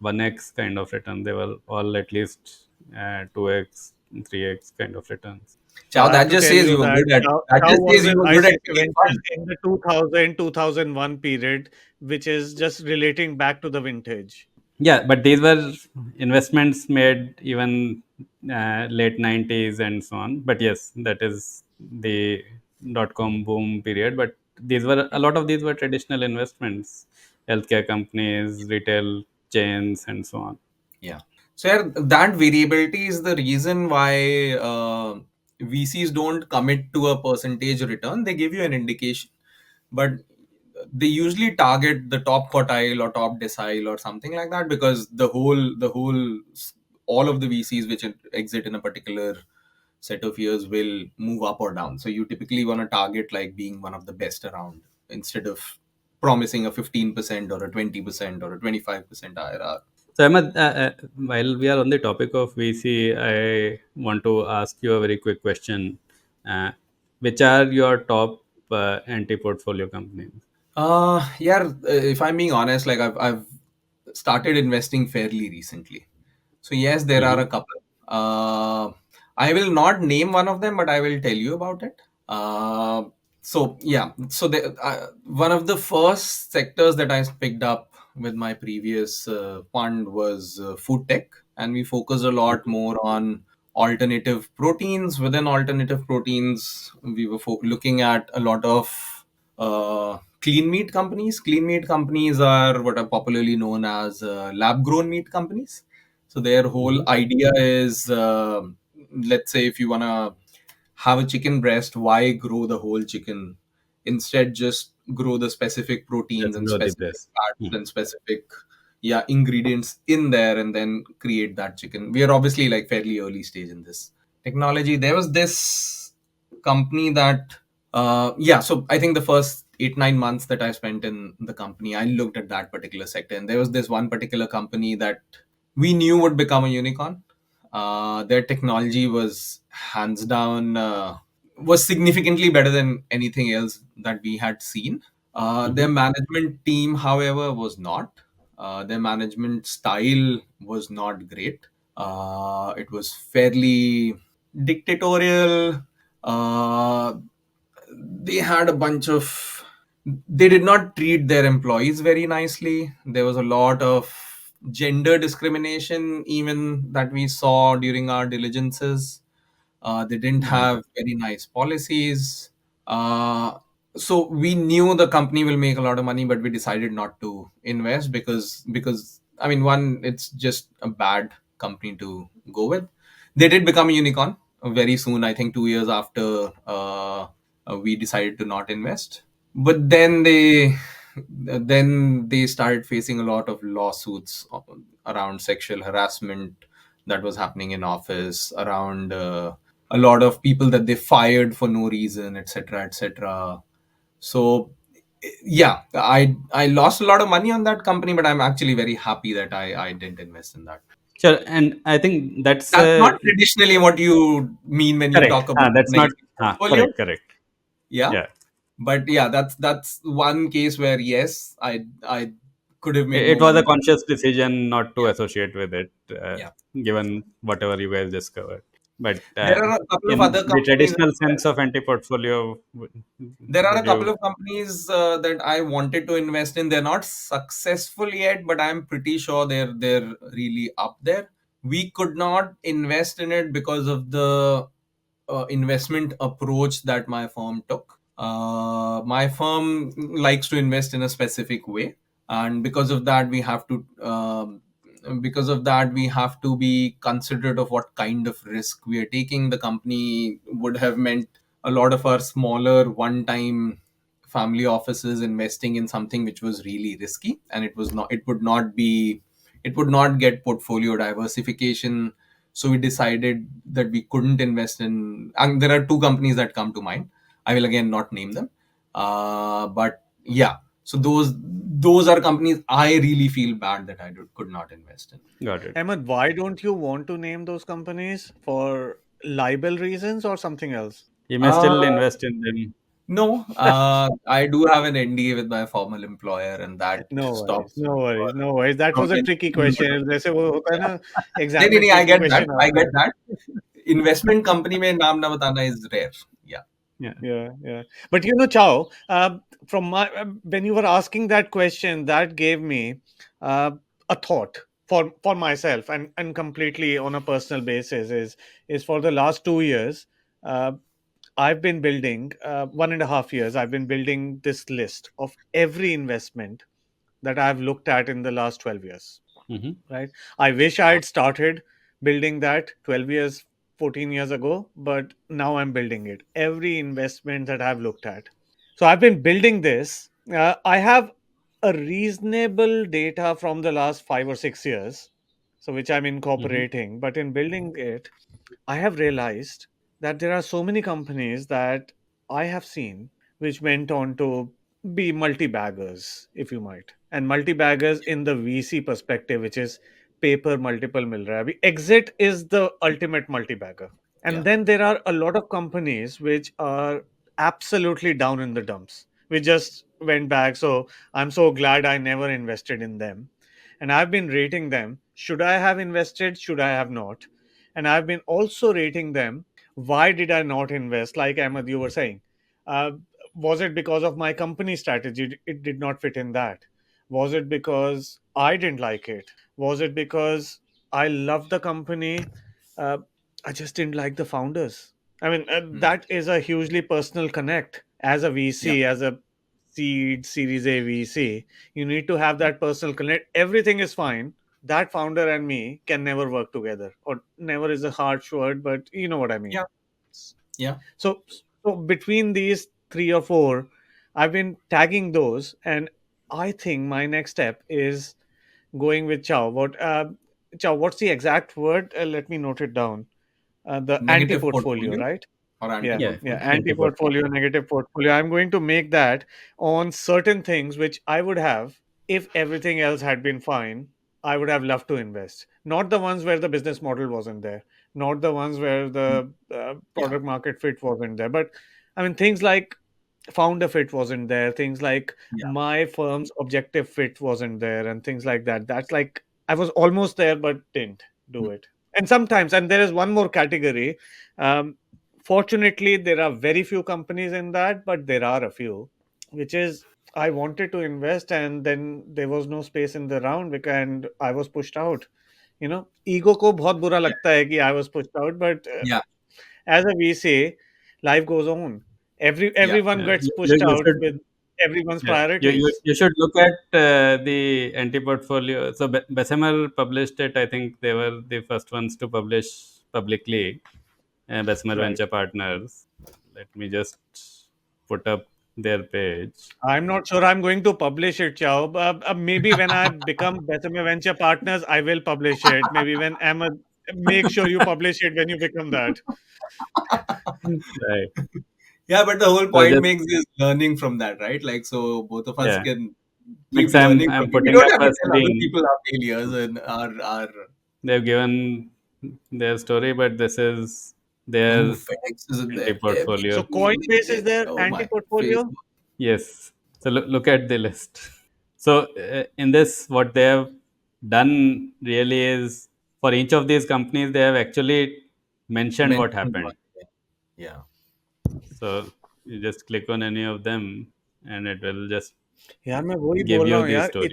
1x kind of return. They were all at least 2x, 3x kind of returns. So Chow, I have that to just tell says you you were that good at that Chow just was says you with were good at ICICI picking Ventures funds. in the 2000 2001 period, which is just relating back to the vintage. Yeah, but these were investments made even late 90s and so on. But yes, that is the dot com boom period. But these were, a lot of these were traditional investments, healthcare companies, retail chains, and so on. Yeah. So yeah, that variability is the reason why VCs don't commit to a percentage return. They give you an indication, but they usually target the top quartile or top decile or something like that, because all of the VCs which exit in a particular set of years will move up or down. So you typically want to target like being one of the best around, instead of promising a 15% or a 20% or a 25% IRR. So, Ahmed, while we are on the topic of VC, I want to ask you a very quick question. Uh, which are your top anti-portfolio companies? Yeah, if I'm being honest, like I've started investing fairly recently. So yes, there are Hmm. a couple. Uh, I will not name one of them, but I will tell you about it. So yeah, so one of the first sectors that I picked up with my previous fund was food tech, and we focus a lot more on alternative proteins. Within alternative proteins, we were looking at a lot of clean meat companies. Clean meat companies are what are popularly known as lab grown meat companies. So their whole Hmm. idea is, let's say, if you want to have a chicken breast, why grow the whole chicken? Instead, just grow the specific proteins Just and grow the specific breast. fats Hmm. and specific, yeah, ingredients in there, and then create that chicken. We are obviously like fairly early stage in this technology. There was this company that, yeah, so I think the first 8 9 months that I spent in the company, I looked at that particular sector, and there was this one particular company that we knew would become a unicorn. Their technology was hands down, was significantly better than anything else that we had seen. Their Hmm. management team, however, was not. Their management style was not great. It was fairly dictatorial. Uh, they had a bunch of. They did not treat their employees very nicely. There was a lot of gender discrimination, even that we saw during our diligences. They didn't Right. have very nice policies. Uh, so we knew the company will make a lot of money, but we decided not to invest because I mean, one, it's just a bad company to go with. They did become a unicorn very soon. I think 2 years after we decided to not invest. But then they started facing a lot of lawsuits around sexual harassment that was happening in office, around a lot of people that they fired for no reason, etc., etc. So yeah, I lost a lot of money on that company, but I'm actually very happy that I didn't invest in that. Sure, and I think that's That's not traditionally what you mean when you correct. talk about That's not negative portfolio. correct. Correct. Yeah, Yeah, but yeah, that's one case where yes, I could have made it more was a money. conscious decision not to Yeah, associate with it, yeah. given whatever you guys discovered. But There are a couple of in other the companies as traditional well. sense of anti-portfolio, There are a would couple you? of companies that I wanted to invest in. They're not successful yet, but I'm pretty sure they're really up there. We could not invest in it because of the investment approach that my firm took. My firm likes to invest in a specific way, and because of that we have to be considerate of what kind of risk we are taking. The company would have meant a lot of our smaller one-time family offices investing in something which was really risky, and it would not get portfolio diversification. So we decided that we couldn't invest in, and there are two companies that come to mind. I will again not name them, but yeah, so those are companies I really feel bad that could not invest in. Got it. Ahmed, why don't you want to name those companies? For libel reasons or something else? You may uh, still invest in them. no, I do have an NDA with my former employer, and that No worries, stops no me worries, no worries. That from was a tricky question. जैसे वो होता है ना नहीं exam नहीं में नहीं, I tricky get that, question I आता get है. that. Investment company में नाम ना बताना is rare. Yeah. Yeah. Yeah, yeah. But Chow, from my when you were asking that question, that gave me uh, a thought for myself and completely on a personal basis is for the last 2 years. Uh, I've been building 1.5 years. I've been building this list of every investment that I've looked at in the last 12 years. Hmm. Right? I wish I had started building that 12 years, 14 years ago, but now I'm building it. Every investment that I've looked at. So I've been building this. I have a reasonable data from the last 5 or 6 years, so which I'm Hmm. incorporating. But in building it, I have realized that there are so many companies that I have seen which went on to be multi baggers, if you might, and multi baggers in the VC perspective, which is paper multiple mil raha hai. Exit is the ultimate multi bagger. And Yeah. then there are a lot of companies which are absolutely down in the dumps. We just went back. So I'm so glad I never invested in them. And I've been rating them. Should I have invested? Should I have not? And I've been also rating them. Why did I not invest? Like Ahmed, you were saying. Uh, was it because of my company strategy? It did not fit in that. Was it because I didn't like it? Was it because I love the company? Uh, I just didn't like the founders. I mean, that is a hugely personal connect as a Yeah, VC, as a seed Series A VC. You need to have that personal connect. Everything is fine. That founder and me can never work together, or never is a harsh word, but you know what I mean. yeah, yeah. So, so between these three or four, I've been tagging those, and I think my next step is going with Chow. Chow? What's the exact word? Let me note it down. The anti Negative portfolio, portfolio right? or Yeah, Yeah, yeah, anti-portfolio. anti anti-portfolio. portfolio, negative portfolio. I'm going to make that on certain things which I would have if everything else had been fine. I would have loved to invest. Not the ones where the business model wasn't there, not the ones where Mm, the yeah, product market fit wasn't there. But I mean, things like founder fit wasn't there, things like yeah, my firm's objective fit wasn't there, and things like that. That's like I was almost there but didn't do mm, it. And sometimes, and there is one more category. um, Fortunately there are very few companies in that, but there are a few, which is I wanted to invest and then there was no space in the round because and I was pushed out. Ego को बहुत बुरा yeah, लगता है कि I was pushed out, but yeah, as a VC, life goes on. yeah. Everyone Yeah, gets you, pushed you out should with everyone's yeah, priorities. you should look at the anti-portfolio. So Bessemer published it. I think they were the first ones to publish publicly. Bessemer Right. Venture Partners. Let me just put up their page. I'm not sure I'm going to publish it, Chow. Maybe when I become Better Venture Partners, I will publish it. Maybe when Ahmed, make sure you publish it when you become that. Right. Yeah, but the whole So point just makes is learning from that, right? Like, so both of us yeah, can keep Mix. learning from I'm it. We putting don't up have a to tell other screen. people our failures and our They've given their story, but this is oh, their FedEx is in there. anti-portfolio. So Everything in Coinbase there. is their Oh my face. anti-portfolio? Yes. So look at the list. So in this, what they have done really is for each of these companies, they have actually mentioned what Mentioned one. happened. Yeah. So you just click on any of them, and it will just यार मैं वही give बोल रहा you हूँ the यार, story.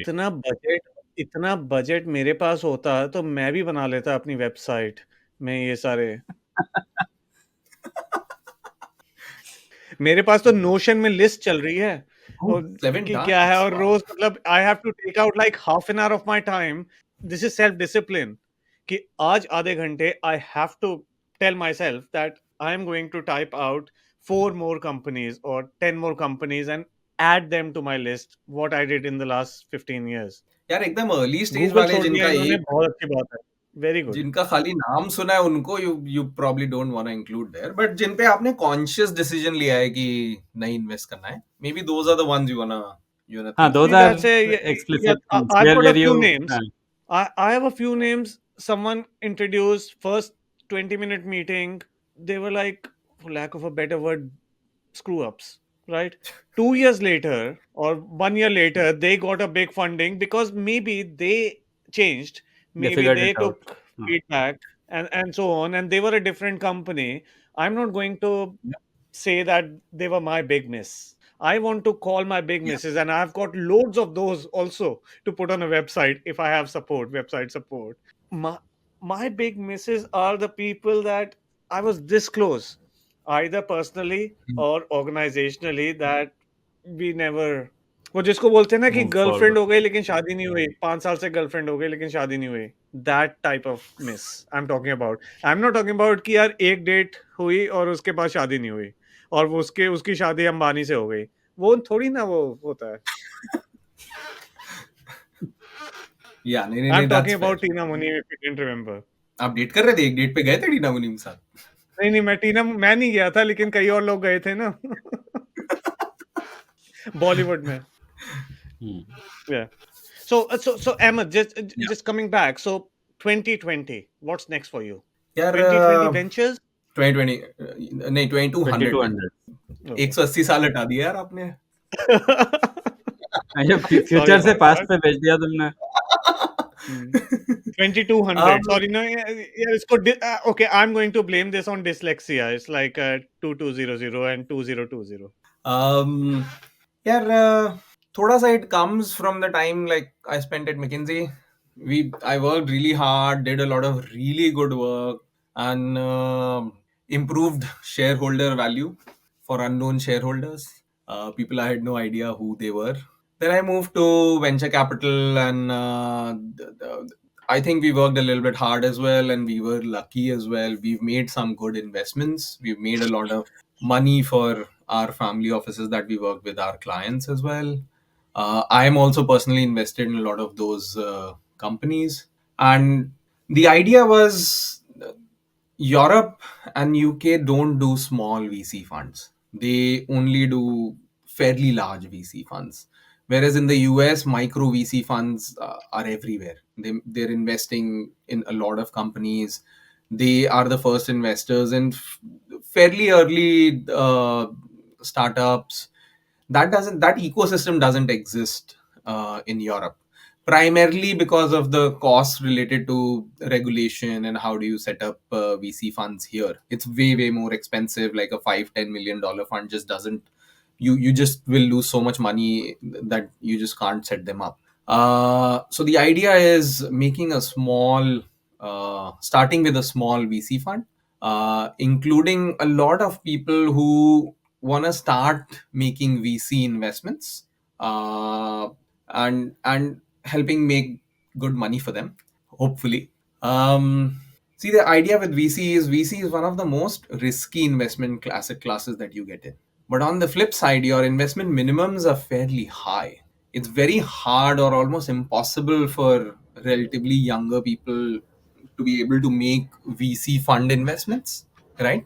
इतना budget मेरे पास होता तो मैं भी बना लेता अपनी वेबसाइट में ये सारे। मेरे पास तो नोशन में लिस्ट चल रही है Oh, और seven कि क्या है, times. और Wow. रोज मतलब I have to take out like half an hour of my time. This is self discipline कि आज आधे घंटे I have to tell myself that I am going to type out 4 more companies or 10 more companies and add them to my list what I did in the last 15 years. यार एकदम early stage Google वाले छोड़ दिया जिनका इन्होंने, एक बहुत अच्छी बात है, वेरी गुड। जिनका खाली नाम सुना है उनको you probably don't want to include there but जिन पे आपने कॉन्शियस डिसीजन लिया है कि नहीं इन्वेस्ट करना है maybe those are the ones you wanna think Those See, are that's a yeah, explicit things I've got a where few you names. I have a few names. Someone introduced first 20-minute meeting. They were like, for lack of a better word, screw ups, right? 2 years later or 1 year later, they got a big funding because maybe they changed, they maybe figured it they out. took feedback and so on, and they were a different company. I'm not going to say that they were my big miss. I want to call my big yeah misses, and I've got loads of those also to put on a website if I have support, website support. My big misses are the people that I was this close, either personally or organizationally, that we never, वो जिसको बोलते हैं ना कि Move girlfriend forward. हो गई लेकिन शादी नहीं हुई, 5 साल से गर्लफ्रेंड हो गई लेकिन शादी नहीं हुई, that type of miss I am talking about. I am not talking about कि यार एक डेट हुई और उसके बाद शादी नहीं हुई और वो उसके उसकी शादी अंबानी से हो गई, वो थोड़ी ना वो होता है। या नहीं नहीं आई एम नहीं that's talking fair about Tina Muni, if you didn't remember. आप डेट कर रहे थे एक डेट पे गए थे टीना मुनीम के साथ नहीं नहीं, मैं नहीं गया था लेकिन कई और लोग गए थे ना बॉलीवुड में। Hmm. Yeah. So Emma, just या just coming back. So 2020, what's next for you? यार 2020 ventures? 2020 नहीं 2200 में 2200. 180 साल हटा दिया यार आपने अच्छा, Sorry फ्यूचर से about पास्ट that. पे भेज दिया तुमने. 2200. um, Sorry, no, yeah, yeah, okay, I'm going to blame this on dyslexia. It's like 2200 and 2020. um, यार थोड़ा सा it comes from the time like I spent at McKinsey. I worked really hard, did a lot of really good work. and improved shareholder value for unknown shareholders, people I had no idea who they were. Then I moved to venture capital, and I think we worked a little bit hard as well, and we were lucky as well. We've made some good investments. We've made a lot of money for our family offices that we work with, our clients as well. I'm also personally invested in a lot of those companies, and the idea was Europe and UK don't do small VC funds. They only do fairly large VC funds. Whereas in the US, micro VC funds are everywhere. They're investing in a lot of companies. They are the first investors in fairly early startups. That ecosystem doesn't exist in Europe, primarily because of the costs related to regulation and how do you set up VC funds here. It's way more expensive. Like a $5-10 million fund just doesn't, you just will lose so much money that you just can't set them up. So the idea is making a small, starting with a small VC fund, including a lot of people who want to start making VC investments, and helping make good money for them, hopefully. See, the idea with VC is one of the most risky investment asset classes that you get in. But on the flip side, your investment minimums are fairly high. It's very hard or almost impossible for relatively younger people to be able to make VC fund investments, right?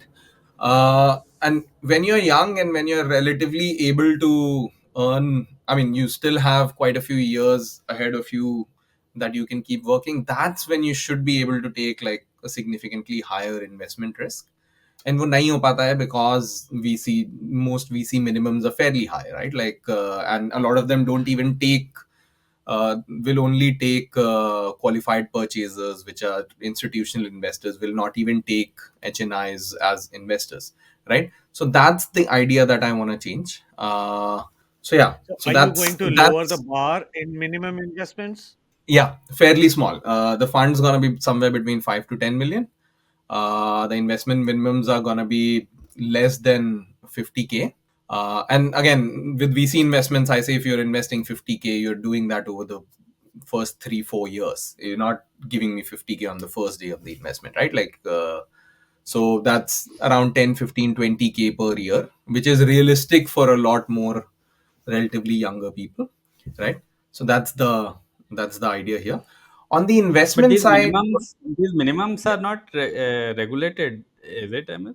And when you're young and when you're relatively able to earn, I mean, you still have quite a few years ahead of you that you can keep working. That's when you should be able to take like a significantly higher investment risk. And वो नहीं हो पाता है because most VC minimums are fairly high, right? Like, and a lot of them don't even take, will only take qualified purchasers, which are institutional investors, will not even take HNIs as investors, right? So that's the idea that I want to change. So yeah, So so are you going to lower the that's bar in minimum investments? yeah, fairly small. The fund's gonna be somewhere between 5 to 10 million. The investment minimums are gonna be less than 50K. And again, with VC investments, I say if you're investing 50K, you're doing that over the first 3-4 years. You're not giving me 50K on the first day of the investment, right? Like, so that's around 10, 15, 20K per year, which is realistic for a lot more relatively younger people, right? So that's the idea here. On the But investment side, these minimums yeah, are not regulated, is it, Ahmed?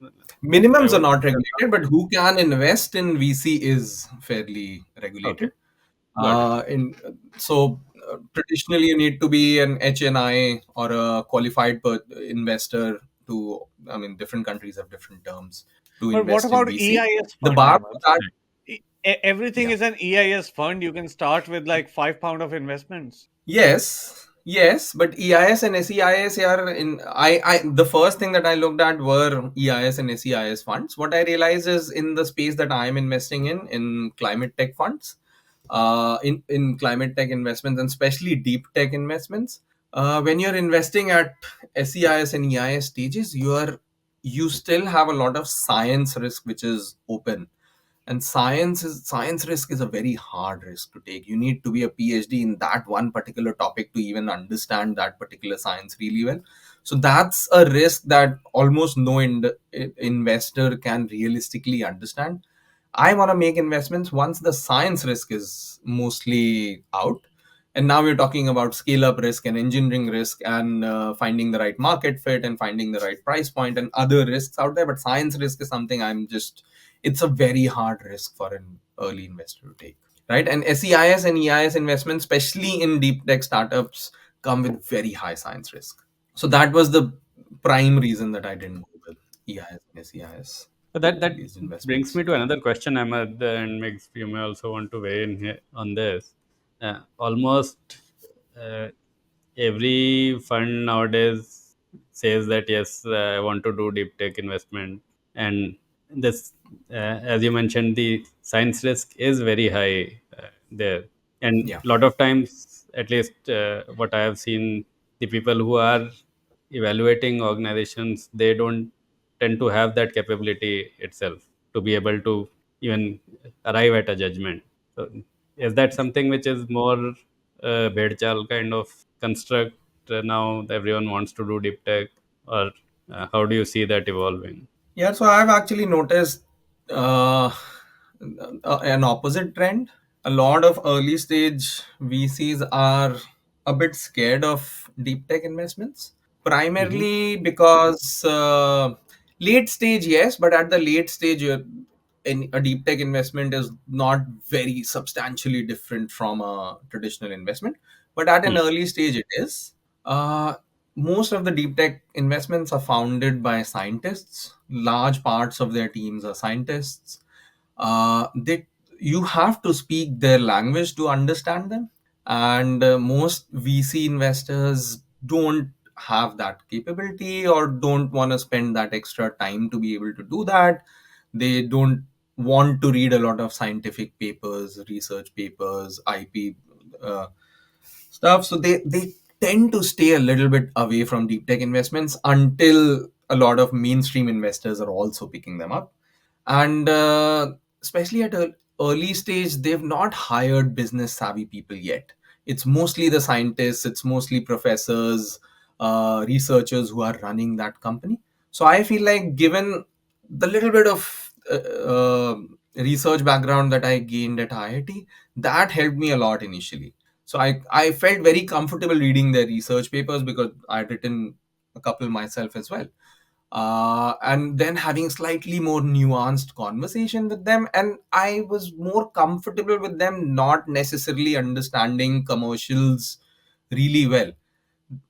I minimums are would. not regulated, but who can invest in VC is fairly Okay, regulated. got it. In so Traditionally, you need to be an HNI or a qualified investor to. I mean, different countries have different terms to But what invest in about VC. EIS The fund, bar for Ahmed? that, Right. Everything yeah. is an EIS fund. You can start with like £5 of investments. Yes, but EIS and SEIS are in. I the first thing that I looked at were EIS and SEIS funds. What I realized is in the space that I am investing in climate tech funds, in climate tech investments, and especially deep tech investments. When you're investing at SEIS and EIS stages, you still have a lot of science risk which is open, and science risk is a very hard risk to take. You need to be a PhD in that one particular topic to even understand that particular science really well. So that's a risk that almost no investor can realistically understand. I want to make investments once the science risk is mostly out. And now we're talking about scale up risk and engineering risk, and finding the right market fit and finding the right price point and other risks out there. But science risk is something it's a very hard risk for an early investor to take, right? And SEIS and EIS investments, especially in deep tech startups, come with very high science risk. So that was the prime reason that I didn't go with EIS and SEIS So that based brings investments. me to another question, Ahmed, and Migs, you may also want to weigh in here on this. Almost uh, every fund nowadays says that yes, I want to do deep tech investment, and this, as you mentioned, the science risk is very high there, and Yeah. a lot of times, at least what I have seen, the people who are evaluating organizations, they don't tend to have that capability itself to be able to even arrive at a judgment. So is that something which is more bedchal kind of construct now? Everyone wants to do deep tech, or how do you see that evolving? Yeah, so I've actually noticed uh, an opposite trend. A lot of early stage VCs are a bit scared of deep tech investments, Hmm. primarily because late stage, yes, but at the late stage, a deep tech investment is not very substantially different from a traditional investment. But at an Hmm. early stage, it is. Uh, Most of the deep tech investments are founded by scientists. Large parts of their teams are scientists. They You have to speak their language to understand them, and most VC investors don't have that capability or don't want to spend that extra time to be able to do that. They don't want to read a lot of scientific papers, research papers, IP stuff. So they tend to stay a little bit away from deep tech investments until a lot of mainstream investors are also picking them up. And especially at an early stage, they've not hired business savvy people yet. It's mostly the scientists, it's mostly professors, researchers who are running that company. So I feel like, given the little bit of research background that I gained at IIT, that helped me a lot initially. So I felt very comfortable reading their research papers because I'd written a couple myself as well. And then having slightly more nuanced conversation with them, and I was more comfortable with them not necessarily understanding commercials really well.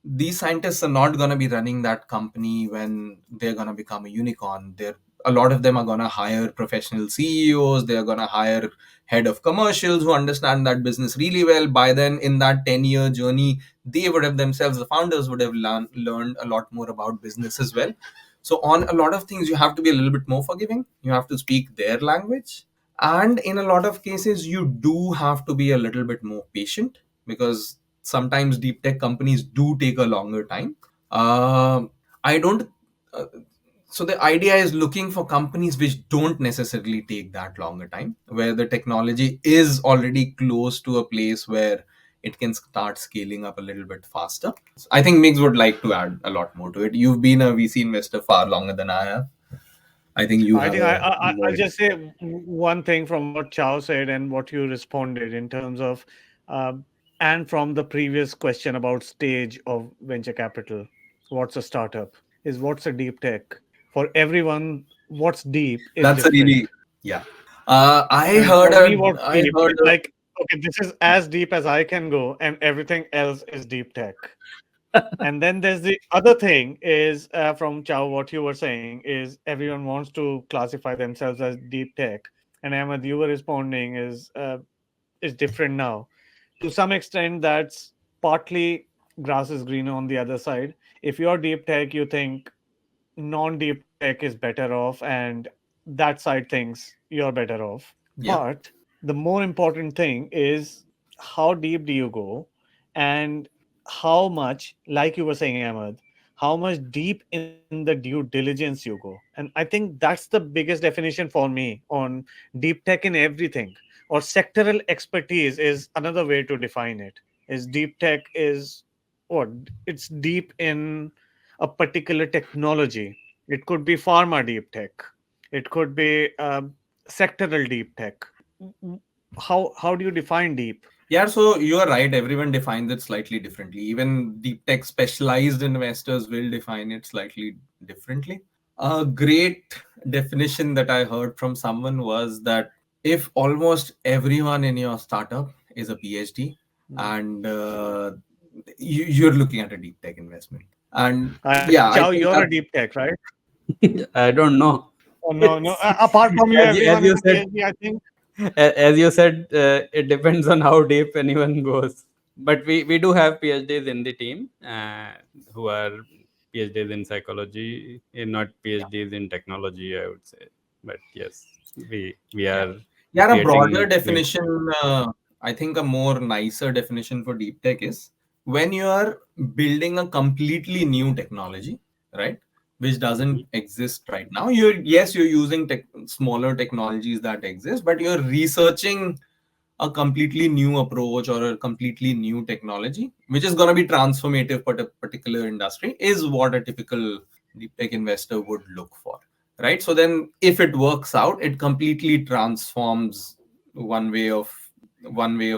These scientists are not going to be running that company when they're going to become a unicorn. They're A lot of them are going to hire professional CEOs. They're going to hire head of commercials who understand that business really well. By then, in that 10-year journey, they would have themselves, the founders would have learned a lot more about business as well. So on a lot of things, you have to be a little bit more forgiving. You have to speak their language, and in a lot of cases, you do have to be a little bit more patient, because sometimes deep tech companies do take a longer time. I don't. Uh, so the idea is looking for companies which don't necessarily take that longer time, where the technology is already close to a place where it can start scaling up a little bit faster. I think Migs would like to add a lot more to it. You've been a VC investor far longer than I have. I think you I have think a more. I'll just say one thing from what Chow said and what you responded in terms of, um, and from the previous question about stage of venture capital. What's a startup? Is what's a deep tech? For everyone, what's deep is That's a different. really, yeah. I And heard for me, a what's I deep heard is a like, okay, this is as deep as I can go, and everything else is deep tech. And then there's the other thing is from Chow, what you were saying is everyone wants to classify themselves as deep tech, and Ahmed, you were responding is different now. To some extent, that's partly grass is greener on the other side. If you're deep tech, you think non-deep tech is better off, and that side thinks you're better off. yeah, But the more important thing is how deep do you go, and how much, like you were saying, Ahmed, how much deep in the due diligence you go. And I think that's the biggest definition for me on deep tech in everything. Or sectoral expertise is another way to define it. Is deep tech is what? It's deep in a particular technology. It could be pharma deep tech. It could be sectoral deep tech. W- how do you define deep? yeah. So you are right. Everyone defines it slightly differently. Even deep tech specialized investors will define it slightly differently. A great definition that I heard from someone was that if almost everyone in your startup is a PhD, Mm. and you're looking at a deep tech investment. And yeah, I Chow, think you're that, a deep tech, right? I don't know. Oh, no, no. It's, Apart from you, as everyone is you a said, PhD, I think. as you said, it depends on how deep anyone goes. But we do have PhDs in the team who are PhDs in psychology, not yeah, PhDs in technology, I would say. But yes, we yeah. are Yeah, a broader creating. definition, I think a more nicer definition for deep tech is when you are building a completely new technology, right, which doesn't exist right now, you're using smaller technologies that exist, but you're researching a completely new approach or a completely new technology which is going to be transformative for a particular industry, is what a typical deep tech investor would look for, right? So then if it works out, it completely transforms one way of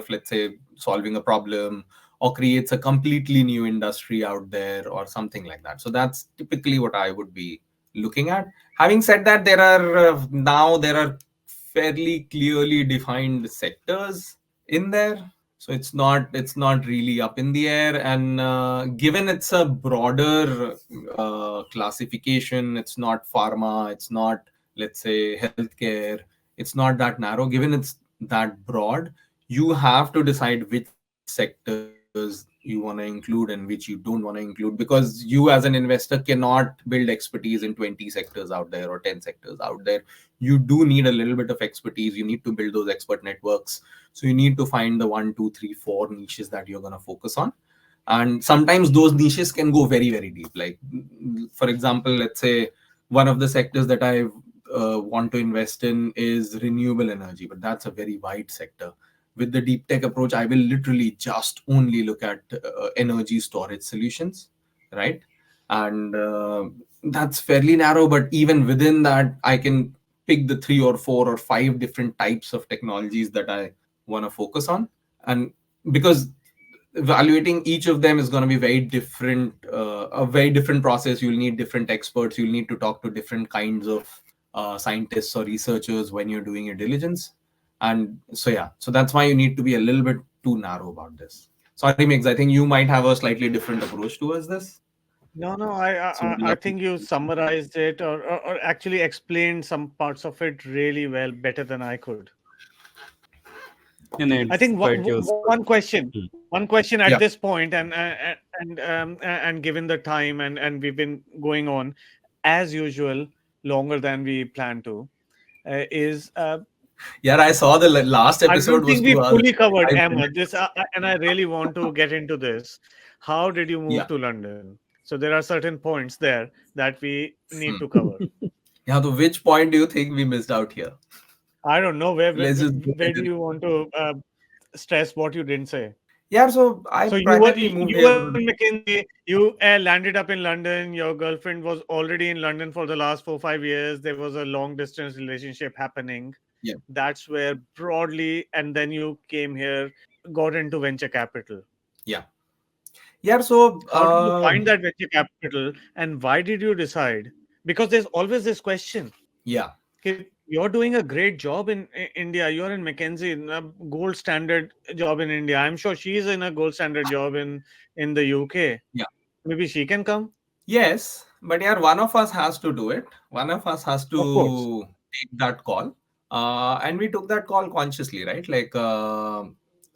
let's say solving a problem, or creates a completely new industry out there or something like that. So that's typically what I would be looking at. Having said that, there are fairly clearly defined sectors in there, so it's not really up in the air. And given it's a broader classification, it's not pharma, it's not, let's say, healthcare, it's not that narrow. Given it's that broad, you have to decide which sectors you want to include and which you don't want to include, because you as an investor cannot build expertise in 20 sectors out there or 10 sectors out there. You do need a little bit of expertise. You need to build those expert networks. So you need to find the one, two, three, four niches that you're going to focus on. And sometimes those niches can go very, very deep. Like, for example, let's say one of the sectors that I want to invest in is renewable energy, but that's a very wide sector. With the deep tech approach, I will literally just only look at energy storage solutions, right? And that's fairly narrow, but even within that, I can pick the 3 or 4 or 5 different types of technologies that I want to focus on. And because evaluating each of them is going to be very different, a very different process. You'll need different experts. You'll need to talk to different kinds of scientists or researchers when you're doing your diligence. And so, yeah, so that's why you need to be a little bit too narrow about this. Sorry, Migs, I think you might have a slightly different approach towards this. No, no, I, I, So would I love to. think you summarized it, or actually explained some parts of it really well, better than I could. And I it's think quite useful. Hmm. one question at Yeah. this point, and given the time, and we've been going on as usual longer than we planned to, is Yeah, I saw the last I don't episode was think we 2 hours, fully covered 5 minutes. Ahmed. And I really want to get into this. How did you Yeah. move to London? So there are certain points there that we need Hmm. to cover. Yeah, so which point do you think we missed out here? I don't know Let's just go where ahead do and. you want to stress what you didn't say. Yeah, so I So primarily moved you here. were in Mckenzie. You landed up in London. Your girlfriend was already in London for the last 4 5 years. There was a long distance relationship happening. Yeah, That's where broadly, and then you came here, got into venture capital. yeah, yeah. So, How did you find that venture capital, and why did you decide? Because there's always this question. yeah, You're doing a great job in India. You're in Mckenzie, in a gold standard job in India. I'm sure she's in a gold standard job in the UK. yeah. Maybe she can come. Yes, but yeah, one of us has to do it. One of us has Of course. to take that call. And we took that call consciously, right? Like,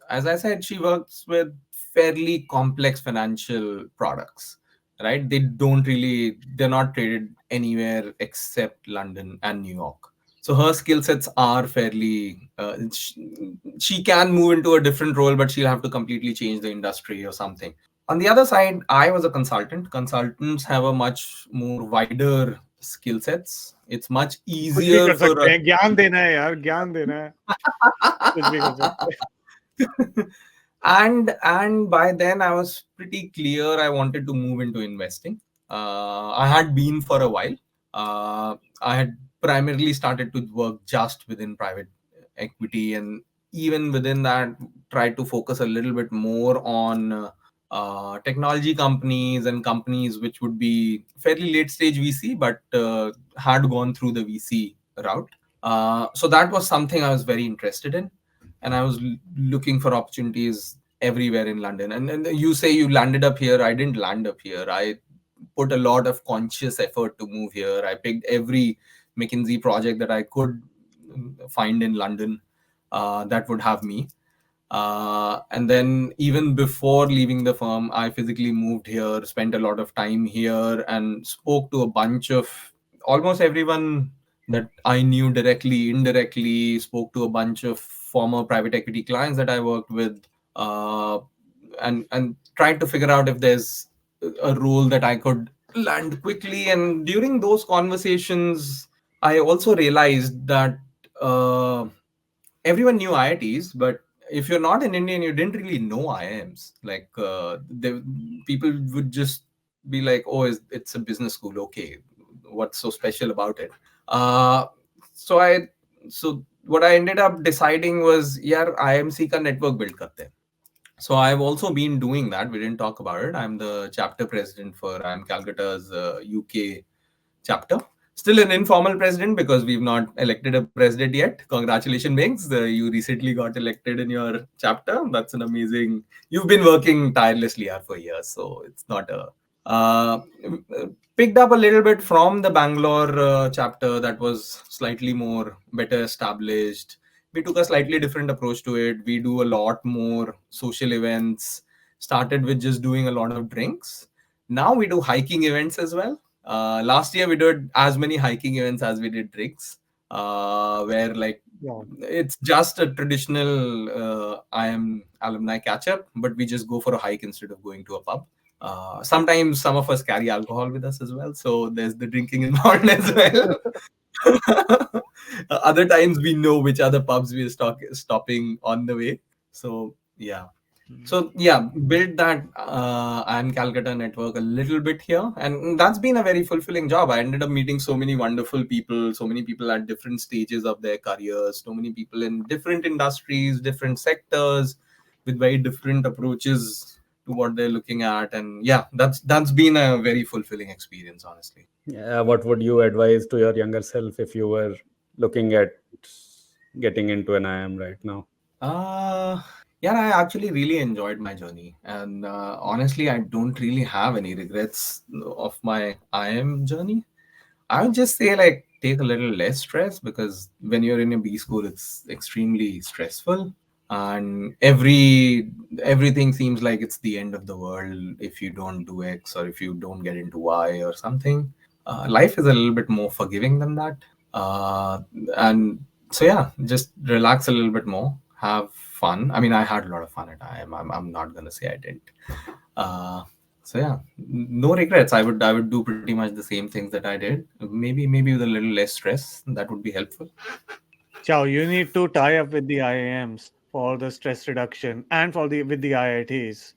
as I said, she works with fairly complex financial products, right? They're not traded anywhere except London and New York. So her skill sets are fairly, she can move into a different role, but she'll have to completely change the industry or something. On the other side, I was a consultant. Consultants have a much more wider skill sets. It's much कुछ भी easier कर for सकते a. हैं ज्ञान देना है यार ज्ञान देना है कुछ भी कर सकते हैं And by then I was pretty clear I wanted to move into investing. I had been for a while. I had primarily started to work just within private equity, and even within that, tried to focus a little bit more on technology companies and companies which would be fairly late stage VC, but had gone through the VC route. So that was something I was very interested in, and I was looking for opportunities everywhere in London. And you say you landed up here. I didn't land up here. I put a lot of conscious effort to move here. I picked every McKinsey project that I could find in London that would have me. And then even before leaving the firm, I physically moved here, spent a lot of time here, and spoke to a bunch of almost everyone that I knew directly, indirectly, spoke to a bunch of former private equity clients that I worked with, uh, and tried to figure out if there's a role that I could land quickly. And during those conversations, I also realized that everyone knew IITs, but if you're not an Indian, you didn't really know IIMs. Like people would just be like, "Oh, it's a business school. Okay, what's so special about it?" Uh, so I so what I ended up deciding was, yeah, IMC ka network build karte hain. So I've also been doing that. We didn't talk about it. I'm the chapter president for IIM Calcutta's UK chapter. Still an informal president because we've not elected a president yet. Congratulations, Migs. You recently got elected in your chapter. That's an amazing. You've been working tirelessly here for years, so it's not a. Uh, Picked up a little bit from the Bangalore chapter that was slightly more better established. We took a slightly different approach to it. We do a lot more social events. Started with just doing a lot of drinks. Now we do hiking events as well. Last year we did as many hiking events as we did drinks, where like Wow. it's just a traditional IIM alumni catch up, but we just go for a hike instead of going to a pub. Sometimes some of us carry alcohol with us as well, so there's the drinking involved as well. Other times we know which other pubs we're stopping on the way. So yeah. So yeah, build that IIM Calcutta network a little bit here, and that's been a very fulfilling job. I ended up meeting so many wonderful people, so many people at different stages of their careers, so many people in different industries, different sectors, with very different approaches to what they're looking at, and yeah, that's been a very fulfilling experience, honestly. What would you advise to your younger self if you were looking at getting into an IIM right now? Uh, yeah, I actually really enjoyed my journey, and honestly, I don't really have any regrets of my IIM journey. I would just say like take a little less stress, because when you're in a B school, it's extremely stressful, and everything seems like it's the end of the world if you don't do X or if you don't get into Y or something. Life is a little bit more forgiving than that, and so yeah, just relax a little bit more, have fun. I mean, I had a lot of fun at IIM. I'm not gonna say I didn't. Uh, so yeah, no regrets. I would do pretty much the same things that I did. Maybe with a little less stress. That would be helpful. Chow, you need to tie up with the IIMs for the stress reduction and for the with the IITs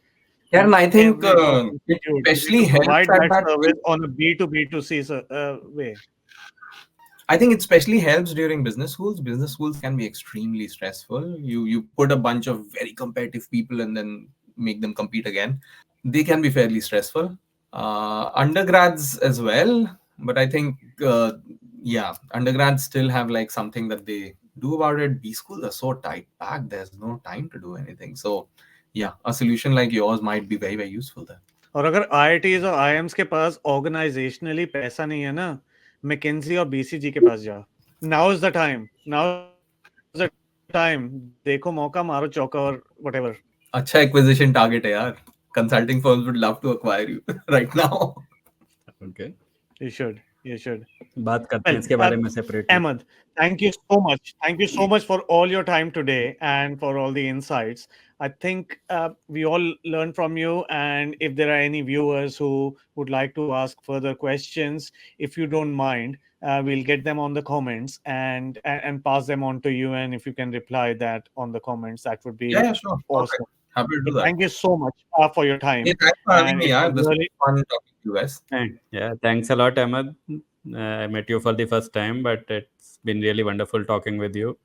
Yeah, and and I think every top it institute. You need especially to helps provide at that that service stage. on a B2B2C way. I think it especially helps during business schools. Business schools can be extremely stressful. You put a bunch of very competitive people and then make them compete again. They can be fairly stressful. Undergrads as well, but I think yeah, undergrads still have like something that they do about it. B schools are so tight packed. There's no time to do anything. So yeah, a solution like yours might be very very useful there. और अगर IITs और IIMs के पास organisationally पैसा नहीं है ना, McKenzie और BCG के पास जा. Now is the time. Now is the time. देखो मौका, मारो चौका और whatever. अच्छा acquisition target है यार. Consulting firms would love to acquire you right now. Okay. You should. You should. बात करते हैं Well, इसके बारे में separately. Ahmed, thank you so much. Thank you so much for all your time today and for all the insights. I think we all learned from you. And if there are any viewers who would like to ask further questions, if you don't mind, we'll get them on the comments and pass them on to you. And if you can reply that on the comments, that would Yeah, be yeah, sure. Perfect. awesome. Happy to do Well, that. thank you so much for your Hey, time. thanks for having And me. it Yeah, was this was really fun talking to you guys. Yeah, thanks a lot, Ahmed. I met you for the first time, but it's been really wonderful talking with you.